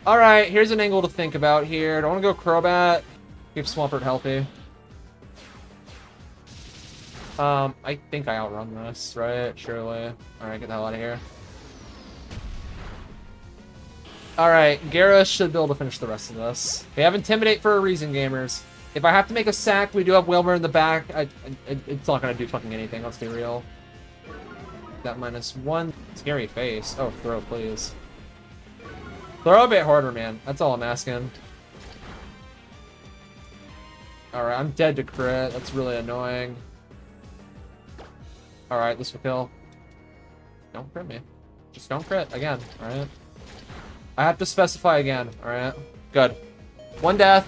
Alright, here's an angle to think about here. Do I want to go Crobat? Keep Swampert healthy. I think I outrun this, right? Surely. Alright, get the hell out of here. Alright, Gyara should be able to finish the rest of this. We have Intimidate for a reason, gamers. If I have to make a sack, we do have Wilmer in the back. It's not gonna do fucking anything, let's be real. That -1. Scary face. Oh, throw, please. Throw a bit harder, man. That's all I'm asking. Alright, I'm dead to crit. That's really annoying. Alright, this will kill. Don't crit me. Just don't crit again, alright? I have to specify again, alright? Good. 1 death.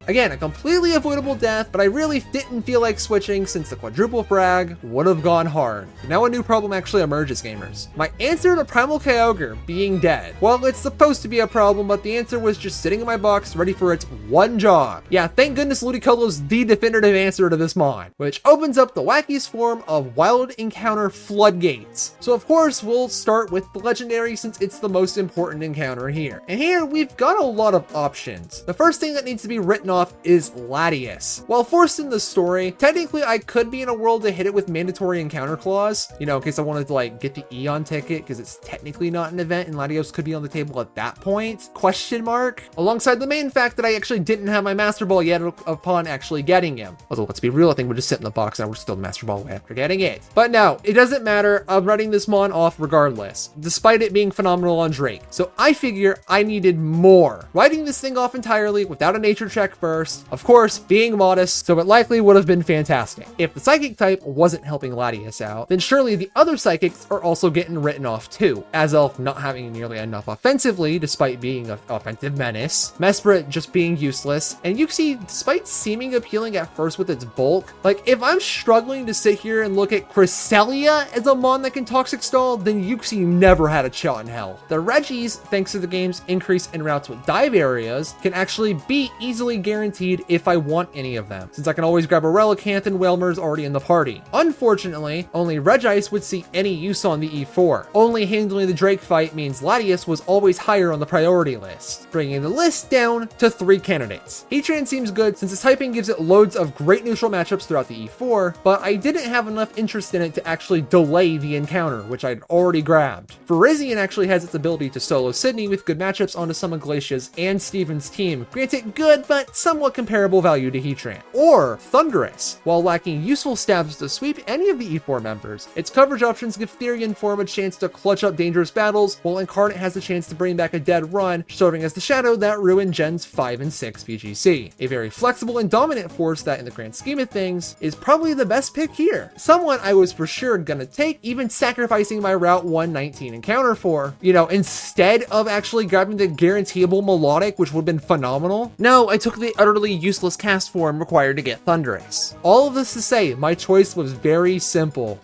Again, a completely avoidable death, but I really didn't feel like switching since the quadruple frag would have gone hard. Now a new problem actually emerges, gamers. My answer to Primal Kyogre being dead. Well, it's supposed to be a problem, but the answer was just sitting in my box ready for its one job. Yeah, thank goodness Ludicolo's the definitive answer to this mod, which opens up the wackiest form of wild encounter floodgates. So of course, we'll start with the legendary since it's the most important encounter here. And here, we've got a lot of options. The first thing that needs to be written off is Latias. While forced in the story, technically I could be in a world to hit it with mandatory encounter clause, you know, in case I wanted to like get the Eon ticket because it's technically not an event and Latios could be on the table at that point, question mark, alongside the main fact that I actually didn't have my Master Ball yet upon actually getting him. Although let's be real, I think we'll just sit in the box and we're still Master Ball after getting it. But no, it doesn't matter, I'm writing this mon off regardless, despite it being phenomenal on Drake. So I figure I needed more. Writing this thing off entirely without a nature check first, of course, being modest, so it likely would have been fantastic. If the psychic type wasn't helping Latias out, then surely the other psychics are also getting written off too. Azelf not having nearly enough offensively, despite being an offensive menace, Mesprit just being useless, and Yuxi, despite seeming appealing at first with its bulk, like if I'm struggling to sit here and look at Cresselia as a mon that can toxic stall, then Yuxi never had a shot in hell. The Regis, thanks to the game's increase in routes with dive areas, can actually be easily guaranteed if I want any of them, since I can always grab a Relicanth and Whalmer's already in the party. Unfortunately, only Regis would see any use on the E4. Only handling the Drake fight means Latias was always higher on the priority list, bringing the list down to 3 candidates. Heatran seems good since its typing gives it loads of great neutral matchups throughout the E4, but I didn't have enough interest in it to actually delay the encounter, which I'd already grabbed. Virizion actually has its ability to solo Sydney with good matchups onto some of Glacia's and Steven's team. Granted, good, but somewhat comparable value to Heatran. Or Thundurus. While lacking useful stabs to sweep any of the E4 members, its coverage options give Therian Form a chance to clutch up dangerous battles, while Incarnate has the chance to bring back a dead run, serving as the shadow that ruined Gens 5 and 6 VGC. A very flexible and dominant force that, in the grand scheme of things, is probably the best pick here. Someone I was for sure gonna take, even sacrificing my Route 119 encounter for, you know, instead of actually grabbing the guaranteeable Melodic, which would have been phenomenal. No, I took the utterly useless cast form required to get Thundurus. All of this to say, my choice was very simple.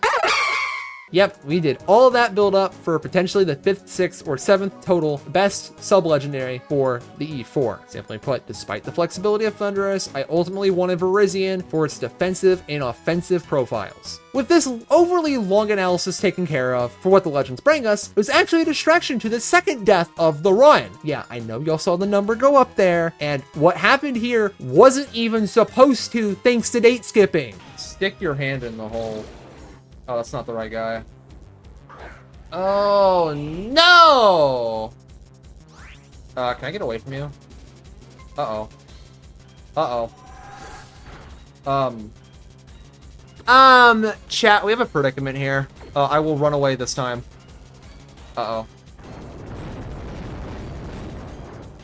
Yep, we did all of that build up for potentially the 5th, 6th, or 7th total best sub-legendary for the E4. Simply put, despite the flexibility of Thundurus, I ultimately wanted Virizion for its defensive and offensive profiles. With this overly long analysis taken care of for what the legends bring us, it was actually a distraction to the second death of the run. Yeah, I know y'all saw the number go up there, and what happened here wasn't even supposed to thanks to date skipping. Stick your hand in the hole. Oh, that's not the right guy. Oh, no! Can I get away from you? Uh-oh. Chat, we have a predicament here. I will run away this time. Uh-oh.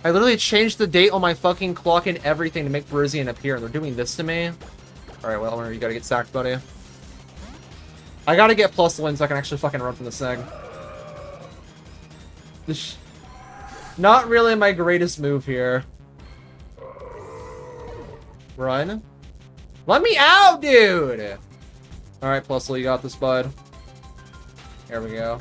I literally changed the date on my fucking clock and everything to make Virizion appear, and they're doing this to me? Alright, well, you gotta get sacked, buddy. I gotta get plus win so I can actually fucking run from the seg. Not really my greatest move here. Run. Let me out, dude!
Alright, Plusle, you got this, bud. There we go.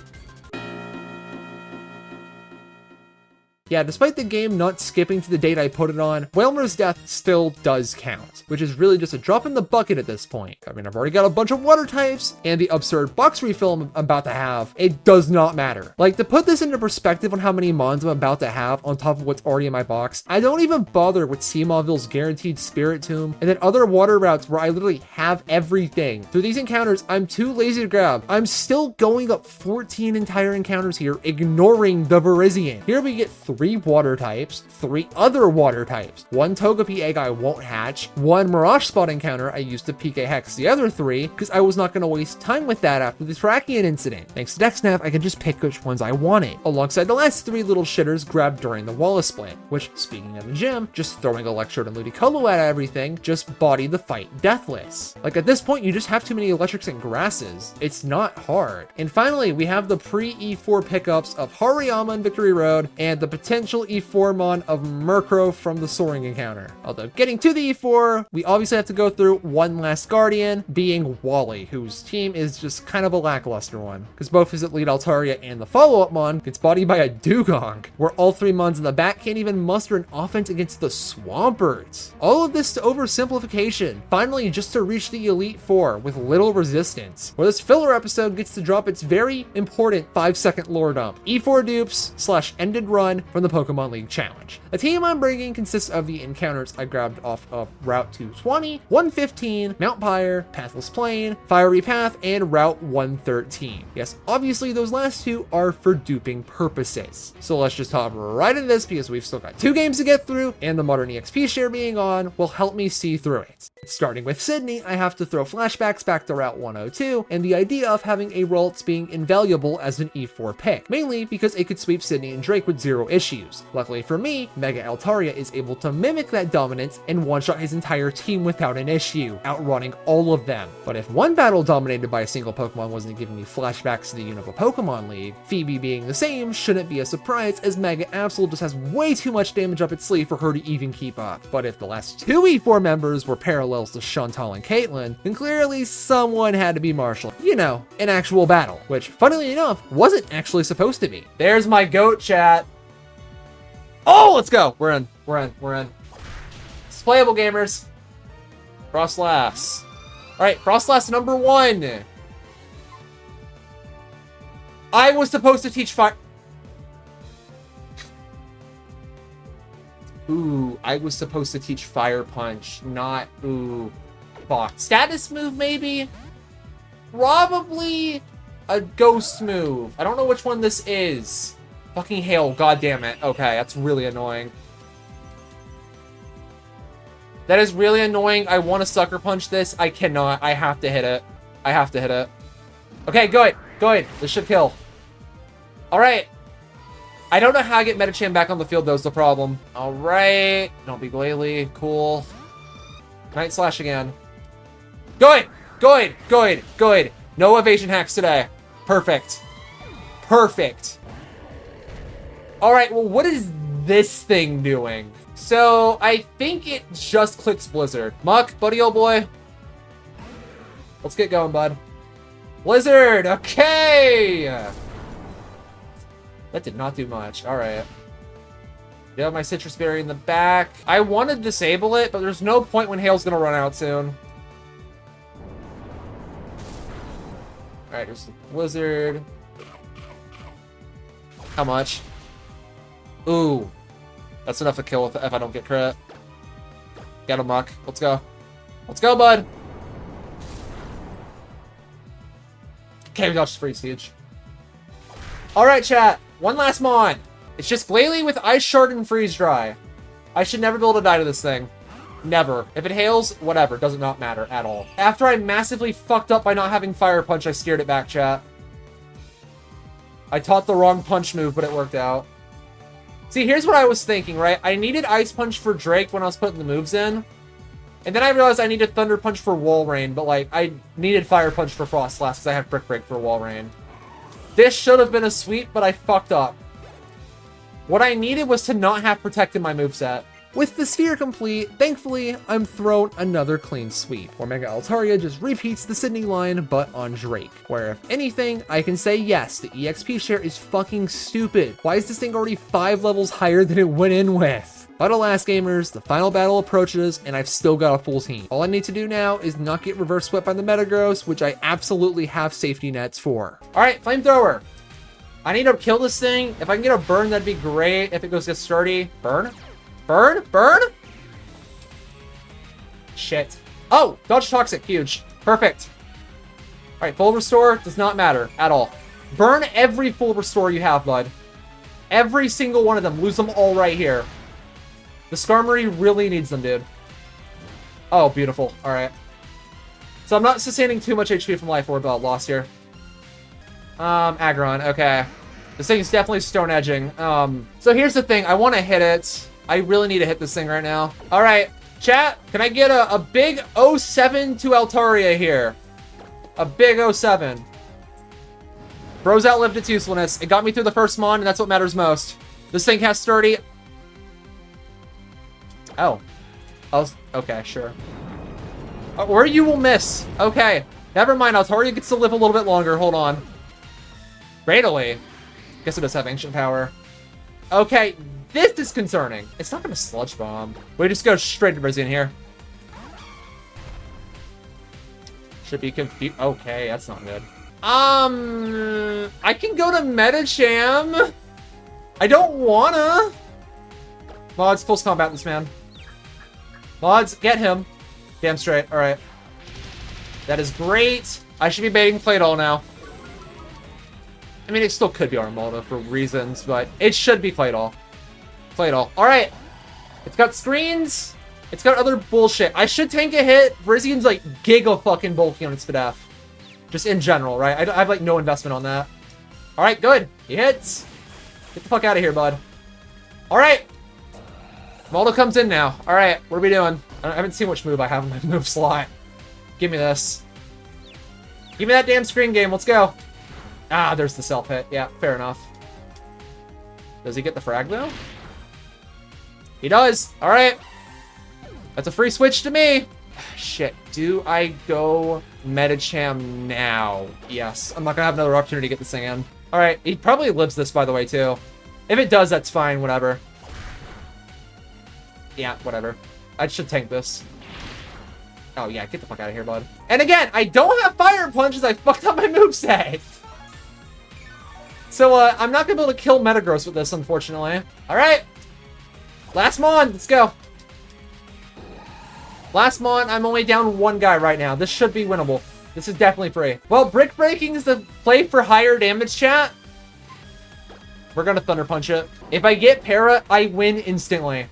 Yeah, despite the game not skipping to the date I put it on, Whalmer's death still does count, which is really just a drop in the bucket at this point. I mean, I've already got a bunch of water types, and the absurd box refill I'm about to have, it does not matter. Like, to put this into perspective on how many mons I'm about to have on top of what's already in my box, I don't even bother with Seamawville's guaranteed Spirit Tomb, and then other water routes where I literally have everything. Through these encounters, I'm too lazy to grab. I'm still going up 14 entire encounters here, ignoring the Virizion. Here we get 3 water types, 3 other water types, 1 Togepi egg I won't hatch, 1 Mirage Spot encounter I used to PK Hex the other 3, because I was not going to waste time with that after the Terrakion incident. Thanks to DexNav, I could just pick which ones I wanted, alongside the last 3 little shitters grabbed during the Wallace split, which, speaking of the gym, just throwing Electrode and Ludicolo at everything just bodied the fight deathless. Like, at this point, you just have too many electrics and grasses. It's not hard. And finally, we have the pre-E4 pickups of Hariyama and Victory Road, and the potential E4 mon of Murkrow from the Soaring encounter. Although getting to the E4, we obviously have to go through one last Guardian, being Wally, whose team is just kind of a lackluster one, because both his Elite Altaria and the follow-up mon gets bodied by a Dugong, where all 3 mons in the back can't even muster an offense against the Swampert. All of this to oversimplification, finally just to reach the Elite Four with little resistance, where this filler episode gets to drop its very important 5-second lore dump. E4 dupes / ended run from the Pokemon League Challenge. The team I'm bringing consists of the encounters I grabbed off of Route 220, 115, Mount Pyre, Pathless Plain, Fiery Path, and Route 113. Yes, obviously those last 2 are for duping purposes. So let's just hop right into this because we've still got 2 games to get through, and the Modern EXP share being on will help me see through it. Starting with Sydney, I have to throw flashbacks back to Route 102, and the idea of having a Ralts being invaluable as an E4 pick, mainly because it could sweep Sydney and Drake with 0 issues. Luckily for me, Mega Altaria is able to mimic that dominance and one-shot his entire team without an issue, outrunning all of them. But if one battle dominated by a single Pokemon wasn't giving me flashbacks to the Unova Pokemon League, Phoebe being the same shouldn't be a surprise, as Mega Absol just has way too much damage up its sleeve for her to even keep up. But if the last 2 E4 members were parallels to Chantal and Caitlyn, then clearly someone had to be Marshall. You know, an actual battle, which, funnily enough, wasn't actually supposed to be.
There's my goat, chat. Oh, let's go. We're in. It's playable, gamers. Frostlass. All right, Frostlass number 1. I was supposed to teach fire. Ooh, I was supposed to teach Fire Punch, not, ooh, fuck. Status move, maybe? Probably a ghost move. I don't know which one this is. Fucking hail, god damn it. Okay, that's really annoying. That is really annoying. I want to Sucker Punch this. I cannot. I have to hit it. Okay, good. This should kill. Alright. I don't know how I get Metachan back on the field, though, is the problem. Alright. Don't be Glalie. Cool. Night Slash again. Good. No evasion hacks today. Perfect. Alright, well, what is this thing doing? So, I think it just clicks Blizzard. Muck, buddy old boy. Let's get going, bud. Blizzard, okay! That did not do much. Alright. You have my Citrus Berry in the back. I want to disable it, but there's no point when Hail's gonna run out soon. Alright, here's the Blizzard. How much? Ooh. That's enough to kill if I don't get crit. Got a Muck. Let's go. Let's go, bud! Okay, we dodged Free Siege. Alright, chat. One last mon. It's just Glalie with Ice Shard and Freeze Dry. I should never be able to die to this thing. Never. If it hails, whatever. Does not matter at all. After I massively fucked up by not having Fire Punch, I steered it back, chat. I taught the wrong punch move, but it worked out. See, here's what I was thinking, right? I needed Ice Punch for Drake when I was putting the moves in. And then I realized I needed Thunder Punch for Walrein, but, like, I needed Fire Punch for Frostlass because I have Brick Break for Walrein. This should have been a sweep, but I fucked up. What I needed was to not have protected my moveset.
With the sphere complete, thankfully, I'm thrown another clean sweep, where Mega Altaria just repeats the Sydney line, but on Drake, where if anything, I can say yes, the EXP share is fucking stupid. Why is this thing already 5 levels higher than it went in with? But alas, gamers, the final battle approaches, and I've still got a full team. All I need to do now is not get reverse swept by the Metagross, which I absolutely have safety nets for.
All right, Flamethrower. I need to kill this thing. If I can get a burn, that'd be great. If it goes get sturdy. Burn? Burn? Burn? Shit. Oh, dodge toxic, huge. Perfect. All right, full restore does not matter at all. Burn every full restore you have, bud. Every single one of them. Lose them all right here. The Skarmory really needs them, dude. Oh, beautiful. All right. So I'm not sustaining too much HP from Life Orb loss here. Aggron, okay. This thing's definitely stone edging. So here's the thing. I want to hit it. I really need to hit this thing right now. All right, chat. Can I get a big 07 to Altaria here? A big 07. Bro's outlived its usefulness. It got me through the first mon, and that's what matters most. This thing has sturdy. Oh. Okay, sure. Or you will miss. Okay. Never mind. Altaria gets to live a little bit longer. Hold on. Radally. Guess it does have ancient power. Okay. This is concerning. It's not going to sludge bomb. We just go straight to Brazilian here. Should be confused. Okay, that's not good. I can go to Metacham. I don't wanna. Mods, pulse combat this man. Mods, get him. Damn straight. All right. That is great. I should be baiting Claydol now. I mean, it still could be Armaldo for reasons, but it should be Claydol. Claydol. All right. It's got screens. It's got other bullshit. I should tank a hit. Virizian's like giga fucking bulky on its Spadef. Just in general, right? I have like no investment on that. All right, good. He hits. Get the fuck out of here, bud. All right. Maldo comes in now. All right, what are we doing? I haven't seen which move I have in my move slot. Give me this. Give me that damn screen game. Let's go. Ah, there's the self hit. Yeah, fair enough. Does he get the frag though? He does. All right. That's a free switch to me. Shit. Do I go Metacham now? Yes. I'm not gonna have another opportunity to get this thing in. All right. He probably lives this, by the way, too. If it does, that's fine. Whatever. Yeah, whatever. I should tank this. Oh, yeah. Get the fuck out of here, bud. And again, I don't have Fire Punches. I fucked up my moveset. So, I'm not gonna be able to kill Metagross with this, unfortunately. All right. Last Mon. Let's go. Last Mon, I'm only down one guy right now. This should be winnable. This is definitely free. Well, Brick Breaking is the play for higher damage, chat. We're gonna Thunder Punch it. If I get Para, I win instantly.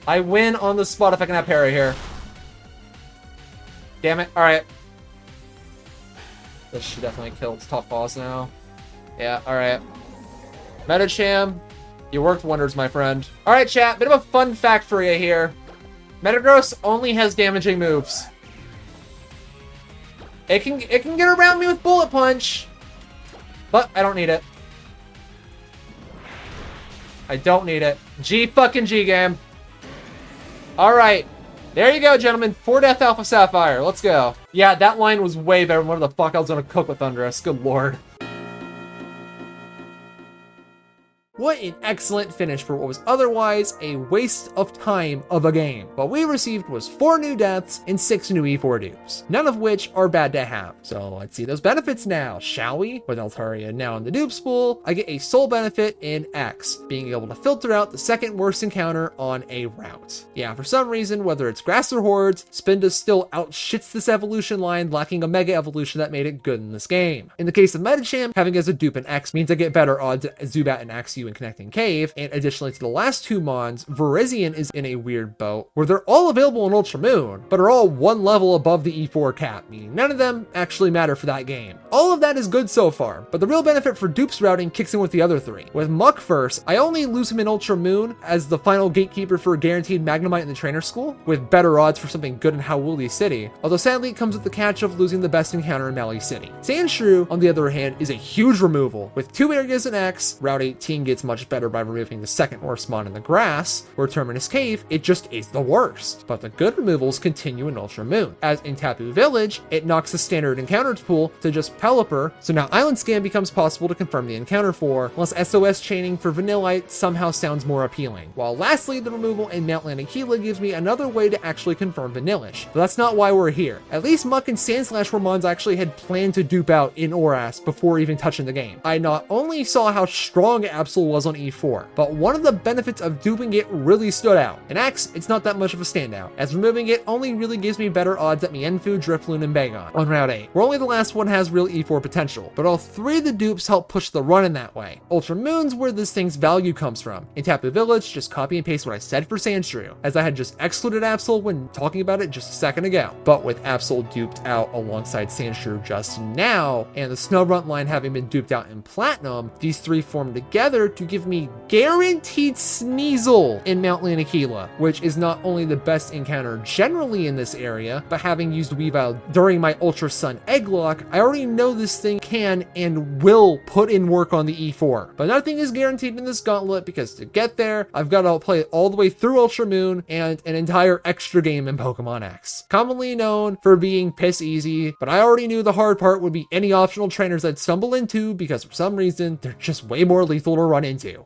I win on the spot if I can have Para here. Damn it. Alright. This should definitely kill its top boss now. Yeah, alright. Metacham, you worked wonders, my friend. Alright, chat. Bit of a fun fact for you here. Metagross only has damaging moves. It can get around me with Bullet Punch, but I don't need it. I don't need it. G fucking G game. All right, there you go, gentlemen. 4-Death Alpha Sapphire. Let's go. Yeah, that line was way better than what the fuck I was gonna cook with Thundurus. Good lord. What an excellent finish for what was otherwise a waste of time of a game. What we received was 4 new deaths and 6 new E4 dupes, none of which are bad to have. So let's see those benefits now, shall we? With Altaria now in the dupes pool, I get a soul benefit in X, being able to filter out the second worst encounter on a route. Yeah, for some reason, whether it's grass or hordes, Spinda still outshits this evolution line, lacking a mega evolution that made it good in this game. In the case of Metacham, having as a dupe an X means I get better odds at Zubat and Axew in Connecting Cave, and additionally to the last 2 mons, Virizion is in a weird boat where they're all available in Ultra Moon, but are all 1 level above the E4 cap, meaning none of them actually matter for that game. All of that is good so far, but the real benefit for dupes routing kicks in with the other 3. With Muck first, I only lose him in Ultra Moon as the final gatekeeper for a guaranteed Magnemite in the trainer school, with better odds for something good in Howuli City, although sadly it comes with the catch of losing the best encounter in Mali City. Sandshrew, on the other hand, is a huge removal, with 2 areas in X, Route 18 gives
gets much better by removing the second worst mon in the grass, or Terminus Cave, it just is the worst. But the good removals continue in Ultra Moon. As in Tapu Village, it knocks the standard encounters pool to just Pelipper, so now Island Scan becomes possible to confirm the encounter for, unless SOS chaining for Vanillite somehow sounds more appealing. While lastly, the removal in Mountland Aquila gives me another way to actually confirm Vanillish. But that's not why we're here. At least Muck and Sandslash were mons I actually had planned to dupe out in Oras before even touching the game. I not only saw how strong Absol was on E4, but one of the benefits of duping it really stood out. In X, it's not that much of a standout, as removing it only really gives me better odds at Mienfoo, Drifloon, and Bagon on Route 8, where only the last one has real E4 potential, but all three of the dupes help push the run in that way. Ultra Moon's where this thing's value comes from. In Tapu Village, just copy and paste what I said for Sandshrew, as I had just excluded Absol when talking about it just a second ago. But with Absol duped out alongside Sandshrew just now, and the Snowrunt line having been duped out in Platinum, these three form together to give me guaranteed Sneasel in Mountland Aquila, which is not only the best encounter generally in this area, but having used Weavile during my Ultra Sun Egglock, I already know this thing can and will put in work on the E4. But nothing is guaranteed in this gauntlet, because to get there, I've got to play it all the way through Ultra Moon and an entire extra game in Pokemon X. Commonly known for being piss easy, but I already knew the hard part would be any optional trainers I'd stumble into, because for some reason, they're just way more lethal to run into.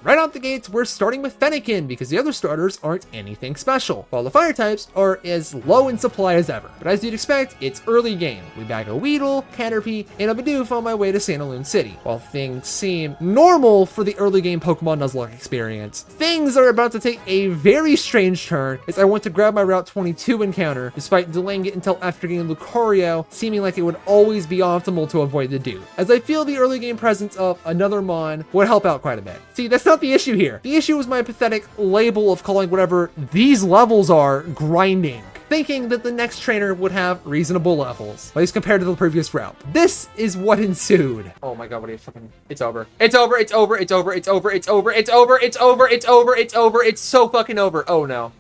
Right out the gates, we're starting with Fennekin because the other starters aren't anything special, while the fire types are as low in supply as ever. But as you'd expect, it's early game. We bag a Weedle, Caterpie, and a Bidoof on my way to Sandaloon City. While things seem normal for the early game Pokemon Nuzlocke experience, things are about to take a very strange turn as I want to grab my Route 22 encounter, despite delaying it until after getting Lucario, seeming like it would always be optimal to avoid the dupe, as I feel the early game presence of another Mon would help out quite a bit. See, that's not the issue here. The issue is my pathetic label of calling whatever these levels are grinding, thinking that the next trainer would have reasonable levels, at least compared to the previous route. This is what ensued. Oh my god, what are you fucking... It's over. It's over, it's over, it's over, it's over, it's over, it's over, it's over, it's over, it's over, it's so fucking over. Oh no.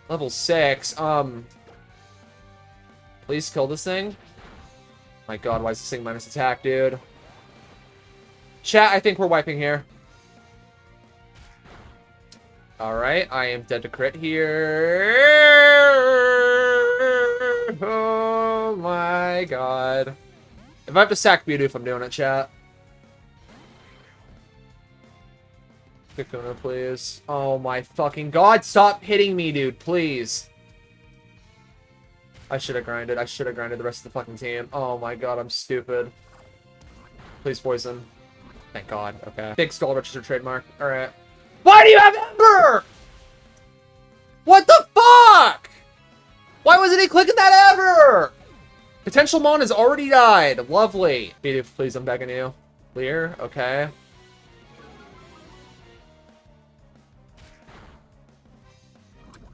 Level 6, please kill this thing. My god, why is this thing minus attack, dude? Chat, I think we're wiping here. Alright, I am dead to crit here. Oh my god. If I have to sack Bidoof, I'm doing it, chat. Kakuna, please. Oh my fucking god, stop hitting me, dude, please. I should have grinded. I should have grinded the rest of the fucking team. Oh my god, I'm stupid. Please poison. Thank god, okay. Big skull registered trademark. Alright. Why do you have Ember? What the fuck? Why wasn't he clicking that ever? Potential Mon has already died. Lovely. Bidoof, please, I'm begging you. Clear, okay.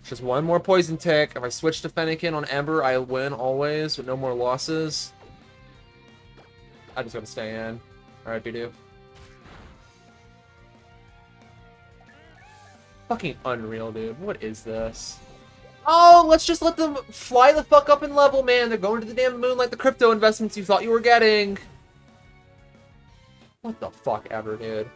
Just one more poison tick. If I switch to Fennekin on Ember, I win always with no more losses. I just gotta stay in. Alright, Bidoof. Fucking unreal, dude. What is this? Oh, let's just let them fly the fuck up in level, man. They're going to the damn moon like the crypto investments you thought you were getting. What the fuck ever, dude.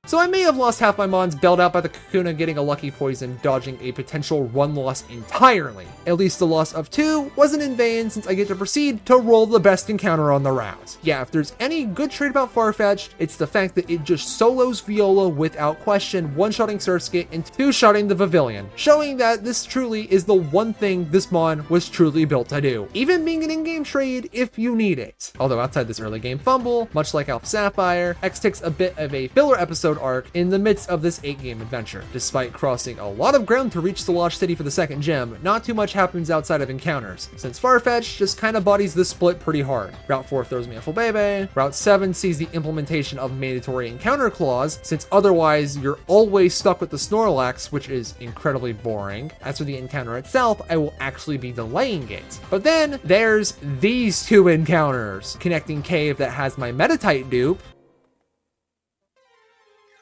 So I may have lost half my mons bailed out by the Kakuna getting a lucky poison, dodging a potential run loss entirely. At least the loss of 2 wasn't in vain, since I get to proceed to roll the best encounter on the route. Yeah, if there's any good trait about Farfetch'd, it's the fact that it just solos Viola without question, one-shotting Surskit and two-shotting the Pavilion, showing that this truly is the one thing this Mon was truly built to do, even being an in-game trade if you need it. Although outside this early game fumble, much like Alpha Sapphire, X takes a bit of a filler episode arc in the midst of this 8-game adventure. Despite crossing a lot of ground to reach the Lost City for the second gem, not too much happens outside of encounters, since Farfetch'd just kinda bodies this split pretty hard. Route 4 throws me a full bebe, Route 7 sees the implementation of mandatory encounter clause, since otherwise you're always stuck with the Snorlax, which is incredibly boring. As for the encounter itself, I will actually be delaying it. But then there's these two encounters. Connecting Cave that has my Metatite dupe.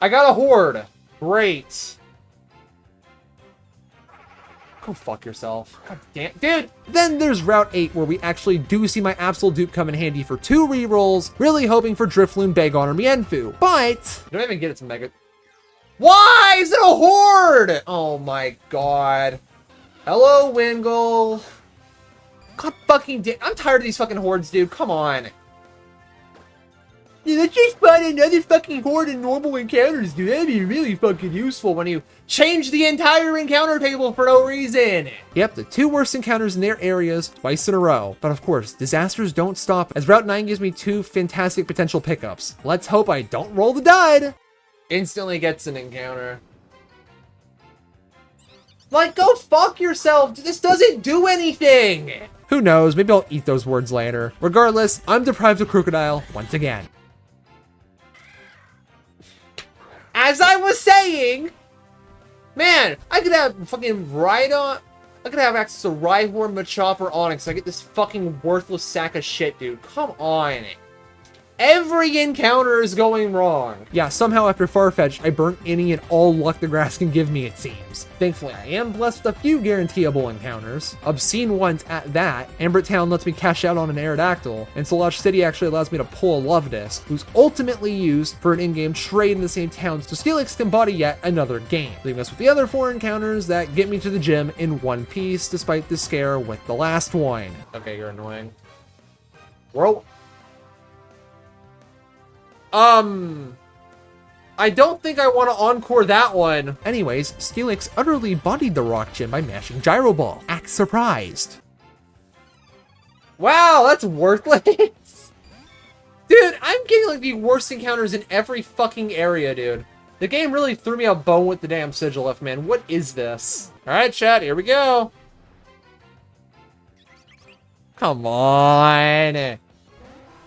I got a Horde. Great. Go fuck yourself. God damn, dude. Then there's Route 8, where we actually do see my absolute dupe come in handy for 2 rerolls, really hoping for Drifloon, Bagon, or Mienfoo. But
You don't even get it to Mega. Why is it a horde? Oh my god. Hello, Wingull.
God fucking damn, I'm tired of these fucking hordes, dude. Come on.
Yeah, let's just spawn another fucking horde in normal encounters, dude. That'd be really fucking useful when you change the entire encounter table for no reason.
Yep, the 2 worst encounters in their areas twice in a row. But of course, disasters don't stop, as Route 9 gives me 2 fantastic potential pickups. Let's hope I don't roll the die.
Instantly gets an encounter. Like, go fuck yourself. This doesn't do anything.
Who knows, maybe I'll eat those words later. Regardless, I'm deprived of Crocodile once again.
As I was saying, man, I could have fucking Rhydon. I could have access to Rhyhorn, Machop, or Onyx. I get this fucking worthless sack of shit, dude. Come on. Every encounter is going wrong.
Yeah, somehow after Farfetch'd, I burnt any and all luck the grass can give me, it seems. Thankfully, I am blessed with a few guaranteeable encounters. Obscene ones at that. Ambert Town lets me cash out on an Aerodactyl, and Solage City actually allows me to pull a Love Disc, who's ultimately used for an in-game trade in the same towns, so Steelix can body yet another game, leaving us with the other 4 encounters that get me to the gym in one piece, despite the scare with the last one.
Okay, you're annoying. Bro. I don't think I want to encore that one.
Anyways, Steelix utterly bodied the Rock Gym by mashing Gyro Ball. Act surprised.
Wow, that's worthless. Dude, I'm getting like the worst encounters in every fucking area, dude. The game really threw me a bone with the damn Sigilif, man. What is this? All right, chat, here we go. Come on.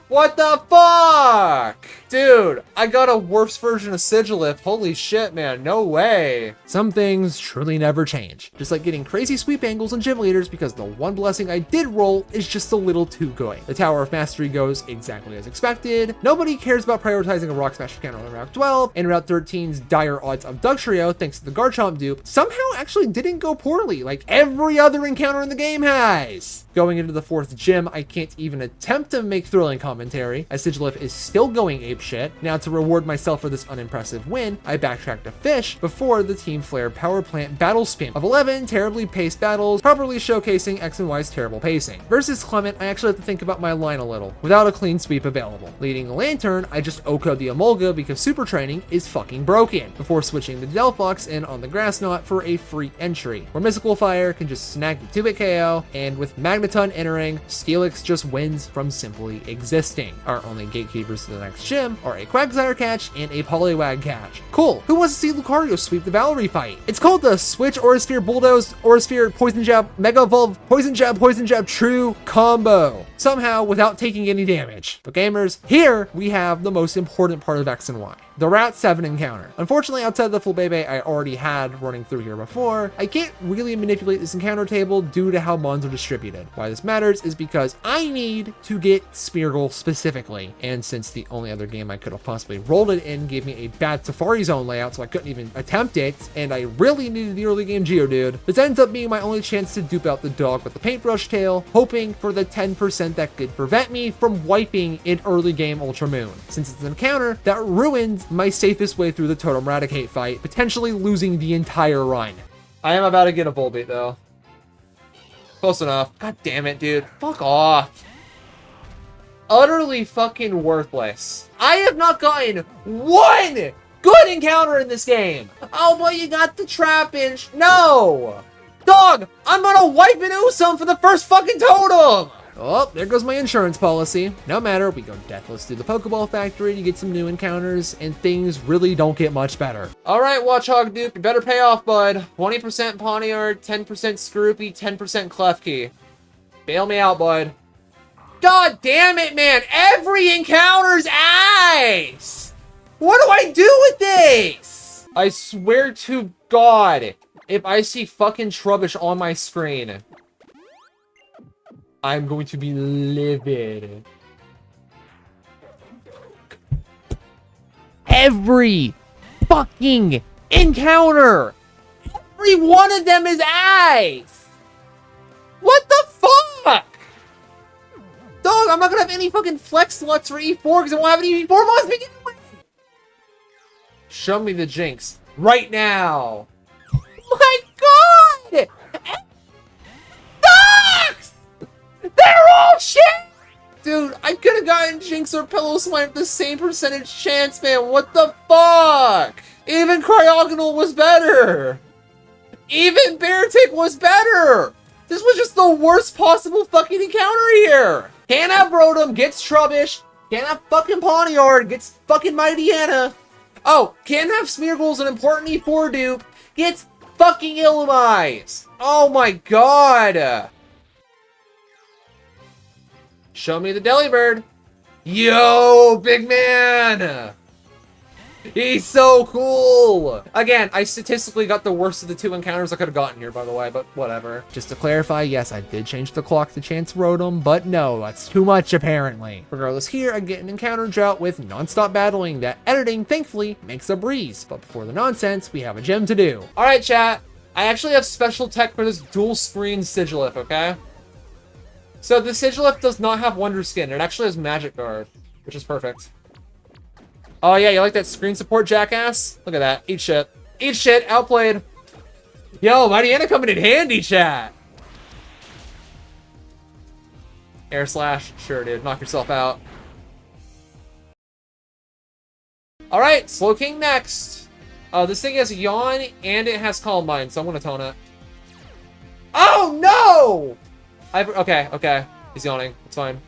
What the fuck? Dude, I got a worse version of Sigilif. Holy shit, man. No way.
Some things truly never change. Just like getting crazy sweep angles and gym leaders because the one blessing I did roll is just a little too good. The Tower of Mastery goes exactly as expected. Nobody cares about prioritizing a Rock Smash encounter on Route 12, and Route 13's dire odds of Dugtrio, thanks to the Garchomp dupe, somehow actually didn't go poorly, like every other encounter in the game has. Going into the 4th gym, I can't even attempt to make thrilling commentary, as Sigilif is still going apeshit. Now, to reward myself for this unimpressive win, I backtracked to Fish before the Team Flare Power Plant battle spin of 11 terribly paced battles, properly showcasing X and Y's terrible pacing. Versus Clement, I actually have to think about my line a little, without a clean sweep available. Leading Lantern, I just OHKO'd the Emolga because Super Training is fucking broken, before switching the Delphox in on the Grass Knot for a free entry, where Mystical Fire can just snag the 2-hit KO, and with Magneton entering, Steelix just wins from simply existing. Our only gatekeepers to the next gym are a Quagsire catch and a Poliwag catch. Cool, who wants to see Lucario sweep the Valerie fight? It's called the Switch Aurasphere Bulldoze, Aurasphere Poison Jab, Mega Evolve, Poison Jab, True combo. Somehow without taking any damage. But gamers, here we have the most important part of X and Y. The Route 7 encounter. Unfortunately, outside the full Bebe I already had running through here before, I can't really manipulate this encounter table due to how mons are distributed. Why this matters is because I need to get Speargle specifically, and since the only other game I could have possibly rolled it in gave me a bad Safari Zone layout, so I couldn't even attempt it, and I really needed the early game Geodude, this ends up being my only chance to dupe out the dog with the paintbrush tail, hoping for the 10% that could prevent me from wiping in early game Ultra Moon, since it's an encounter that ruins my safest way through the Totem Raticate fight, potentially losing the entire run.
I am about to get a Volbeat, though. Close enough. God damn it, dude. Fuck off. Utterly fucking worthless. I have not gotten one good encounter in this game. Oh, but you got the Trapinch. No. Dog, I'm gonna wipe an Usum for the first fucking totem.
Oh, there goes my insurance policy. No matter, we go deathless through the Pokeball factory to get some new encounters, and things really don't get much better.
All right, Watchog dude, you better pay off, bud. 20% Pawniard, 10% Scroopy, 10% Klefki. Bail me out, bud. God damn it, man. Every encounter's ice. What do I do with this? I swear to God, if I see fucking Trubbish on my screen, I'm going to be livid.
Every fucking encounter! Every one of them is ice! What the fuck? Dog, I'm not gonna have any fucking flex slots for E4 because I won't have any E4 mods to begin with! Show me the jinx. Right now! My god! Sucks! They're all shit! Dude, I could have gotten Jinx or Pillow Swine with the same percentage chance, man. What the fuck? Even Cryogonal was better. Even Beartick was better. This was just the worst possible fucking encounter here. Can't have Rotom, gets Trubbish. Can't have fucking Pawniard, gets fucking Mightyena. Oh, can't have Smeargle's an important E4 dupe, gets fucking Illumise. Oh my god. Show me the Delibird. Yo, big man. He's so cool. Again, I statistically got the worst of the two encounters I could have gotten here, by the way, but whatever. Just to clarify, yes, I did change the clock to chance Rotom, but no, that's too much apparently. Regardless, here I get an encounter drought with non-stop battling that editing, thankfully, makes a breeze. But before the nonsense, we have a gem to do. All right, chat. I actually have special tech for this dual screen Sigilif, okay? So the Sigilif does not have Wonder Skin. It actually has Magic Guard, which is perfect. Oh yeah, you like that screen support, jackass? Look at that. Eat shit. Eat shit. Outplayed. Yo, Mightyena coming in handy, chat. Air Slash. Sure, dude. Knock yourself out. Alright, Slowking next. This thing has Yawn and it has Calm Mind, so I'm gonna tone it. Oh no! Okay. He's yawning. It's fine.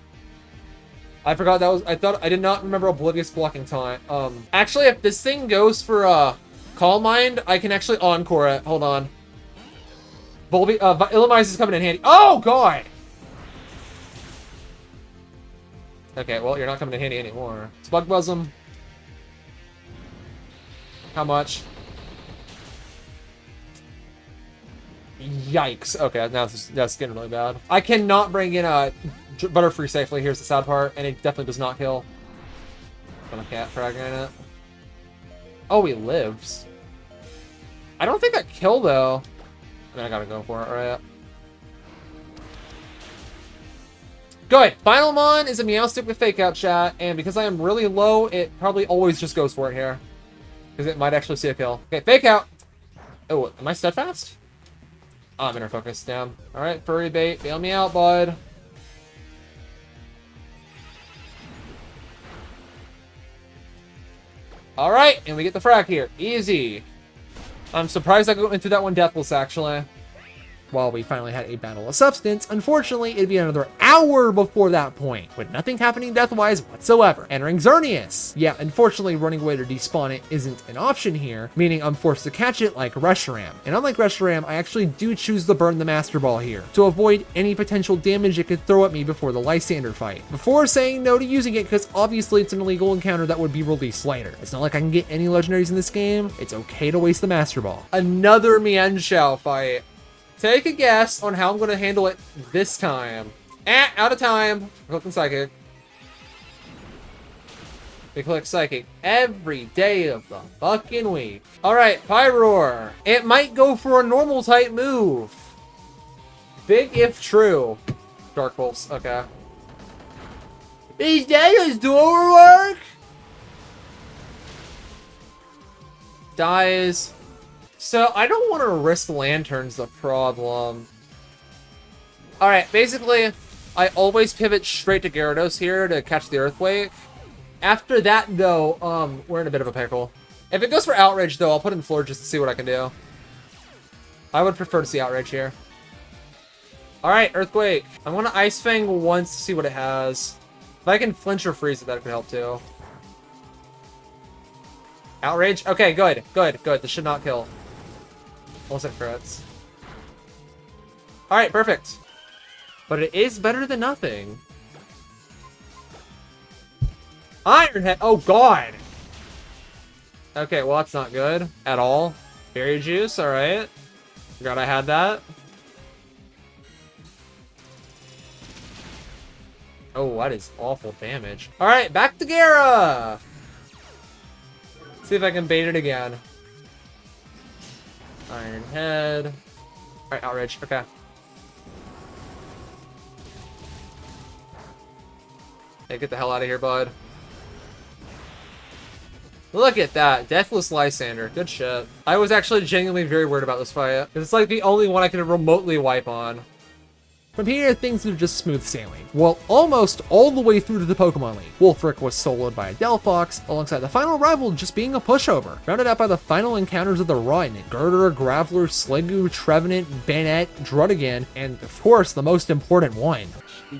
I forgot that was. I did not remember Oblivious blocking time. Actually, if this thing goes for Calm Mind, I can actually encore it. Hold on. Illumise is coming in handy. Oh god. Okay, well you're not coming in handy anymore. It's Bug Buzzum. How much? Yikes. Okay, now that's getting really bad. I cannot bring in Butterfree safely. Here's the sad part, and it definitely does not kill. Gonna cat fragment it. Oh, he lives. I don't think that killed though. I mean, I gotta go for it, right? Good. Final Mon is a Meowstic with Fake Out, chat, and because I am really low, it probably always just goes for it here. Because it might actually see a kill. Okay, Fake Out. Oh, am I steadfast? Oh, I'm inner focus. Damn. Alright, Furry Bait. Bail me out, bud. Alright, and we get the frag here. Easy. I'm surprised I went through that one deathless, actually. While we finally had a battle of substance, unfortunately, it'd be another hour before that point, with nothing happening death-wise whatsoever. Entering Xerneas. Yeah, unfortunately, running away to despawn it isn't an option here, meaning I'm forced to catch it like Reshiram. And unlike Reshiram, I actually do choose to burn the Master Ball here, to avoid any potential damage it could throw at me before the Lysander fight, before saying no to using it because obviously it's an illegal encounter that would be released later. It's not like I can get any legendaries in this game, it's okay to waste the Master Ball. Another Mienshao fight. Take a guess on how I'm going to handle it this time. Out of time. We're clicking Psychic. We click Psychic every day of the fucking week. Alright, Pyroar. It might go for a normal type move. Big if true. Dark Pulse, okay. These days do overwork? Dies. So, I don't want to risk Lantern's the problem. Alright, basically, I always pivot straight to Gyarados here to catch the Earthquake. After that, though, we're in a bit of a pickle. If it goes for Outrage, though, I'll put in Floor just to see what I can do. I would prefer to see Outrage here. Alright, Earthquake. I want to Ice Fang once to see what it has. If I can flinch or freeze it, that could help, too. Outrage? Okay, good. This should not kill. Almost hit crits. Alright, perfect. But it is better than nothing. Iron Head! Oh, God! Okay, well, that's not good at all. Berry Juice, alright. Forgot I had that. Oh, that is awful damage. Alright, back to Gara! See if I can bait it again.
Iron Head. All right, Outrage. Okay. Hey, get the hell out of here, bud. Look at that. Deathless Lysander. Good shit. I was actually genuinely very worried about this fight, because it's like the only one I can remotely wipe on.
From here, things are just smooth sailing. Well, almost all the way through to the Pokemon League. Wolfric was soloed by a Delphox, alongside the final rival just being a pushover. Rounded out by the final encounters of the run, Girder, Graveler, Sliggoo, Trevenant, Banette, Druddigan, and of course, the most important one. You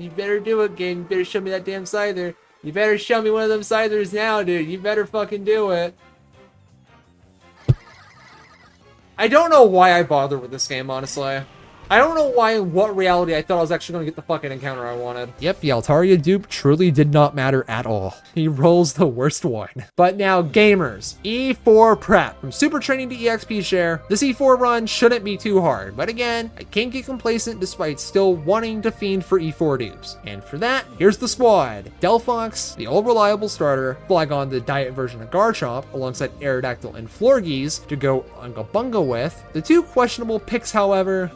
better do it, game. You better show me that damn Scyther. You better show me one of them Scythers now, dude. You better fucking do it. I don't know why I bothered with this game, honestly. I don't know why, in what reality, I thought I was actually going to get the fucking encounter I wanted. Yep, the Altaria dupe truly did not matter at all. He rolls the worst one. But now, gamers, E4 prep. From super training to EXP share, this E4 run shouldn't be too hard. But again, I can't get complacent despite still wanting to fiend for E4 dupes. And for that, here's the squad. Delphox, the old reliable starter, Flygon, the diet version of Garchomp, alongside Aerodactyl and Florges to go Unga Bunga with. The two questionable picks, however,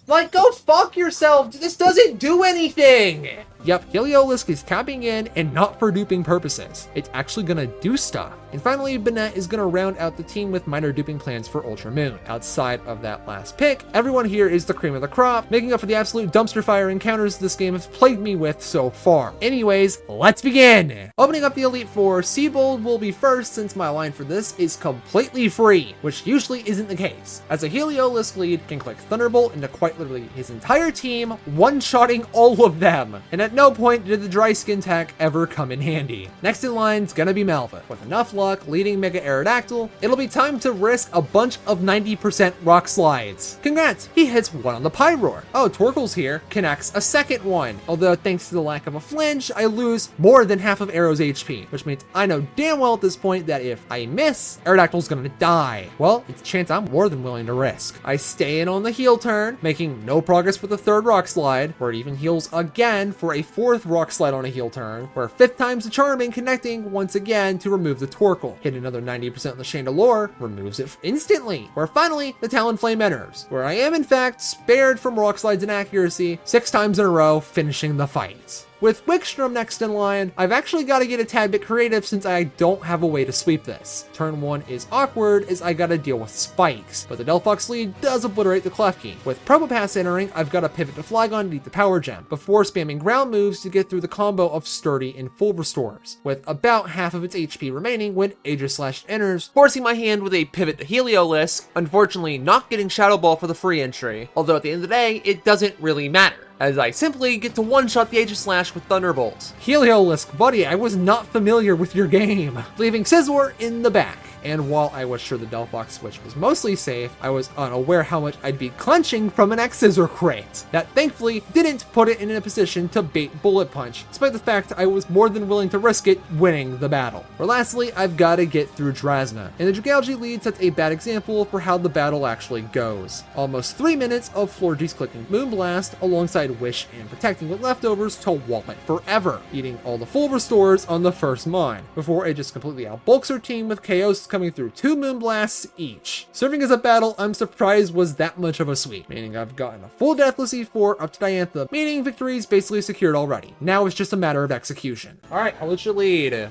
like, go fuck yourself! This doesn't do anything! Yep, Heliolisk is tapping in and not for duping purposes. It's actually gonna do stuff. And finally, Banette is gonna round out the team with minor duping plans for Ultra Moon. Outside of that last pick, everyone here is the cream of the crop, making up for the absolute dumpster fire encounters this game has plagued me with so far. Anyways, let's begin! Opening up the Elite Four, Seabold will be first since my line for this is completely free, which usually isn't the case, as a Heliolisk lead can click Thunderbolt into quite literally his entire team, one-shotting all of them. And at no point did the dry skin tech ever come in handy. Next in line's gonna be Malva. With enough luck leading Mega Aerodactyl, it'll be time to risk a bunch of 90% rock slides. Congrats, he hits one on the Pyroar. Oh, Torkoal's here, connects a second one. Although thanks to the lack of a flinch, I lose more than half of Arrow's HP, which means I know damn well at this point that if I miss, Aerodactyl's gonna die. Well, it's a chance I'm more than willing to risk. I stay in on the heal turn, making no progress with the third rock slide, where it even heals again for a fourth rock slide on a heal turn, where fifth time's the charming, connecting once again to remove the Torkoal. Hit another 90% of the Chandelure, removes it instantly, where finally the Talonflame enters, where I am in fact spared from rock slides inaccuracy 6 times in a row, finishing the fight. With Wickstrom next in line, I've actually got to get a tad bit creative since I don't have a way to sweep this. Turn 1 is awkward as I gotta deal with spikes, but the Delphox lead does obliterate the Klefki. With Probopass entering, I've got to pivot to Flygon to eat the Power Gem, before spamming ground moves to get through the combo of Sturdy and Full Restores, with about half of its HP remaining when Aegislash enters, forcing my hand with a pivot to Heliolisk, unfortunately not getting Shadow Ball for the free entry, although at the end of the day, it doesn't really matter, as I simply get to one-shot the Aegislash with Thunderbolt. Heliolisk, buddy, I was not familiar with your game. Leaving Scizor in the back. And while I was sure the Delphox switch was mostly safe, I was unaware how much I'd be clenching from an X-Scissor crate. That thankfully didn't put it in a position to bait Bullet Punch, despite the fact I was more than willing to risk it winning the battle. Or lastly, I've got to get through Drasna, and the Dragalge lead sets a bad example for how the battle actually goes. Almost 3 minutes of Florges clicking Moonblast alongside Wish and Protecting with leftovers to wall it forever, eating all the full restores on the first mine, before it just completely outbulks her team with KOs coming through 2 Moonblasts each. Serving as a battle I'm surprised was that much of a sweep, meaning I've gotten a full Deathless E4 up to Diantha, meaning victory is basically secured already. Now it's just a matter of execution. Alright, I'll let you lead.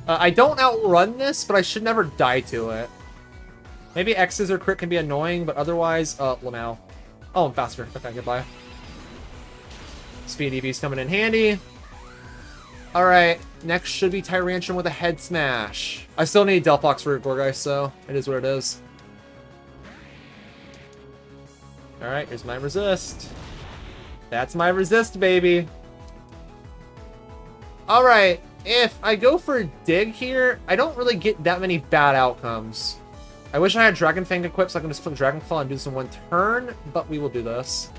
I don't outrun this, but I should never die to it. Maybe X's or crit can be annoying, but otherwise, Lamau. Oh, I'm faster. Okay, goodbye. Speed EV's coming in handy. Alright, next should be Tyrantrum with a head smash. I still need Delphox for Gorgeist, so it is what it is. Alright, here's my resist. That's my resist, baby. Alright, if I go for Dig here, I don't really get that many bad outcomes. I wish I had Dragon Fang equipped so I can just click Dragon Claw and do this in one turn, but we will do this.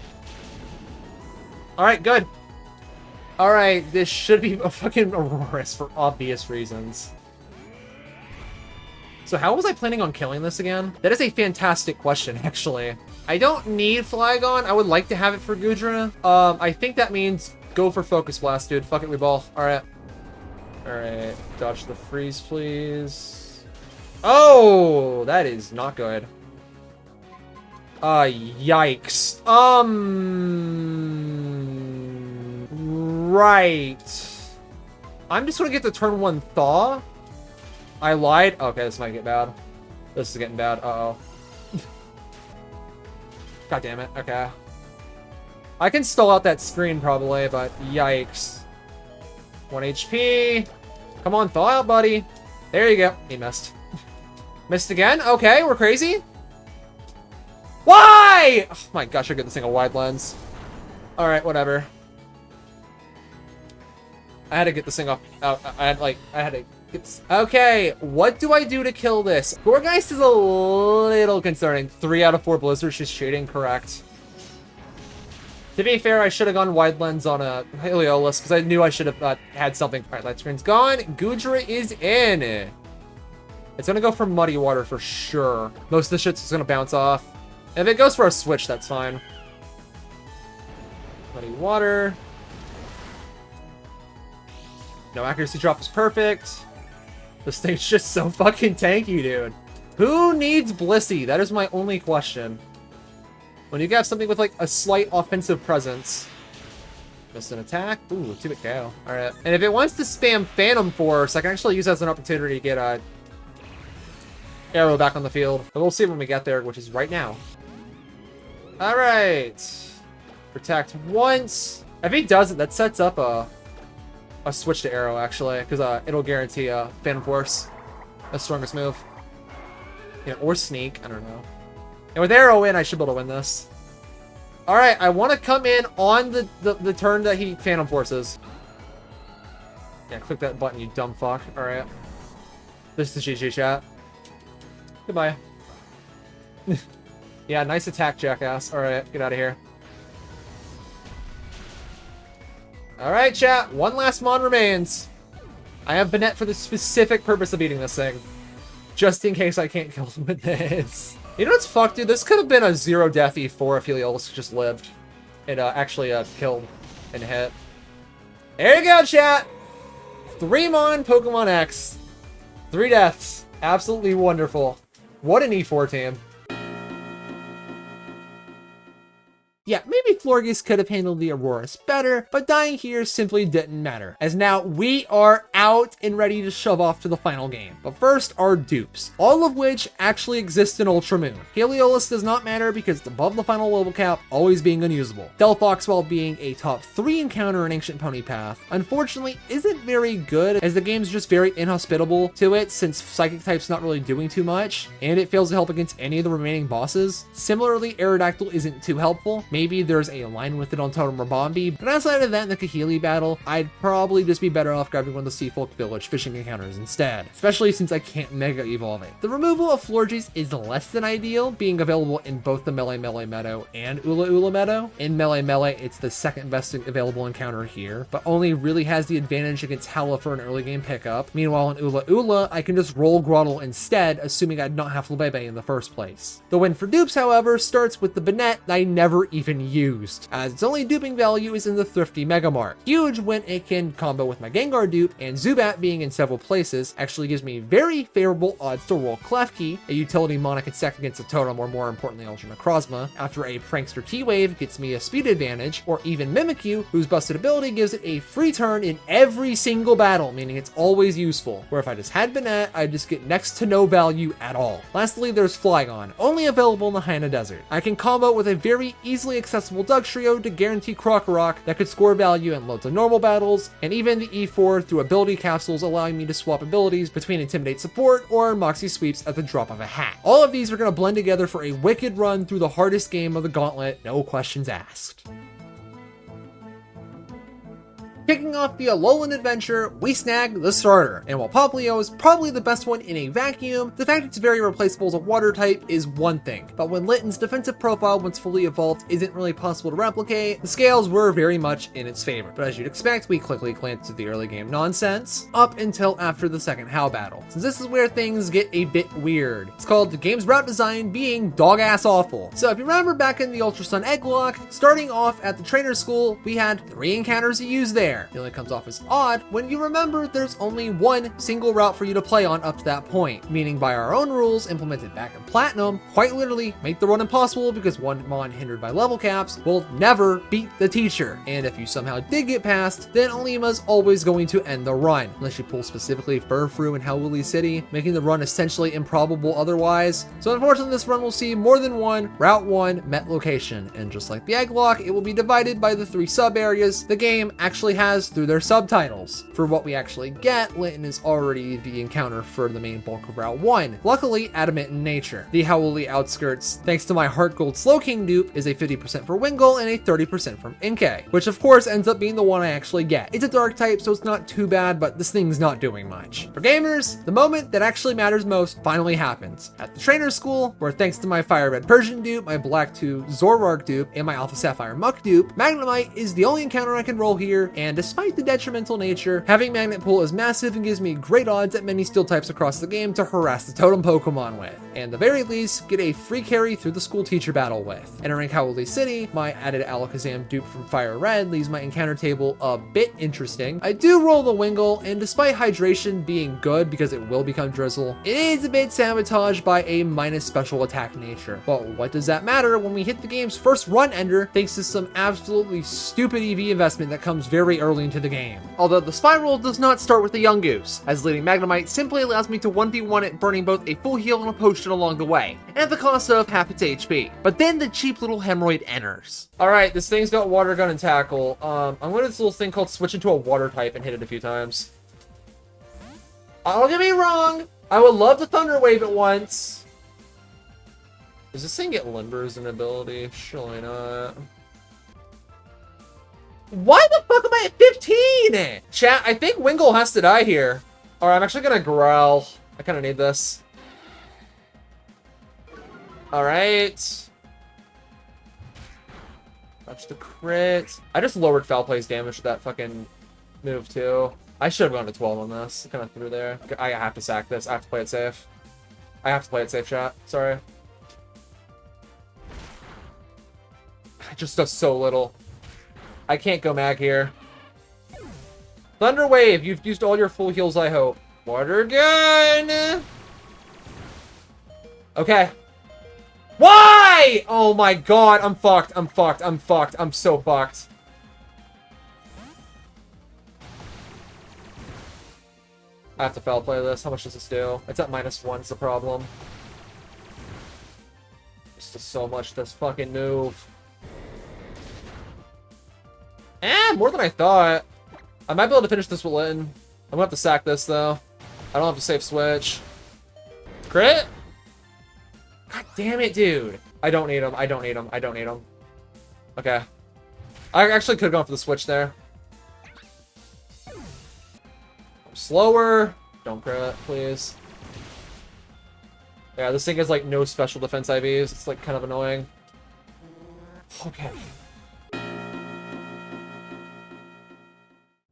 Alright, good. Alright, this should be a fucking Aurorus for obvious reasons. So how was I planning on killing this again? That is a fantastic question, actually. I don't need Flygon. I would like to have it for Gudra. I think that means go for Focus Blast, dude. Fuck it, we ball. Alright. Alright, dodge the freeze, please.
Oh, that is not good. Yikes. Right. I'm just gonna get the turn 1 thaw. I lied. Okay, this might get bad. This is getting bad. Uh-oh. God damn it. Okay. I can stall out that screen probably, but yikes. 1 HP. Come on, thaw out, buddy. There you go. He missed. Missed again? Okay, we're crazy. Why? Oh my gosh, I get this thing a wide lens. Alright, whatever. I had to get this thing off. I had to get this. Okay, what do I do to kill this? Gorgeist is a little concerning. 3 out of 4 blizzards, she's shading correct. To be fair, I should have gone wide lens on a Heliolus because I knew I should have had something. Alright, light screen's gone. Gudra is in. It's gonna go for muddy water for sure. Most of the shit's gonna bounce off. If it goes for a switch, that's fine. Muddy water. No accuracy drop is perfect. This thing's just so fucking tanky, dude. Who needs Blissey? That is my only question. When you have something with like a slight offensive presence. Missed an attack. Ooh, 2-bit KO. Alright. And if it wants to spam Phantom Force, I can actually use that as an opportunity to get a arrow back on the field. But we'll see when we get there, which is right now. Alright. Protect once. If he does it, that sets up a switch to arrow, actually, because it'll guarantee a Phantom Force. That's strongest move. Yeah, or sneak. I don't know. And with arrow in, I should be able to win this. Alright, I want to come in on the turn that he Phantom Forces. Yeah, click that button, you dumb fuck. Alright. This is the GG chat. Goodbye. Yeah, nice attack, jackass. Alright, get out of here. Alright, chat. One last mon remains. I have Banette for the specific purpose of beating this thing. Just in case I can't kill him with this. You know what's fucked, dude? This could have been a 0-death E4 if Heliolus just lived. And actually killed and hit. There you go, chat! 3 mon Pokemon X. 3 deaths. Absolutely wonderful. What an E4 team.
Yeah, maybe Florges could have handled the Auroras better, but dying here simply didn't matter, as now we are out and ready to shove off to the final game. But first, our dupes, all of which actually exist in Ultra Moon. Heliolus does not matter because it's above the final level cap, always being unusable. Delphox, while being a top 3 encounter in Ancient Pony Path, unfortunately isn't very good, as the game's just very inhospitable to it since Psychic type's not really doing too much, and it fails to help against any of the remaining bosses. Similarly, Aerodactyl isn't too helpful. Maybe there's a line with it on Totem or Bombi, but outside of that in the Kahili battle, I'd probably just be better off grabbing one of the Seafolk Village fishing encounters instead, especially since I can't Mega Evolve it. The removal of Florges is less than ideal, being available in both the Melee Meadow and Ula Meadow. In Melee, it's the second best available encounter here, but only really has the advantage against Howla for an early game pickup. Meanwhile, in Ula, I can just roll Groddle instead, assuming I'd not have Flabebe in the first place. The win for dupes, however, starts with the Banette that I never even used, as its only duping value is in the Thrifty Megamart. Huge when it can combo with my Gengar dupe, and Zubat being in several places actually gives me very favorable odds to roll Klefki, a utility mon I can stack against a Totem, or more importantly Ultra Necrozma, after a Prankster T-Wave gets me a speed advantage, or even Mimikyu, whose busted ability gives it a free turn in every single battle, meaning it's always useful, where if I just had Banette, I'd just get next to no value at all. Lastly, there's Flygon, only available in the Haina Desert. I can combo with a very easily accessible Dug Trio to guarantee Krokorok that could score value in loads of normal battles, and even the E4 through ability capsules allowing me to swap abilities between Intimidate Support or Moxie Sweeps at the drop of a hat. All of these are going to blend together for a wicked run through the hardest game of the Gauntlet, no questions asked. Kicking off the Alolan adventure, we snag the starter, and while Popplio is probably the best one in a vacuum, the fact it's very replaceable as a water type is one thing, but when Litten's defensive profile once fully evolved isn't really possible to replicate, the scales were very much in its favor. But as you'd expect, we quickly glanced at the early game nonsense, up until after the second How battle, since this is where things get a bit weird. It's called the game's route design being dog-ass awful. So if you remember back in the Ultra Sun Egg Lock, starting off at the trainer school, we had 3 encounters to use there. there. It only comes off as odd when you remember there's only one single route for you to play on up to that point, meaning by our own rules implemented back in Platinum, quite literally make the run impossible because one mon hindered by level caps will never beat the teacher. And if you somehow did get past, then Olima's always going to end the run, unless you pull specifically Furfru and Howley City, making the run essentially improbable otherwise. So unfortunately this run will see more than one Route 1 met location, and just like the Egglock, it will be divided by the 3 sub areas the game actually has through their subtitles. For what we actually get, Linton is already the encounter for the main bulk of Route 1, luckily adamant in nature. The Howley outskirts, thanks to my Heart Gold Slowking dupe, is a 50% for Wingull and a 30% from Inkay, which of course ends up being the one I actually get. It's a dark type, so it's not too bad, but this thing's not doing much. For gamers, the moment that actually matters most finally happens. At the trainer school, where thanks to my Fire Red Persian dupe, my Black 2 Zorark dupe, and my Alpha Sapphire Muck dupe, Magnemite is the only encounter I can roll here, and despite the detrimental nature, having Magnet Pull is massive and gives me great odds at many steel types across the game to harass the totem Pokemon with, and the very least, get a free carry through the school teacher battle with. Entering Howley City, my added Alakazam dupe from Fire Red leaves my encounter table a bit interesting. I do roll the Wingull, and despite hydration being good because it will become Drizzle, it is a bit sabotaged by a minus special attack nature. But what does that matter when we hit the game's first run ender thanks to some absolutely stupid EV investment that comes very early into the game. Although the spiral does not start with the Young Goose, as leading Magnemite simply allows me to 1v1 it, burning both a full heal and a potion along the way, at the cost of half its HP. But then the cheap little hemorrhoid enters. Alright, this thing's got Water Gun and Tackle. I'm gonna do this little thing called switch into a water type and hit it a few times. Don't get me wrong, I would love to Thunder Wave it once. Does this thing get Limber as an ability? Surely not. Why the fuck am I at 15? Chat, I think Wingull has to die here. Alright, I'm actually gonna Growl. I kinda need this. Alright. Touch the crit. I just lowered Foul Play's damage to that fucking move too. I should have gone to 12 on this. Kind of through there. I have to sack this. I have to play it safe. I have to play it safe, chat. Sorry. It just does so little. I can't go mag here. Thunder Wave. You've used all your full heals, I hope. Water Gun. Okay. Why? Oh my god. I'm fucked. I'm fucked. I'm fucked. I'm so fucked. I have to foul play this. How much does this do? It's at -1 is the problem. This does so much, this fucking move. More than I thought. I might be able to finish this with Linton. I'm gonna have to sack this though. I don't have to save switch. Crit? God damn it, dude. I don't need him. I don't need him. I don't need him. Okay. I actually could have gone for the switch there. I'm slower. Don't crit, please. Yeah, this thing has like no special defense IVs. It's like kind of annoying. Okay.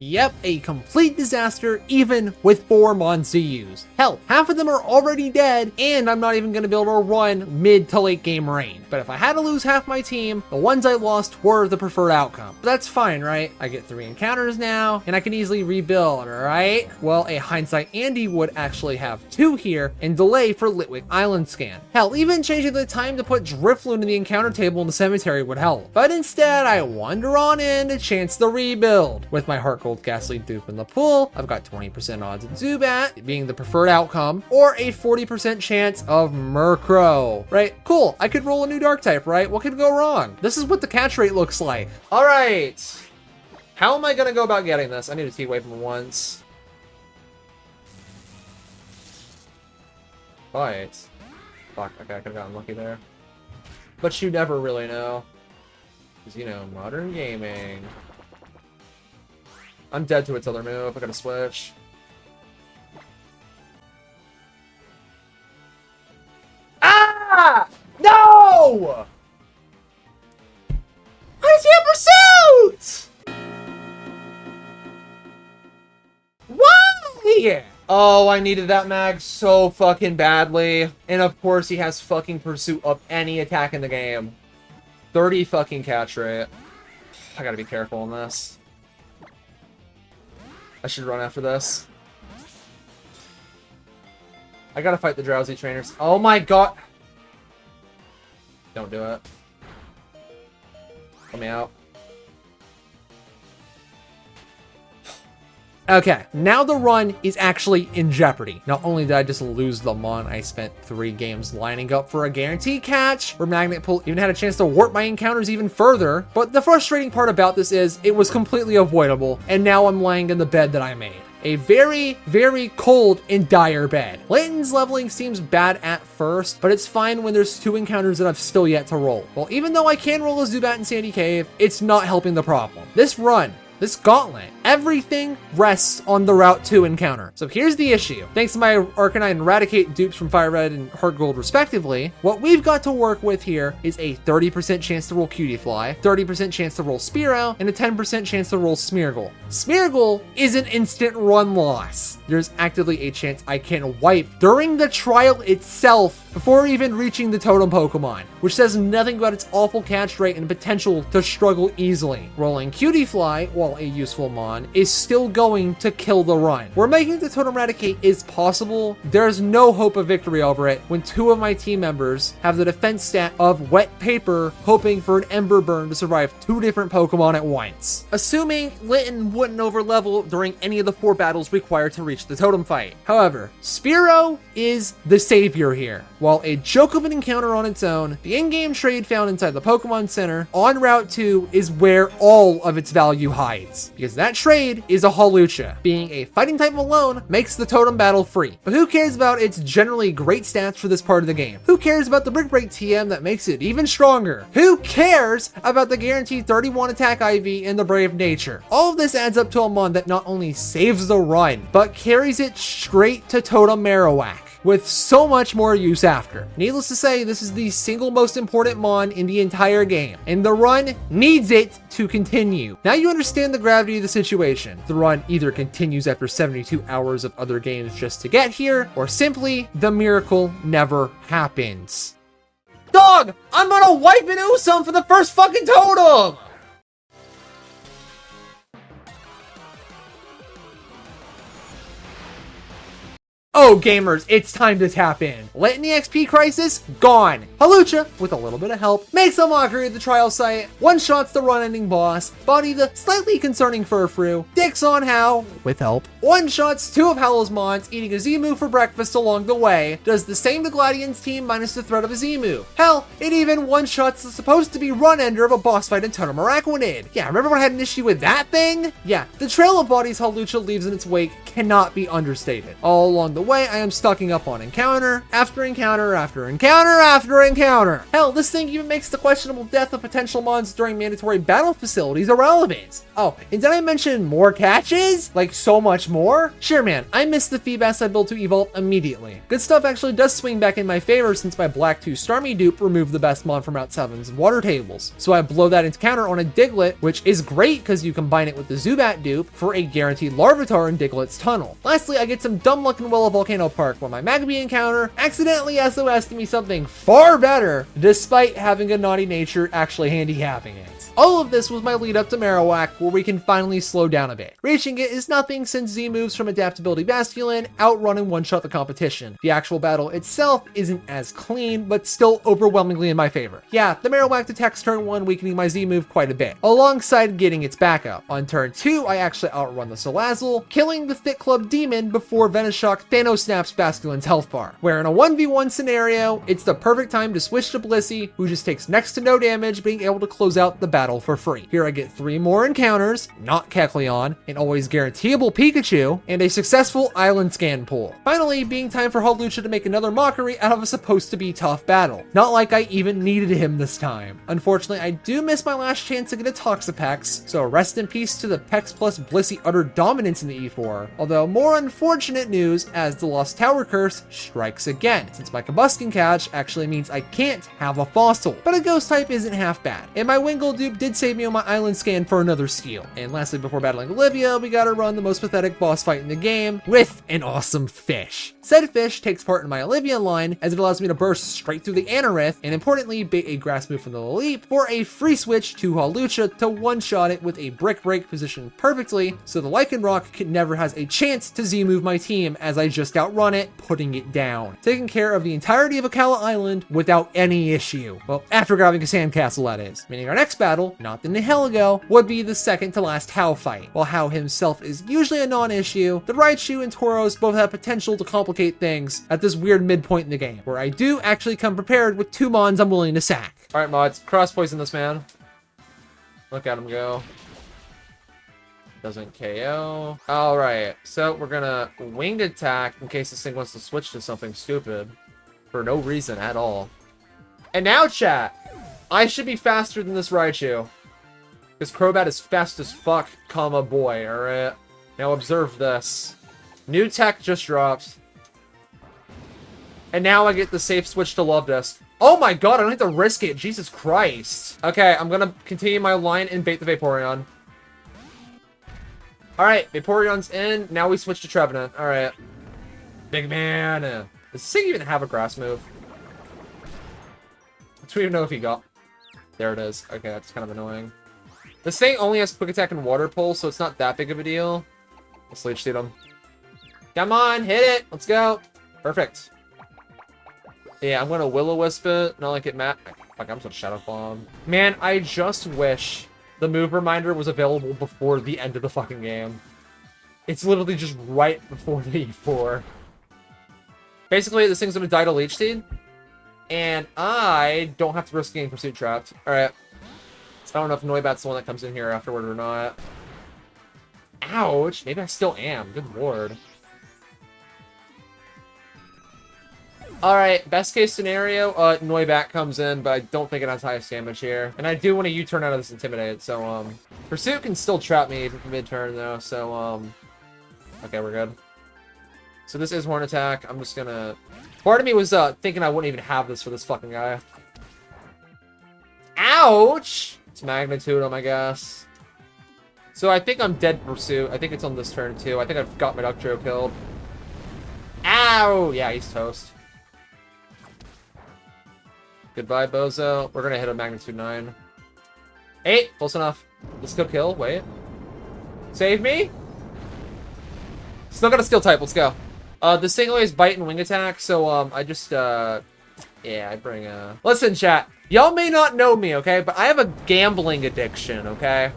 Yep, a complete disaster, even with 4 Mons to use. Hell, half of them are already dead, and I'm not even going to be able to run mid to late game rain. But if I had to lose half my team, the ones I lost were the preferred outcome. But that's fine, right? I get 3 encounters now, and I can easily rebuild, right? Well, a Hindsight Andy would actually have 2 here, and delay for Litwick Island scan. Hell, even changing the time to put Drifloon in the encounter table in the cemetery would help. But instead, I wander on in to chance the rebuild. With my Heart Gold Ghastly dupe in the pool, I've got 20% odds of Zubat being the preferred outcome, or a 40% chance of Murkrow. Right? Cool. I could roll a new dark type, right? What could go wrong? This is what the catch rate looks like. All right. How am I gonna go about getting this? I need to T-Wave him once. Right. Fuck, okay, I could've gotten lucky there. But you never really know. Because, you know, modern gaming. I'm dead to its other move. I gotta switch. Ah! No! Why is he in pursuit? Why? Oh, I needed that mag so fucking badly. And of course he has fucking pursuit of any attack in the game. 30 fucking catch rate. I gotta be careful on this. I should run after this. I gotta fight the drowsy trainers. Oh my god! Don't do it. Let me out. Okay, now the run is actually in jeopardy. Not only did I just lose the mon I spent 3 games lining up for a guaranteed catch, where Magnet Pull even had a chance to warp my encounters even further, but the frustrating part about this is it was completely avoidable, and now I'm laying in the bed that I made. A very, very cold and dire bed. Layton's leveling seems bad at first, but it's fine when there's 2 encounters that I've still yet to roll. Well, even though I can roll a Zubat in Sandy Cave, it's not helping the problem. This run, this gauntlet, everything rests on the Route 2 encounter. So here's the issue. Thanks to my Arcanine and Eradicate dupes from Fire Red and Heart Gold respectively, what we've got to work with here is a 30% chance to roll Cutiefly, 30% chance to roll Spearow, and a 10% chance to roll Smeargle. Smeargle is an instant run loss. There's actively a chance I can wipe during the trial itself before even reaching the totem Pokemon, which says nothing about its awful catch rate and potential to struggle easily. Rolling Cutiefly, while a useful mon, is still going to kill the run. Where making the totem Eradicate is possible, there's no hope of victory over it when 2 of my team members have the defense stat of Wet Paper, hoping for an Ember Burn to survive 2 different Pokemon at once. Assuming Litten wouldn't overlevel during any of the 4 battles required to reach the totem fight. However, Spearow is the savior here. While a joke of an encounter on its own, the in-game trade found inside the Pokemon Center on Route 2 is where all of its value hides. Because that trade is a Hawlucha. Being a fighting type alone makes the totem battle free. But who cares about its generally great stats for this part of the game? Who cares about the Brick Break TM that makes it even stronger? Who cares about the guaranteed 31 attack IV and the Brave Nature? All of this adds up to a mon that not only saves the run, but carries it straight to Totem Marowak, with so much more use after. Needless to say, this is the single most important mon in the entire game, and the run needs it to continue. Now you understand the gravity of the situation. The run either continues after 72 hours of other games just to get here, or simply the miracle never happens. Dog, I'm gonna wipe an Usum for the first fucking totem! Oh, gamers, it's time to tap in. Litten EXP crisis, gone. Hawlucha, with a little bit of help, makes a mockery of the trial site, one-shots the run-ending boss, body the slightly concerning Furfrou, dicks on How, with help, one-shots 2 of Howl's mons, eating a Z-move for breakfast along the way, does the same to Gladian's team minus the threat of a Z-move. Hell, it even one-shots the supposed to be run-ender of a boss fight in Totem Araquanid. Yeah, remember when I had an issue with that thing? Yeah, the trail of bodies Hawlucha leaves in its wake cannot be understated. All along the way, I am stocking up on encounter after encounter after encounter after encounter. Hell, this thing even makes the questionable death of potential mons during mandatory battle facilities irrelevant. Oh, and did I mention more catches? Like so much more? Sure, man, I missed the Feebas I built to evolve immediately. Good stuff actually does swing back in my favor since my Black 2 Starmie dupe removed the best mon from Route 7's water tables. So I blow that encounter on a Diglett, which is great because you combine it with the Zubat dupe for a guaranteed Larvitar in Diglett's tunnel. Lastly, I get some dumb luck in Well of Volcano Park where my Magby encounter accidentally SOS'd me something far better despite having a naughty nature actually handicapping it. All of this was my lead up to Marowak, where we can finally slow down a bit. Reaching it is nothing since Z moves from Adaptability Basculin outrun and one-shot the competition. The actual battle itself isn't as clean, but still overwhelmingly in my favor. Yeah, the Marowak attacks turn 1, weakening my Z move quite a bit, alongside getting its backup. On turn 2, I actually outrun the Salazzle, killing the Thick Club Demon before Venoshock Thanos snaps Basculin's health bar. Where in a 1v1 scenario, it's the perfect time to switch to Blissey, who just takes next to no damage, being able to close out the battle for free. Here I get 3 more encounters, not Kecleon, an always guaranteeable Pikachu, and a successful island scan pull. Finally, being time for Hawlucha to make another mockery out of a supposed to be tough battle. Not like I even needed him this time. Unfortunately, I do miss my last chance to get a Toxapex, so rest in peace to the Pex plus Blissey utter dominance in the E4. Although more unfortunate news as the Lost Tower curse strikes again, since my Combuskin catch actually means I can't have a fossil. But a ghost type isn't half bad, and my Wingull dupe escape did save me on my island scan for another skill. And lastly, before battling Olivia, we gotta run the most pathetic boss fight in the game with an awesome fish. Said fish takes part in my Olivia line as it allows me to burst straight through the Anorith and importantly bait a grass move from the Leap for a free switch to Halucha to one-shot it with a brick break positioned perfectly so the Lycanroc never has a chance to Z-move my team as I just outrun it, putting it down. Taking care of the entirety of Akala Island without any issue. Well, after grabbing a sandcastle that is. Meaning our next battle, not the Nihilego, would be the second to last Hao fight. While Hao himself is usually a non-issue, the Raichu and Tauros both have potential to complicate things at this weird midpoint in the game, where I do actually come prepared with 2 mons I'm willing to sack. Alright mods, cross poison this man. Look at him go. Doesn't KO. Alright, so we're gonna winged attack in case this thing wants to switch to something stupid. For no reason at all. And now chat! I should be faster than this Raichu. This Crobat is fast as fuck, comma boy, alright? Now observe this. New tech just dropped. And now I get the safe switch to Love Disc. Oh my god, I don't have to risk it, Jesus Christ. Okay, I'm gonna continue my line and bait the Vaporeon. Alright, Vaporeon's in. Now we switch to Trevenant. Alright. Big man. Does this thing even have a grass move? Do we even know if he got... There it is. Okay, that's kind of annoying. This thing only has Quick Attack and Water Pulse, so it's not that big of a deal. Let's Leech Seed him. Come on, hit it! Let's go! Perfect. Yeah, I'm gonna Will-O-Wisp it. Not like it Fuck, I'm just gonna Shadow Bomb. Man, I just wish the move reminder was available before the end of the fucking game. It's literally just right before the E4. Basically, this thing's gonna die to Leech Seed. And I don't have to risk getting Pursuit Trapped. Alright. I don't know if Noibat's the one that comes in here afterward or not. Ouch! Maybe I still am. Good lord. Alright, best case scenario, Noibat comes in, but I don't think it has highest damage here. And I do want to U-turn out of this Intimidate, so, Pursuit can still trap me mid-turn, though, so, okay, we're good. So this is Horn Attack. I'm just gonna... Part of me was, thinking I wouldn't even have this for this fucking guy. Ouch! It's Magnitude, I guess. So I think I'm dead Pursuit. I think it's on this turn, too. I think I've got my Ductrio killed. Ow! Yeah, he's toast. Goodbye, Bozo. We're gonna hit a Magnitude 9. 8! Close enough. This could kill. Wait. Save me? Still got a Steel type. Let's go. This thing always Bite and Wing Attack, so, I just, yeah, I bring, Listen, chat. Y'all may not know me, okay? But I have a gambling addiction, okay?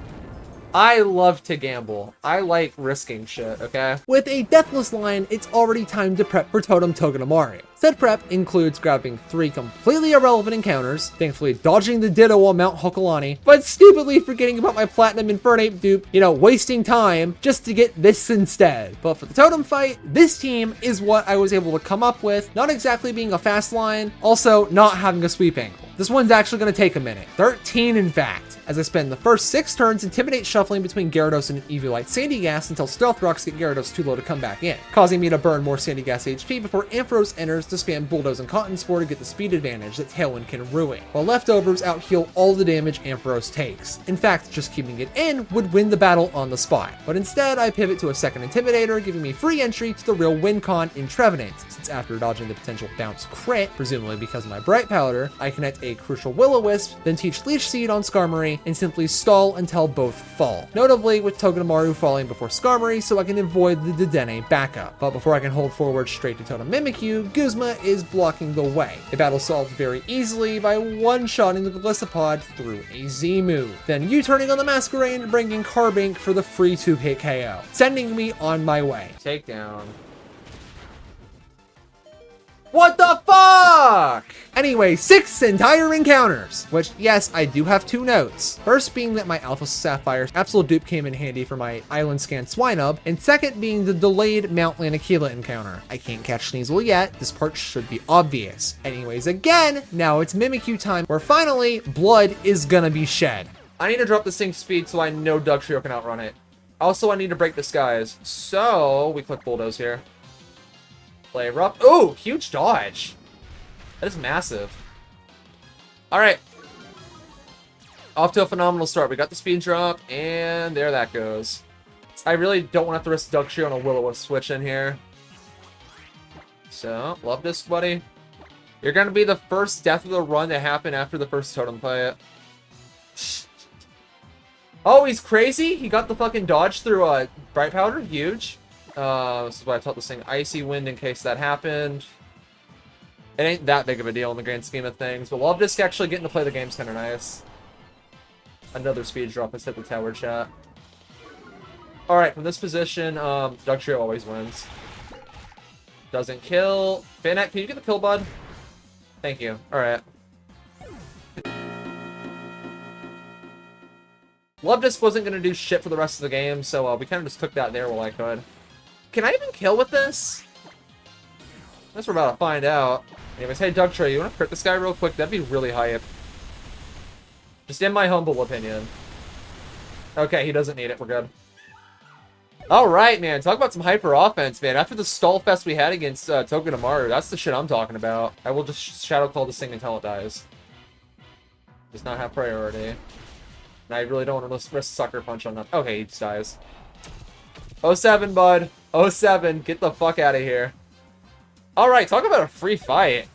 I love to gamble. I like risking shit, okay? With a Deathless line, it's already time to prep for Totem Togedemaru. Said prep includes grabbing 3 completely irrelevant encounters, thankfully dodging the Ditto on Mount Hokulani, but stupidly forgetting about my Platinum Infernape dupe, you know, wasting time just to get this instead. But for the Totem fight, this team is what I was able to come up with, not exactly being a fast line, also not having a sweep angle. This one's actually going to take a minute. 13, in fact, as I spend the first 6 turns Intimidate shuffling between Gyarados and Eviolite Sandy Gas until Stealth Rocks get Gyarados too low to come back in, causing me to burn more Sandy Gas HP before Ampharos enters to spam Bulldoze and Cotton Spore to get the speed advantage that Tailwind can ruin, while leftovers out-heal all the damage Ampharos takes. In fact, just keeping it in would win the battle on the spot, but instead I pivot to a second Intimidator, giving me free entry to the real win con in Trevenant, since after dodging the potential bounce crit, presumably because of my Bright Powder, I connect a crucial Will-O-Wisp, then teach Leech Seed on Skarmory, and simply stall until both fall. Notably with Togedemaru falling before Skarmory so I can avoid the Dedenne backup. But before I can hold forward straight to Totem Mimikyu, Guzma is blocking the way. The battle solved very easily by one-shotting the Golisopod through a Z move, then U-turning on the Masquerain and bringing Carbink for the free 2-hit KO, sending me on my way. Takedown. What the fuck? Anyway, 6 entire encounters, which, yes, I do have 2 notes. First being that my Alpha Sapphire Absolute Dupe came in handy for my Island Scan Swinub, and second being the delayed Mount Lanakila encounter. I can't catch Sneasel yet, this part should be obvious. Anyways, again, now it's Mimikyu time, where finally, blood is gonna be shed. I need to drop this thing's speed so I know Dugtrio can outrun it. Also, I need to break the skies, so we click Bulldoze here. Play rough. Oh, huge dodge. That is massive. All right. Off to a phenomenal start. We got the speed drop, and there that goes. I really don't want to have to risk Dugtrio on a Will-O-Wisp switch in here. So, love this, buddy. You're going to be the first death of the run to happen after the first totem fight. Oh, he's crazy? He got the fucking dodge through Bright Powder? Huge. This is why I taught this thing Icy Wind in case that happened. It ain't that big of a deal in the grand scheme of things, but Love Disc actually getting to play the game's kind of nice. Another speed drop has hit the tower chat. Alright, from this position, Dugtrio always wins. Doesn't kill. Bayonet, can you get the kill, bud? Thank you. Alright. Love Disc wasn't going to do shit for the rest of the game, so we kind of just took that there while I could. Can I even kill with this? I guess we're about to find out. Anyways, hey Dugtrio, you want to crit this guy real quick? That'd be really hype. Just in my humble opinion. Okay, he doesn't need it. We're good. Alright, man. Talk about some hyper offense, man. After the stall fest we had against Togedemaru, that's the shit I'm talking about. I will just Shadow Call this thing until it dies. Does not have priority. And I really don't want to risk Sucker Punch on that. Okay, he just dies. 07, bud. 07. Get the fuck out of here. Alright, talk about a free fight.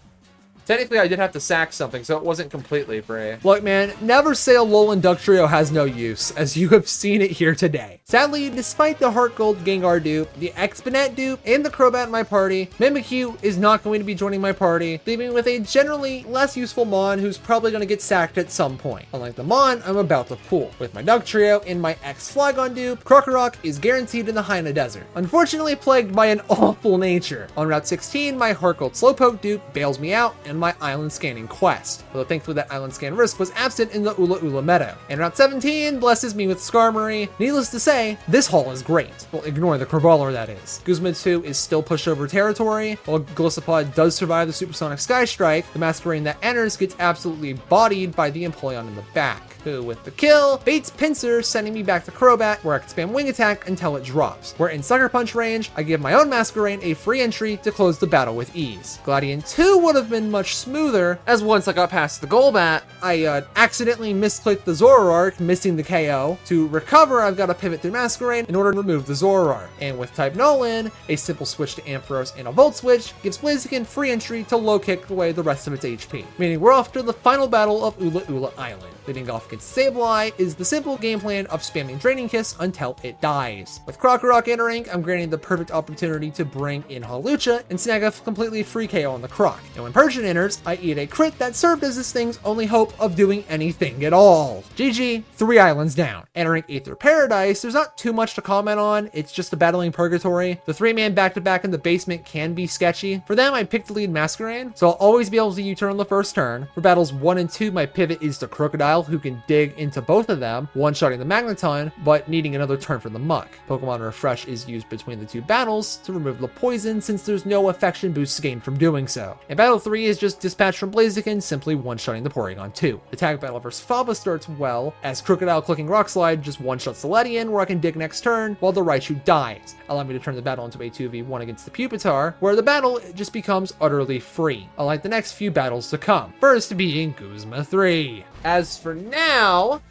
Technically, I did have to sack something, so it wasn't completely free. Look, man, never say a Alolan Dugtrio has no use, as you have seen it here today. Sadly, despite the Heart Gold Gengar dupe, the Exponent dupe, and the Crobat in my party, Mimikyu is not going to be joining my party, leaving with a generally less useful Mon who's probably going to get sacked at some point. Unlike the Mon I'm about to pull. With my Dugtrio and my X-Flygon dupe, Krokorok is guaranteed in the Haina Desert. Unfortunately plagued by an awful nature. On Route 16, my Heart Gold Slowpoke dupe bails me out, and my island scanning quest, although thankfully that island scan risk was absent in the Ula Ula Meadow. And Route 17 blesses me with Skarmory. Needless to say, this haul is great. Well, ignore the Crabrawler, that is. Guzma 2 is still pushover territory, while Golisopod does survive the Supersonic Sky Strike. The Masquerain that enters gets absolutely bodied by the Empoleon in the back, who, with the kill, baits Pinsir, sending me back to Crobat, where I can spam Wing Attack until it drops. Where in Sucker Punch range, I give my own Masquerain a free entry to close the battle with ease. Gladian 2 would have been much smoother, as once I got past the Golbat, I accidentally misclicked the Zoroark, missing the KO. To recover, I've got to pivot through Masquerain in order to remove the Zoroark. And with type Nolan, a simple switch to Ampharos and a Volt Switch gives Blaziken free entry to low kick away the rest of its HP. Meaning we're off to the final battle of Ula Ula Island. Leading off against Sableye is the simple game plan of spamming Draining Kiss until it dies. With Krokorok entering, I'm granting the perfect opportunity to bring in Hawlucha and snag a completely free KO on the Croc. And when Persian enters, I eat a crit that served as this thing's only hope of doing anything at all. GG, 3 islands down. Entering Aether Paradise, there's not too much to comment on, it's just a battling purgatory. The 3-man back-to-back in the basement can be sketchy. For them, I picked the lead Masquerain, so I'll always be able to U-turn on the first turn. For battles 1 and 2, my pivot is to Crocodile, who can dig into both of them, one-shotting the Magneton, but needing another turn for the Muck. Pokemon Refresh is used between the 2 battles to remove the poison, since there's no affection boost gained from doing so. And battle 3 is just Dispatch from Blaziken, simply one-shotting the Porygon 2. The tag battle versus Faba starts well, as Crocodile clicking Rock Slide just one-shots the Ledian, where I can dig next turn, while the Raichu dies, allowing me to turn the battle into a 2v1 against the Pupitar, where the battle just becomes utterly free, unlike the next few battles to come, first being Guzma 3. As for now,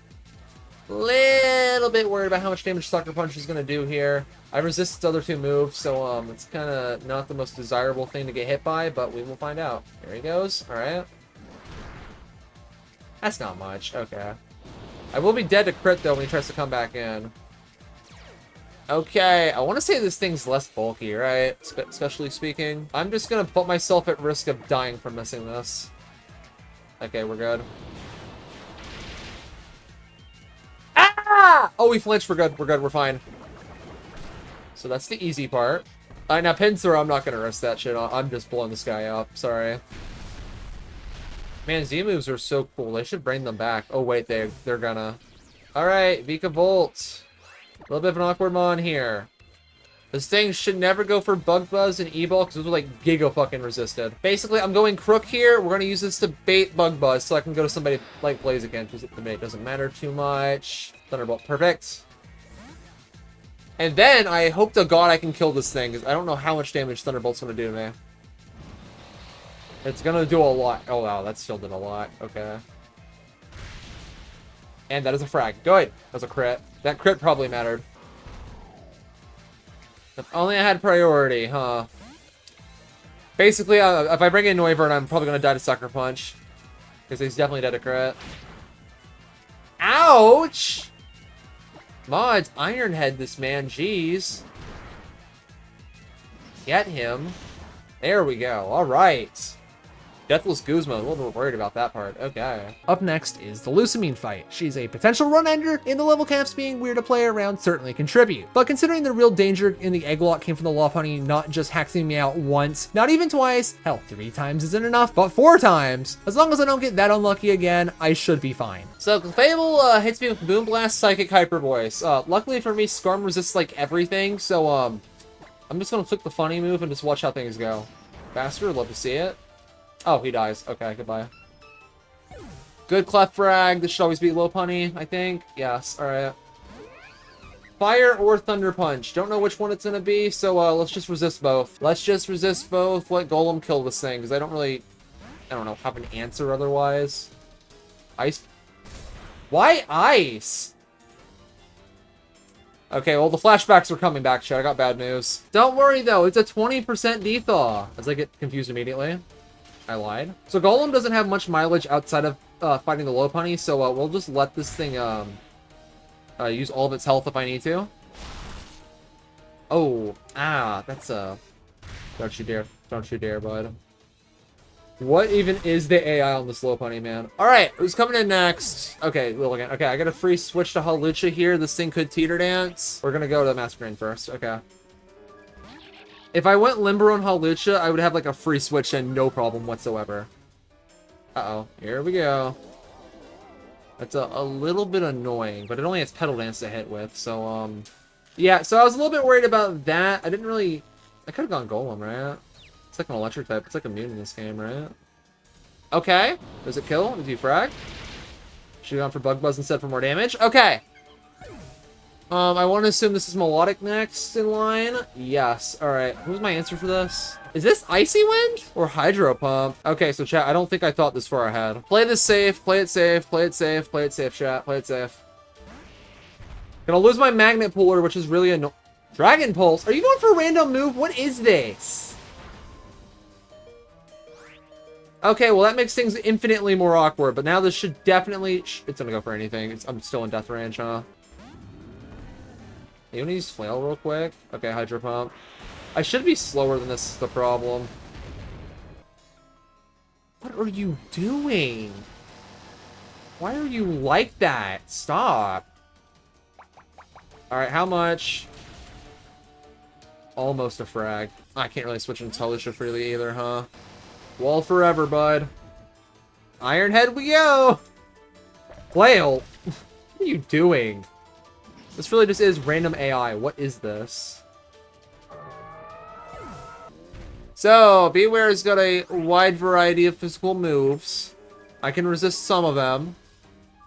little bit worried about how much damage Sucker Punch is going to do here. I resist its other 2 moves, so it's kind of not the most desirable thing to get hit by, but we will find out. Here he goes. Alright. That's not much. Okay. I will be dead to crit, though, when he tries to come back in. Okay, I want to say this thing's less bulky, right? Especially speaking. I'm just going to put myself at risk of dying from missing this. Okay, we're good. Ah! Oh, we flinched. We're good. We're good. We're fine. So that's the easy part. Alright, now Pinsir, I'm not going to risk that shit. I'm just blowing this guy up. Sorry. Man, Z-moves are so cool. They should bring them back. Oh, wait. They're gonna. Alright, Vika Volt. A little bit of an awkward mon here. This thing should never go for Bug Buzz and E-Ball because those are like giga fucking resisted. Basically, I'm going Crook here. We're going to use this to bait Bug Buzz so I can go to somebody like Blaziken because the bait doesn't matter too much. Thunderbolt, perfect. And then I hope to God I can kill this thing because I don't know how much damage Thunderbolt's going to do to me. It's going to do a lot. Oh, wow, that still did a lot. Okay.
And that is a frag. Good. That was a crit. That crit probably mattered. If only I had priority, huh? Basically, if I bring in Noivern, I'm probably going to die to Sucker Punch. Because he's definitely dead to crit. Ouch! Mods, Iron Head this man, jeez. Get him. There we go. Alright. Deathless Guzma, a little bit worried about that part. Okay.
Up next is the Lusamine fight. She's a potential run ender, and the level caps being weird to play around certainly contribute. But considering the real danger in the Egglot came from the Lopunny not just hexing me out once, not even twice, hell, 3 times isn't enough, but 4 times, as long as I don't get that unlucky again, I should be fine.
So, Fable hits me with Boom Blast, Psychic, Hyper Voice. Luckily for me, Skarm resists like everything, so I'm just gonna click the funny move and just watch how things go. Faster, love to see it. Oh, he dies. Okay, goodbye. Good Clef Frag. This should always be Lopunny, I think. Yes, alright. Fire or Thunder Punch. Don't know which one it's gonna be, so let's just resist both. Let's just resist both. Let Golem kill this thing, because I don't know, have an answer otherwise. Ice. Why ice? Okay, well, the flashbacks are coming back, chat. I got bad news. Don't worry, though. It's a 20% dethaw. As I get confused immediately. I lied. So Golem doesn't have much mileage outside of fighting the Lopunny, so we'll just let this thing use all of its health if I need to. Oh, that's don't you dare. Don't you dare, bud. What even is the AI on this Lopunny, man? Alright, who's coming in next? Okay, Lilligant. Okay, I got a free switch to Hawlucha here. This thing could teeter dance. We're gonna go to Masquerain first. Okay. If I went Limber on Hawlucha, I would have like a free switch and no problem whatsoever. Uh-oh. Here we go. That's a little bit annoying, but it only has Petal Dance to hit with, so, yeah, so I was a little bit worried about that. I could have gone Golem, right? It's like an electric type. It's like immune in this game, right? Okay. Does it kill? Does he frag? Should have gone for Bug Buzz instead for more damage. Okay. I want to assume this is Melodic next in line. Yes. Alright. Who's my answer for this? Is this Icy Wind or Hydro Pump? Okay, so chat, I don't think I thought this far ahead. Play this safe. Play it safe. Play it safe. Play it safe, chat. Play it safe. Gonna lose my Magnet Puller, which is really annoying. Dragon Pulse? Are you going for a random move? What is this? Okay, well that makes things infinitely more awkward, but now this should definitely... It's gonna go for anything. I'm still in death range, huh? You want to use Flail real quick? Okay, Hydro Pump. I should be slower than this is the problem. What are you doing? Why are you like that? Stop. Alright, how much? Almost a frag. I can't really switch into Hawlucha freely either, huh? Wall forever, bud. Iron Head we go! Flail! What are you doing? This really just is random AI. What is this? So, Beware's got a wide variety of physical moves. I can resist some of them.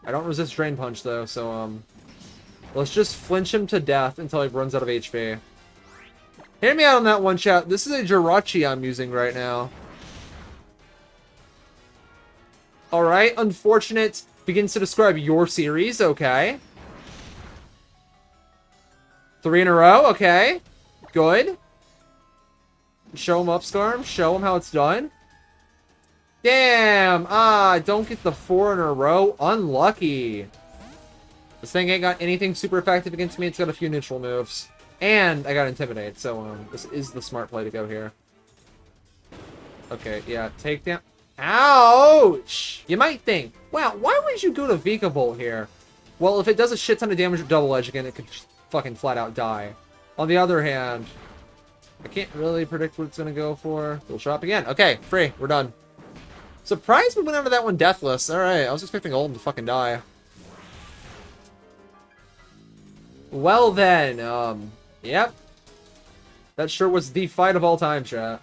I don't resist Drain Punch, though, so, let's just flinch him to death until he runs out of HP. Hear me out on that one, chat. This is a Jirachi I'm using right now. Alright, unfortunate begins to describe your series, okay. 3 in a row, okay. Good. Show him up, Skarm. Show him how it's done. Damn! Don't get the 4 in a row. Unlucky. This thing ain't got anything super effective against me. It's got a few neutral moves. And I got Intimidate, so this is the smart play to go here. Okay, yeah, take down. Ouch! You might think, wow, why would you go to Vikavolt here? Well, if it does a shit ton of damage with Double Edge again, it could fucking flat out die. On the other hand, I can't really predict what it's gonna go for. We'll shop again. Okay, free. We're done. Surprised we went out of that one deathless. Alright, I was expecting Golem to fucking die. Well then, yep. That sure was the fight of all time, chat.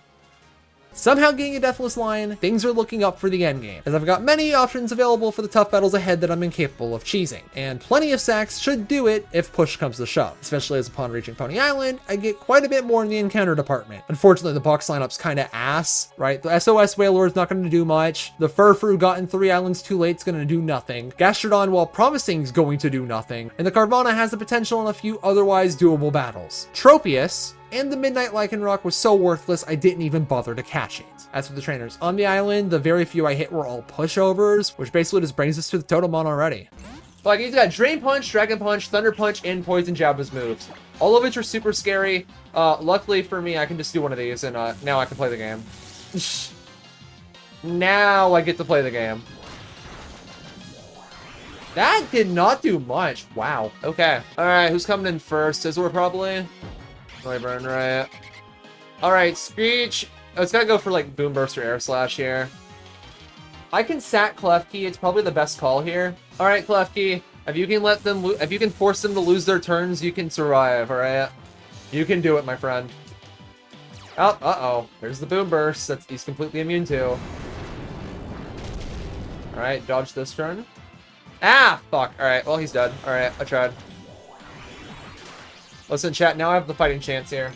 Somehow getting a deathless line, things are looking up for the endgame, as I've got many options available for the tough battles ahead that I'm incapable of cheesing, and plenty of sacks should do it if push comes to shove, especially as upon reaching Pony Island, I get quite a bit more in the encounter department. Unfortunately, the box lineup's kinda ass, right? The SOS Whalor is not gonna do much, the Furfru gotten 3 islands too late is gonna do nothing, Gastrodon, while promising, is going to do nothing, and the Carvana has the potential in a few otherwise doable battles. Tropius and the Midnight Lycanroc was so worthless I didn't even bother to catch it. As for the trainers on the island, the very few I hit were all pushovers, which basically just brings us to the Totemon already. Like, he's got Drain Punch, Dragon Punch, Thunder Punch, and Poison Jab as moves. All of which are super scary. Luckily for me, I can just do one of these, and now I can play the game. Now I get to play the game. That did not do much. Wow. Okay. Alright, who's coming in first? Scizor probably? Noivern, right? Alright, Screech. Oh, it's gotta go for like Boom Burst or Air Slash here. I can sack Klefki. It's probably the best call here. Alright, Klefki. If you can let them, if you can force them to lose their turns, you can survive, alright? You can do it, my friend. Oh, uh-oh. There's the Boom Burst that he's completely immune to. Alright, dodge this turn. Ah, fuck. Alright, well, he's dead. Alright, I tried. Listen, chat, now I have the fighting chance here.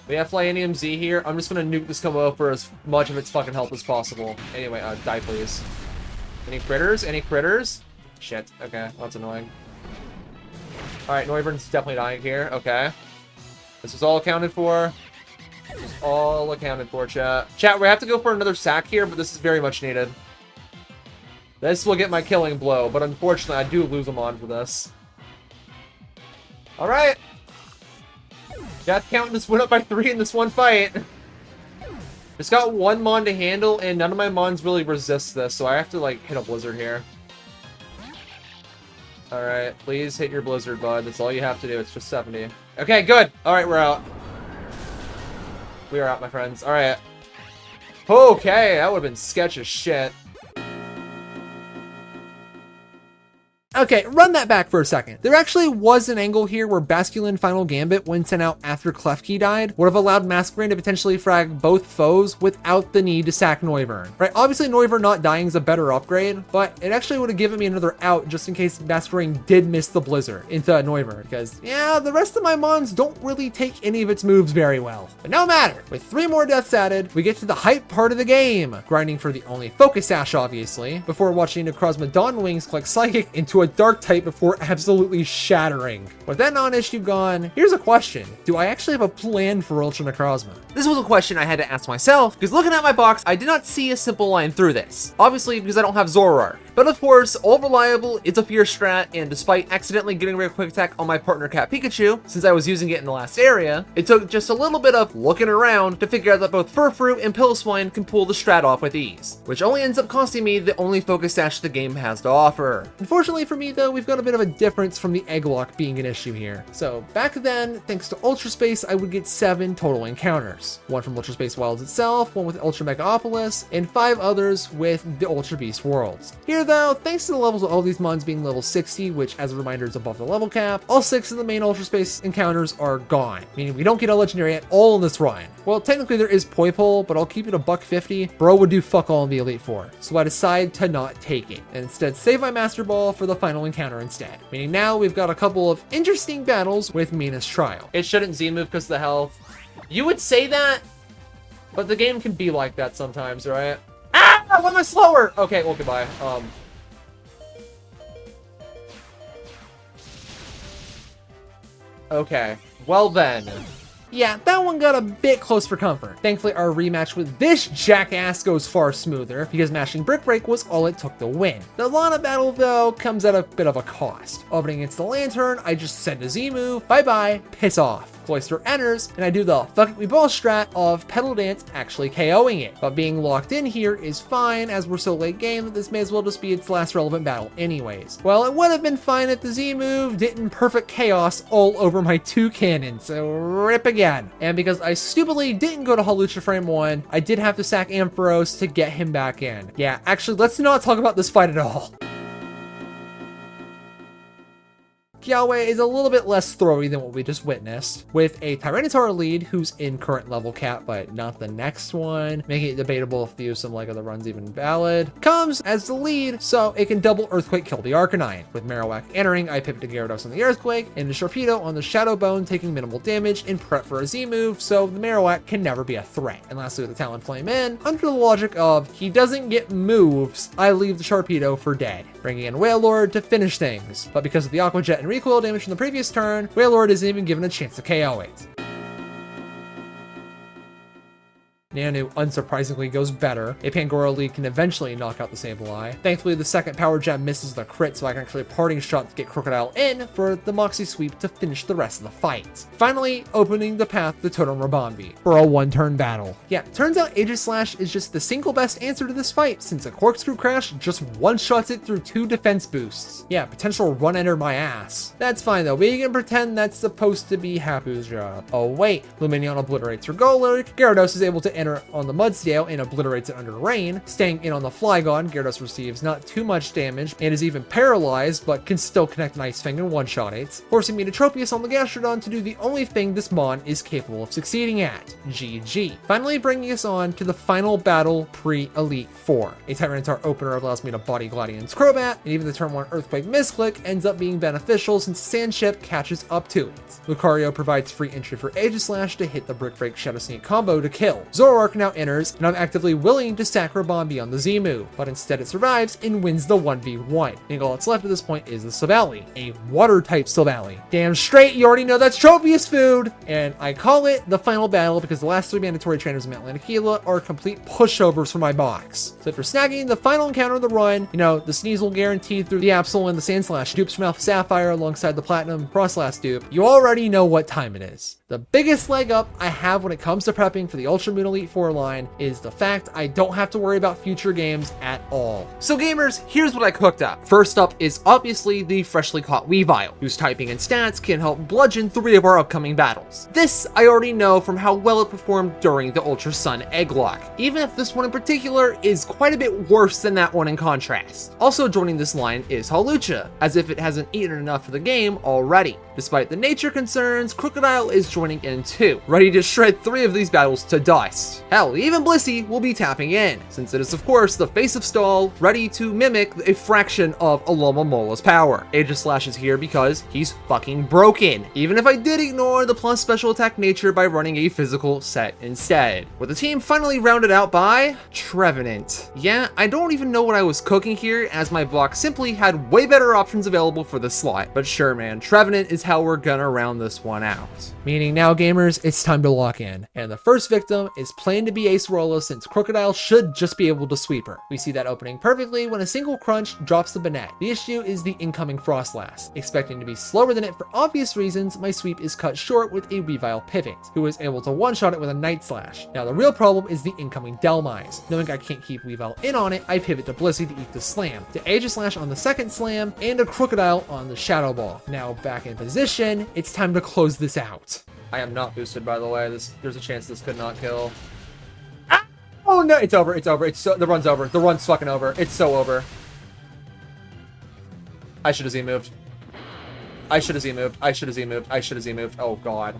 We have Flyanium Z here. I'm just gonna nuke this combo for as much of its fucking health as possible. Anyway, die please. Any critters? Any critters? Shit. Okay, that's annoying. Alright, Noivern's definitely dying here. Okay. This is all accounted for. This is all accounted for, chat. Chat, we have to go for another sack here, but this is very much needed. This will get my killing blow, but unfortunately, I do lose a mon for this. Alright. Death count just went up by 3 in this one fight. Just got one mon to handle, and none of my mons really resist this, so I have to, like, hit a blizzard here. Alright, please hit your blizzard, bud. That's all you have to do. It's just 70. Okay, good. Alright, we're out. We are out, my friends. Alright. Okay, that would have been sketch as shit. Okay, run that back for a second. There actually was an angle here where Basculin Final Gambit, when sent out after Klefki died, would have allowed Masquerain to potentially frag both foes without the need to sack Noivern. Right, obviously Noivern not dying is a better upgrade, but it actually would have given me another out just in case Masquerain did miss the Blizzard into Noivern, because, yeah, the rest of my mons don't really take any of its moves very well. But no matter, with 3 more deaths added, we get to the hype part of the game, grinding for the only Focus Sash, obviously, before watching Necrozma Dawn Wings collect Psychic into a Dark type before absolutely shattering. With that non-issue gone, here's a question. Do I actually have a plan for Ultra Necrozma? This was a question I had to ask myself, because looking at my box, I did not see a simple line through this. Obviously, because I don't have Zoroark. But of course, all reliable, it's a fear strat, and despite accidentally getting rid of Quick Attack on my partner Cat Pikachu, since I was using it in the last area, it took just a little bit of looking around to figure out that both Furfru and Piloswine can pull the strat off with ease, which only ends up costing me the only Focus Sash the game has to offer. Unfortunately for me though, we've got a bit of a difference from the Egglock being an issue here. So back then, thanks to Ultra Space, I would get 7 total encounters. 1 from Ultra Space Wilds itself, 1 with Ultra Megaopolis, and 5 others with the Ultra Beast Worlds. Here though, thanks to the levels of all these mons being level 60, which as a reminder is above the level cap, all 6 of the main Ultra Space encounters are gone, meaning we don't get a legendary at all in this run. Well, technically there is Poipole, but I'll keep it a $150. Bro would do fuck all in the Elite Four, so I decide to not take it, and instead save my Master Ball for the final encounter instead. Meaning now we've got a couple of interesting battles with Mina's Trial. It shouldn't Z-move because of the health. You would say that, but the game can be like that sometimes, right? Ah! Why am I slower? Okay, well, goodbye. Okay, well then. Yeah, that one got a bit close for comfort. Thankfully, our rematch with this jackass goes far smoother, because mashing Brick Break was all it took to win. The Lana battle, though, comes at a bit of a cost. Opening against the Lantern, I just send a Z-move, bye-bye, piss off. Cloyster enters, and I do the fuck it we ball strat of Petal Dance actually KOing it. But being locked in here is fine, as we're so late game that this may as well just be its last relevant battle anyways. Well, it would have been fine if the Z-move didn't perfect chaos all over my 2 cannons, so rip again. And because I stupidly didn't go to Hawlucha Frame 1, I did have to sack Ampharos to get him back in. Yeah, actually, let's not talk about this fight at all. Gauntlet is a little bit less throwy than what we just witnessed, with a Tyranitar lead who's in current level cap, but not the next one, making it debatable if the use of Leg of the Run's even valid. Comes as the lead, so it can double Earthquake kill the Arcanine. With Marowak entering, I pivot to Gyarados on the Earthquake, and the Sharpedo on the Shadow Bone, taking minimal damage and prep for a Z move, so the Marowak can never be a threat. And lastly, with the Talonflame in, under the logic of he doesn't get moves, I leave the Sharpedo for dead, bringing in Wailord to finish things. But because of the Aqua Jet and recoil damage from the previous turn, Wailord isn't even given a chance to KO it. Nanu, unsurprisingly, goes better. A Pangoro lead can eventually knock out the Sableye. Thankfully, the second Power Gem misses the crit, so I can actually parting shot to get Crocodile in for the Moxie Sweep to finish the rest of the fight. Finally, opening the path to Totem Rabambi for a one-turn battle. Yeah, turns out Aegis Slash is just the single best answer to this fight, since a Corkscrew Crash just one-shots it through 2 defense boosts. Yeah, potential run-ender my ass. That's fine though, we can pretend that's supposed to be Hapu's job. Oh wait, Lumineon obliterates her Golurk, Gyarados is able to enter on the Mudsdale and obliterates it under rain. Staying in on the Flygon, Gyarados receives not too much damage and is even paralyzed, but can still connect an Ice Fang and one-shot it, forcing me to Tropius on the Gastrodon to do the only thing this Mon is capable of succeeding at, GG. Finally bringing us on to the final battle pre-Elite Four. A Tyranitar opener allows me to body Gladian's Crobat, and even the turn 1 Earthquake misclick ends up being beneficial since Sandship catches up to it. Lucario provides free entry for Aegis Slash to hit the Brick Break Shadow Sneak combo to kill. Zoroark now enters, and I'm actively willing to sack Rabambi on the Z move, but instead it survives and wins the 1v1. And all that's left at this point is the Silvally, a water-type Silvally. Damn straight, you already know that's Tropius food! And I call it the final battle because the last 3 mandatory trainers in Mount Lanakila are complete pushovers for my box. So for snagging the final encounter of the run, you know, the Sneasel guaranteed through the Absol and the Sandslash dupes from Alpha Sapphire alongside the Platinum Frostlass dupe, you already know what time it is. The biggest leg up I have when it comes to prepping for the Ultra Moon Elite Four line is the fact I don't have to worry about future games at all. So gamers, here's what I cooked up. First up is obviously the freshly caught Weavile, whose typing and stats can help bludgeon 3 of our upcoming battles. This I already know from how well it performed during the Ultra Sun Egglock, even if this one in particular is quite a bit worse than that one in contrast. Also joining this line is Hawlucha, as if it hasn't eaten enough for the game already. Despite the nature concerns, Crocodile is joining in too, ready to shred 3 of these battles to dust. Hell, even Blissey will be tapping in, since it is of course the face of Stall, ready to mimic a fraction of Alomamola's power. Aegis Slash is here because he's fucking broken, even if I did ignore the plus special attack nature by running a physical set instead. With the team finally rounded out by Trevenant. Yeah, I don't even know what I was cooking here, as my block simply had way better options available for this slot, but sure man, Trevenant is how we're gonna round this one out. Meaning now gamers, it's time to lock in, and the first victim is planned to be Acerola since Crocodile should just be able to sweep her. We see that opening perfectly when a single crunch drops the Banette. The issue is the incoming Frostlass. Expecting to be slower than it for obvious reasons, my sweep is cut short with a Weavile pivot, who is able to one-shot it with a Night Slash. Now the real problem is the incoming Delmise. Knowing I can't keep Weavile in on it, I pivot to Blissey to eat the slam, to Aegis Slash on the second slam, and a Crocodile on the Shadow Ball. Now back in position, it's time to close this out. I am not boosted, by the way. There's a chance this could not kill. Ah! Oh no, it's over, the run's over. The run's fucking over. It's so over. I should have Z-moved. Oh god.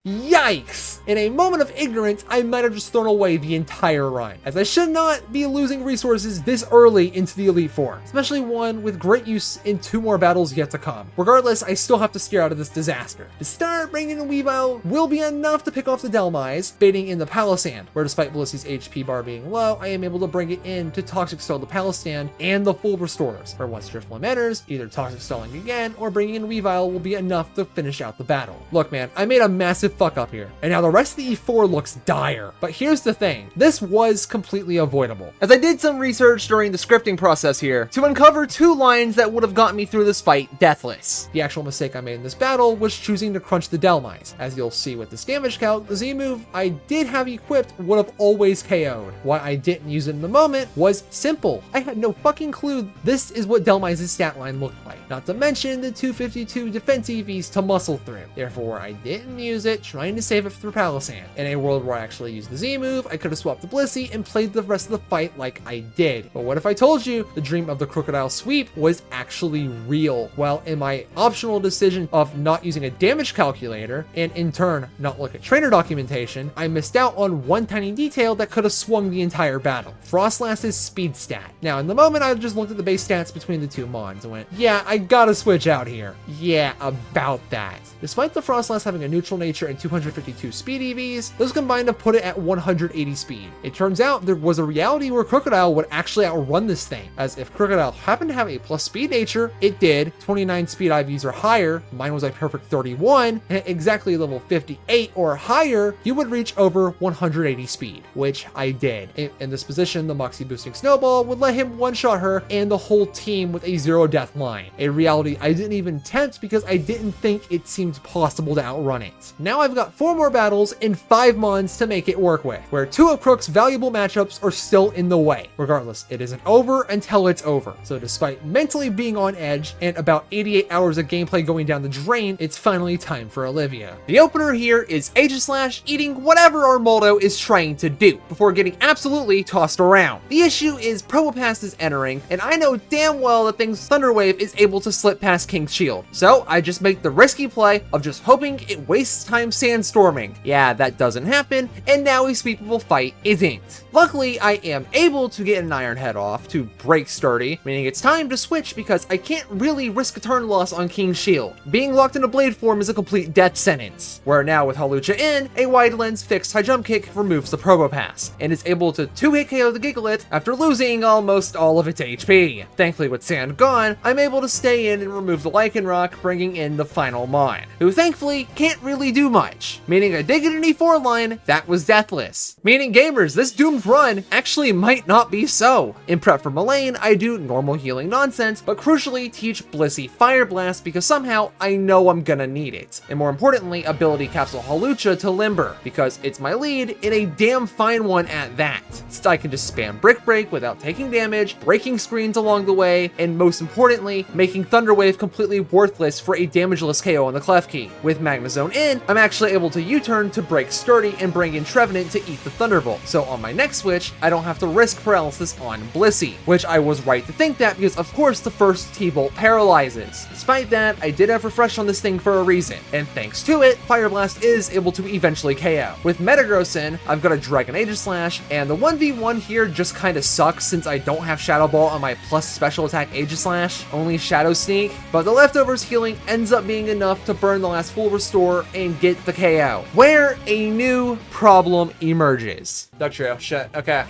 Yikes! In a moment of ignorance, I might have just thrown away the entire run, as I should not be losing resources this early into the Elite Four, especially one with great use in 2 more battles yet to come. Regardless, I still have to steer out of this disaster. To start, bringing in Weavile will be enough to pick off the Delmise, baiting in the Palisand, where despite Blissey's HP bar being low, I am able to bring it in to Toxic Stall the Palisand and the full Restorers, where once Drifloon enters, either Toxic Stalling again or bringing in Weavile will be enough to finish out the battle. Look man, I made a massive fuck up here, and now the rest of the E4 looks dire. But here's the thing, this was completely avoidable, as I did some research during the scripting process here to uncover 2 lines that would have gotten me through this fight deathless. The actual mistake I made in this battle was choosing to crunch the Delmise. As you'll see with this damage calc, the Z move I did have equipped would have always KO'd. Why I didn't use it in the moment was simple. I had no fucking clue this is what Delmise's stat line looked like, not to mention the 252 defense EVs to muscle through. Therefore, I didn't use it, trying to save it for Palisand. In a world where I actually used the Z move, I could have swapped the Blissey and played the rest of the fight like I did. But what if I told you the dream of the Crocodile sweep was actually real? Well, in my optional decision of not using a damage calculator, and in turn not look at trainer documentation, I missed out on one tiny detail that could have swung the entire battle. Frostlass's speed stat. Now, in the moment, I just looked at the base stats between the two mons and went, yeah, I gotta switch out here. Yeah, about that. Despite the Frostlass having a neutral nature and 252 speed EVs, those combined to put it at 180 speed. It turns out there was a reality where Crocodile would actually outrun this thing, as if Crocodile happened to have a plus speed nature, it did. 29 speed IVs or higher, mine was a perfect 31, and at exactly level 58 or higher, you would reach over 180 speed, which I did. In this position, the Moxie boosting Snowball would let him one-shot her and the whole team with a 0 death line, a reality I didn't even tempt because I didn't think it seemed possible to outrun it. Now I've got 4 more battles and 5 mons to make it work with, where 2 of Crook's valuable matchups are still in the way. Regardless, it isn't over until it's over. So despite mentally being on edge and about 88 hours of gameplay going down the drain, it's finally time for Olivia. The opener here is Aegislash eating whatever Armaldo is trying to do before getting absolutely tossed around. The issue is Probopass is entering, and I know damn well that thing's Thunderwave is able to slip past King's Shield. So I just make the risky play of just hoping it wastes time sandstorming. Yeah, that doesn't happen, and now a sweepable fight isn't. Luckily, I am able to get an Iron Head off to break Sturdy, meaning it's time to switch because I can't really risk a turn loss on King's Shield. Being locked in a blade form is a complete death sentence, where now with Hawlucha in, a wide lens fixed high jump kick removes the Probopass, and is able to 2-hit KO the Gigalith after losing almost all of its HP. Thankfully with Sand gone, I'm able to stay in and remove the Lycanroc, bringing in the final Mon, who thankfully can't really do much, meaning I did get an E4 line that was deathless. Meaning gamers, this doomed run actually might not be so. In prep for Mullane, I do normal healing nonsense, but crucially teach Blissey Fire Blast because somehow I know I'm gonna need it. And more importantly, ability capsule Hawlucha to Limber, because it's my lead and a damn fine one at that. So I can just spam Brick Break without taking damage, breaking screens along the way, and most importantly, making Thunder Wave completely worthless for a damageless KO on the Klefki. With Magnezone in, I'm actually able to U-turn to break Sturdy and bring in Trevenant to eat the Thunderbolt. So on my next switch, I don't have to risk paralysis on Blissey, which I was right to think that because of course the first T-Bolt paralyzes. Despite that, I did have Refresh on this thing for a reason, and thanks to it, Fire Blast is able to eventually KO. With Metagross in, I've got a Dragon Aegislash, and the 1v1 here just kinda sucks since I don't have Shadow Ball on my plus special attack Aegislash, only Shadow Sneak, but the leftovers healing ends up being enough to burn the last full restore and get the KO, where a new problem emerges. Duck Trail, shit, okay.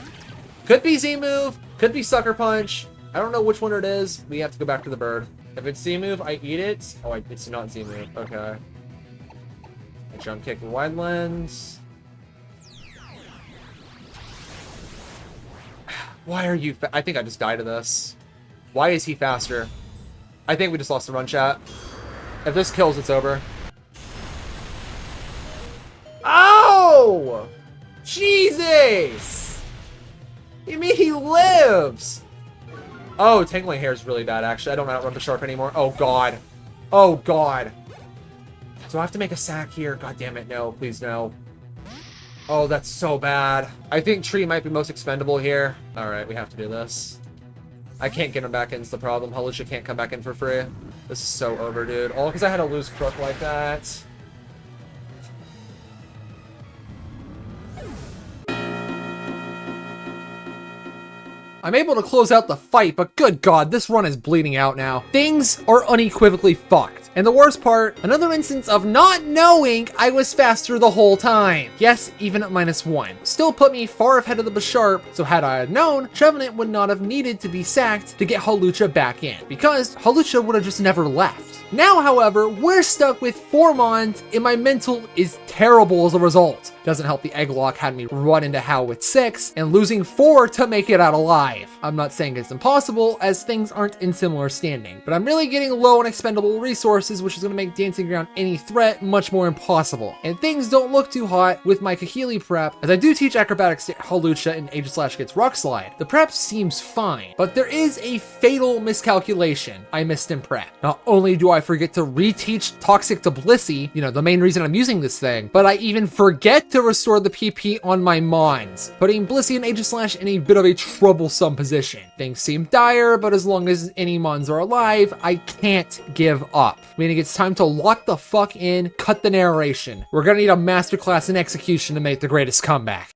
Could be Z move, could be Sucker Punch. I don't know which one it is. We have to go back to the bird. If it's Z move, I eat it. Oh, it's not Z move, okay. I jump kick wide lens. Why are you I think I just died to this. Why is he faster? I think we just lost the run, chat. If this kills, it's over. Oh! Jesus! You mean he lives? Oh, Tangling Hair is really bad, actually. I don't outrun the Sharp anymore. Oh, God. Oh, God. Do I have to make a sack here? God damn it, no. Please, no. Oh, that's so bad. I think Tree might be most expendable here. Alright, we have to do this. I can't get him back in, is the problem. Hawlucha can't come back in for free. This is so over, dude. All because I had to lose Crook like that. I'm able to close out the fight, but good God, this run is bleeding out now. Things are unequivocally fucked. And the worst part, another instance of not knowing I was faster the whole time. Yes, even at -1. Still put me far ahead of the Bisharp, so had I known, Trevenant would not have needed to be sacked to get Hawlucha back in, because Hawlucha would have just never left. Now, however, we're stuck with 4 Mons, and my mental is terrible as a result. Doesn't help the Egg Lock had me run into How with 6, and losing 4 to make it out alive. I'm not saying it's impossible, as things aren't in similar standing, but I'm really getting low on expendable resources, which is going to make dancing around any threat much more impossible. And things don't look too hot with my Kahili prep, as I do teach acrobatics to Hawlucha and Aegislash gets Rock Slide. The prep seems fine, but there is a fatal miscalculation I missed in prep. Not only do I forget to reteach Toxic to Blissey, you know, the main reason I'm using this thing, time, but I even forget to restore the PP on my Mons, putting Blissey and Aegislash in a bit of a troublesome position. Things seem dire, but as long as any Mons are alive, I can't give up. Meaning it's time to lock the fuck in, cut the narration. We're gonna need a masterclass in execution to make the greatest comeback.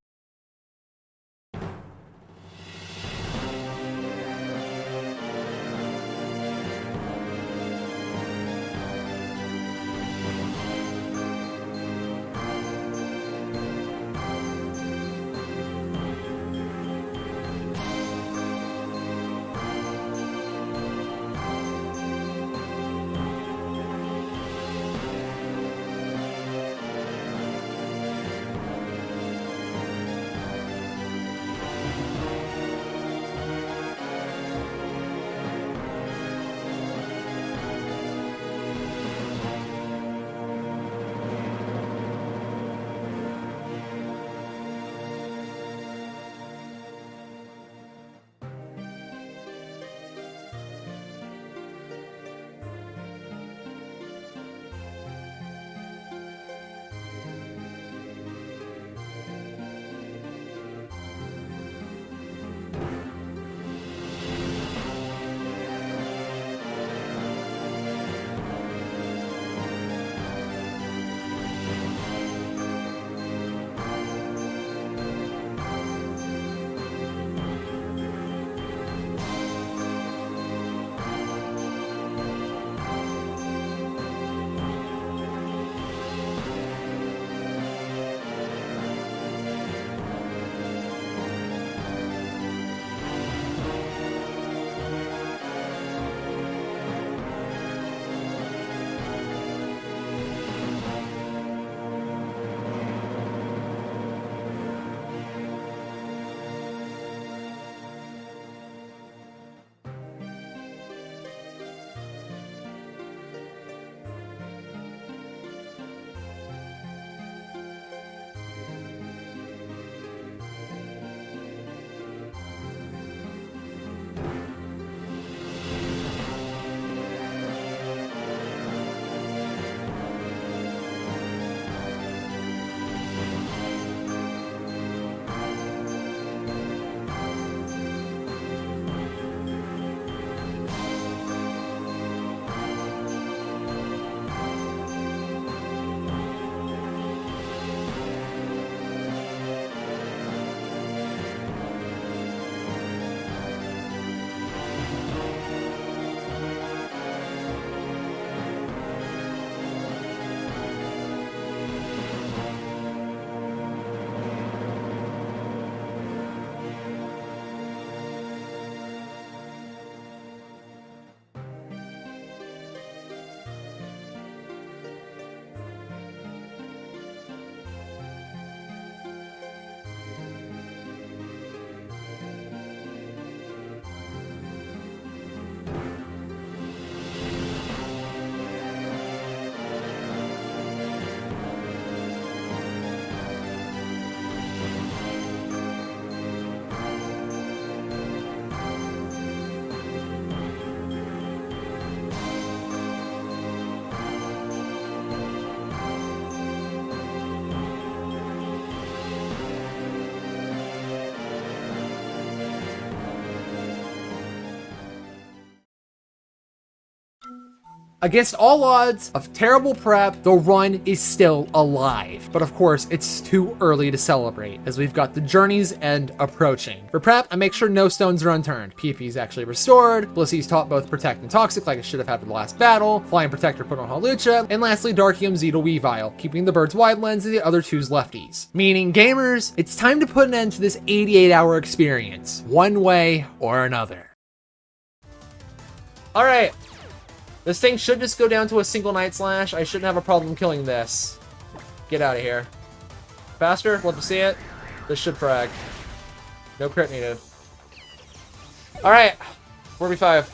Against all odds of terrible prep, the run is still alive. But of course, it's too early to celebrate, as we've got the journey's end approaching. For prep, I make sure no stones are unturned. PP is actually restored, Blissey's taught both Protect and Toxic like it should have had for the last battle, Flying Protector put on Hawlucha, and lastly Darkium Z to Weavile, keeping the bird's wide lens and the other two's lefties. Meaning, gamers, it's time to put an end to this 88-hour experience, one way or another. Alright. This thing should just go down to a single Night Slash. I shouldn't have a problem killing this. Get out of here. Faster? Love to see it. This should frag. No crit needed. Alright. 4v5.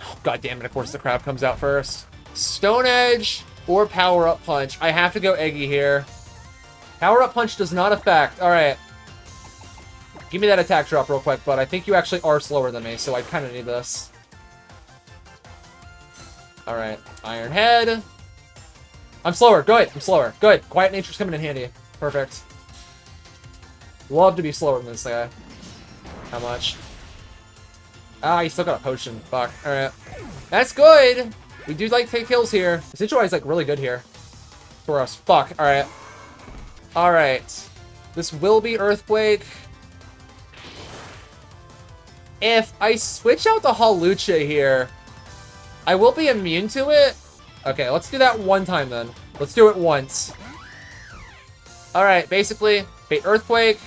Oh, God damn it. Of course the crab comes out first. Stone Edge or Power Up Punch. I have to go Eggy here. Power Up Punch does not affect. Alright. Give me that attack drop real quick, but I think you actually are slower than me, so I kind of need this. Alright, Iron Head.
I'm slower. Good. I'm slower. Good. Quiet Nature's coming in handy. Perfect. Love to be slower than this guy. How much? Ah, he still got a potion. Fuck. Alright. That's good. We do like take kills here. The Situai's like really good here. For us. Fuck. Alright. Alright. This will be Earthquake. If I switch out the Hawlucha here, I will be immune to it. Okay, let's do that one time then. Let's do it once. Alright, basically, bait Earthquake.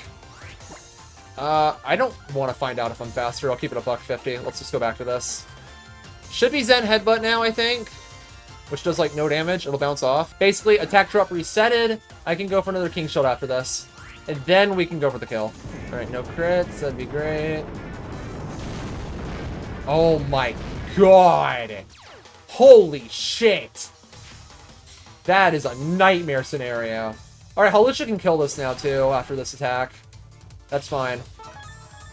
I don't want to find out if I'm faster. I'll keep it a $150. Let's just go back to this. Should be Zen Headbutt now, I think. Which does, like, no damage. It'll bounce off. Basically, attack drop resetted. I can go for another King Shield after this. And then we can go for the kill. Alright, no crits. That'd be great. Oh my god. Holy shit. That is a nightmare scenario. Alright, Hawlucha can kill this now, too, after this attack. That's fine.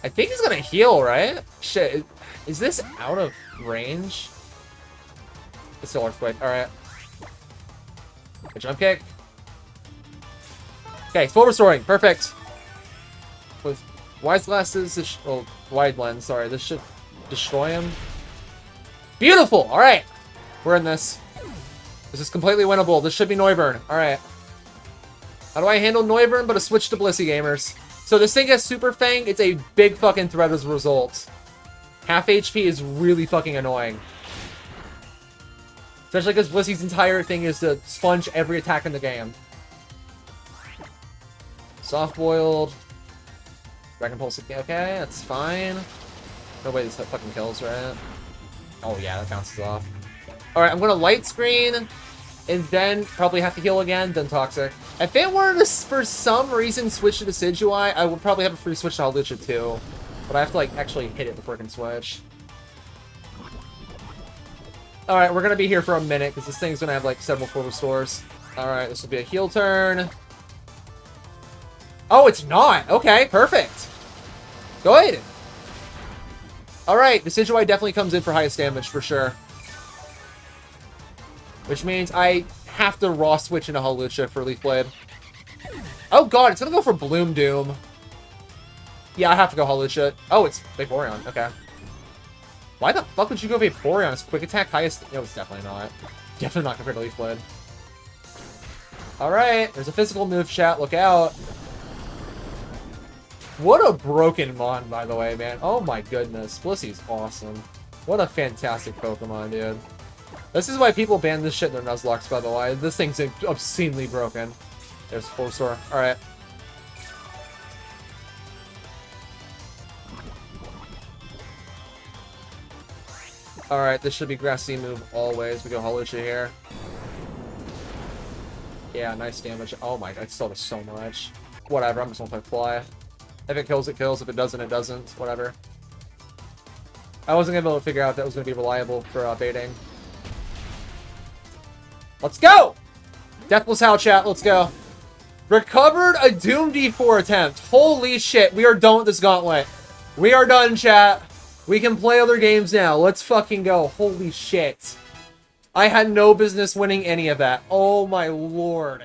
I think he's gonna heal, right? Shit, is this out of range? It's still Earthquake. Alright. A jump kick. Okay, full restoring. Perfect. With Wise Glasses, well, Wide Lens, sorry. This should destroy him. Beautiful! Alright. We're in this. This is completely winnable. This should be Noivern. Alright. How do I handle Noivern but a switch to Blissey Gamers? So this thing has Super Fang. It's a big fucking threat as a result. Half HP is really fucking annoying. Especially because Blissey's entire thing is to sponge every attack in the game. Soft Boiled. Dragon Pulse. Okay, that's fine. No way this fucking kills, right? Oh yeah, that bounces off. Alright, I'm gonna Light Screen. And then probably have to heal again, then Toxic. If it were to, for some reason, switch to Decidueye, I would probably have a free switch to Hawlucha too. But I have to, like, actually hit it before I can switch. Alright, we're gonna be here for a minute, because this thing's gonna have, like, several full restores. Alright, this will be a heal turn. Oh, it's not! Okay, perfect. Good! Alright, Decidueye definitely comes in for highest damage, for sure. Which means I have to raw switch into Hawlucha for Leaf Blade. Oh god, it's gonna go for Bloom Doom. Yeah, I have to go Hawlucha. Oh, it's Vaporeon. Okay. Why the fuck would you go Vaporeon? It's quick attack highest. No, it's definitely not. Definitely not compared to Leaf Blade. Alright, there's a physical move, chat. Look out. What a broken Mon, by the way, man. Oh my goodness. Blissey's awesome. What a fantastic Pokemon, dude. This is why people ban this shit in their Nuzlocks, by the way. This thing's obscenely broken. There's full restore. Alright. Alright, this should be Grassy move always. We go Hawlucha here. Yeah, nice damage. Oh my god, it still does so much. Whatever, I'm just gonna play Fly. If it kills, it kills. If it doesn't, it doesn't. Whatever. I wasn't able to figure out if that was gonna be reliable for baiting. Let's go! Deathless Howl, chat. Let's go. Recovered a Doom D4 attempt. Holy shit. We are done with this gauntlet. We are done, chat. We can play other games now. Let's fucking go. Holy shit. I had no business winning any of that. Oh my lord.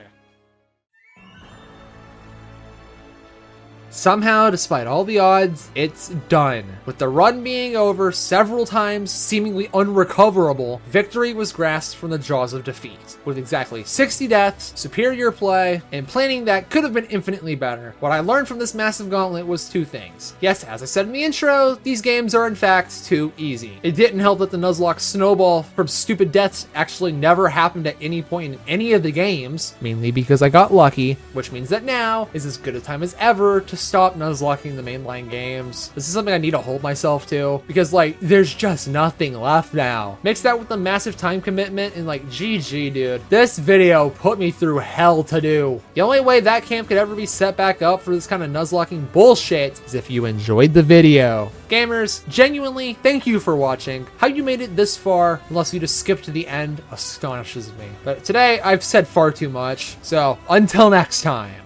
Somehow, despite all the odds, it's done. With the run being over several times, seemingly unrecoverable, victory was grasped from the jaws of defeat. With exactly 60 deaths, superior play, and planning that could have been infinitely better. What I learned from this massive gauntlet was two things. Yes, as I said in the intro, these games are in fact too easy. It didn't help that the Nuzlocke snowball from stupid deaths actually never happened at any point in any of the games, mainly because I got lucky, which means that now is as good a time as ever to stop Nuzlocking the mainline games. This is something I need to hold myself to, because like, there's just nothing left now. Mix that with the massive time commitment and like, GG dude. This video put me through hell to do. The only way that camp could ever be set back up for this kind of Nuzlocking bullshit is if you enjoyed the video. Gamers, genuinely, thank you for watching. How you made it this far, unless you just skipped to the end, astonishes me. But today, I've said far too much, so until next time.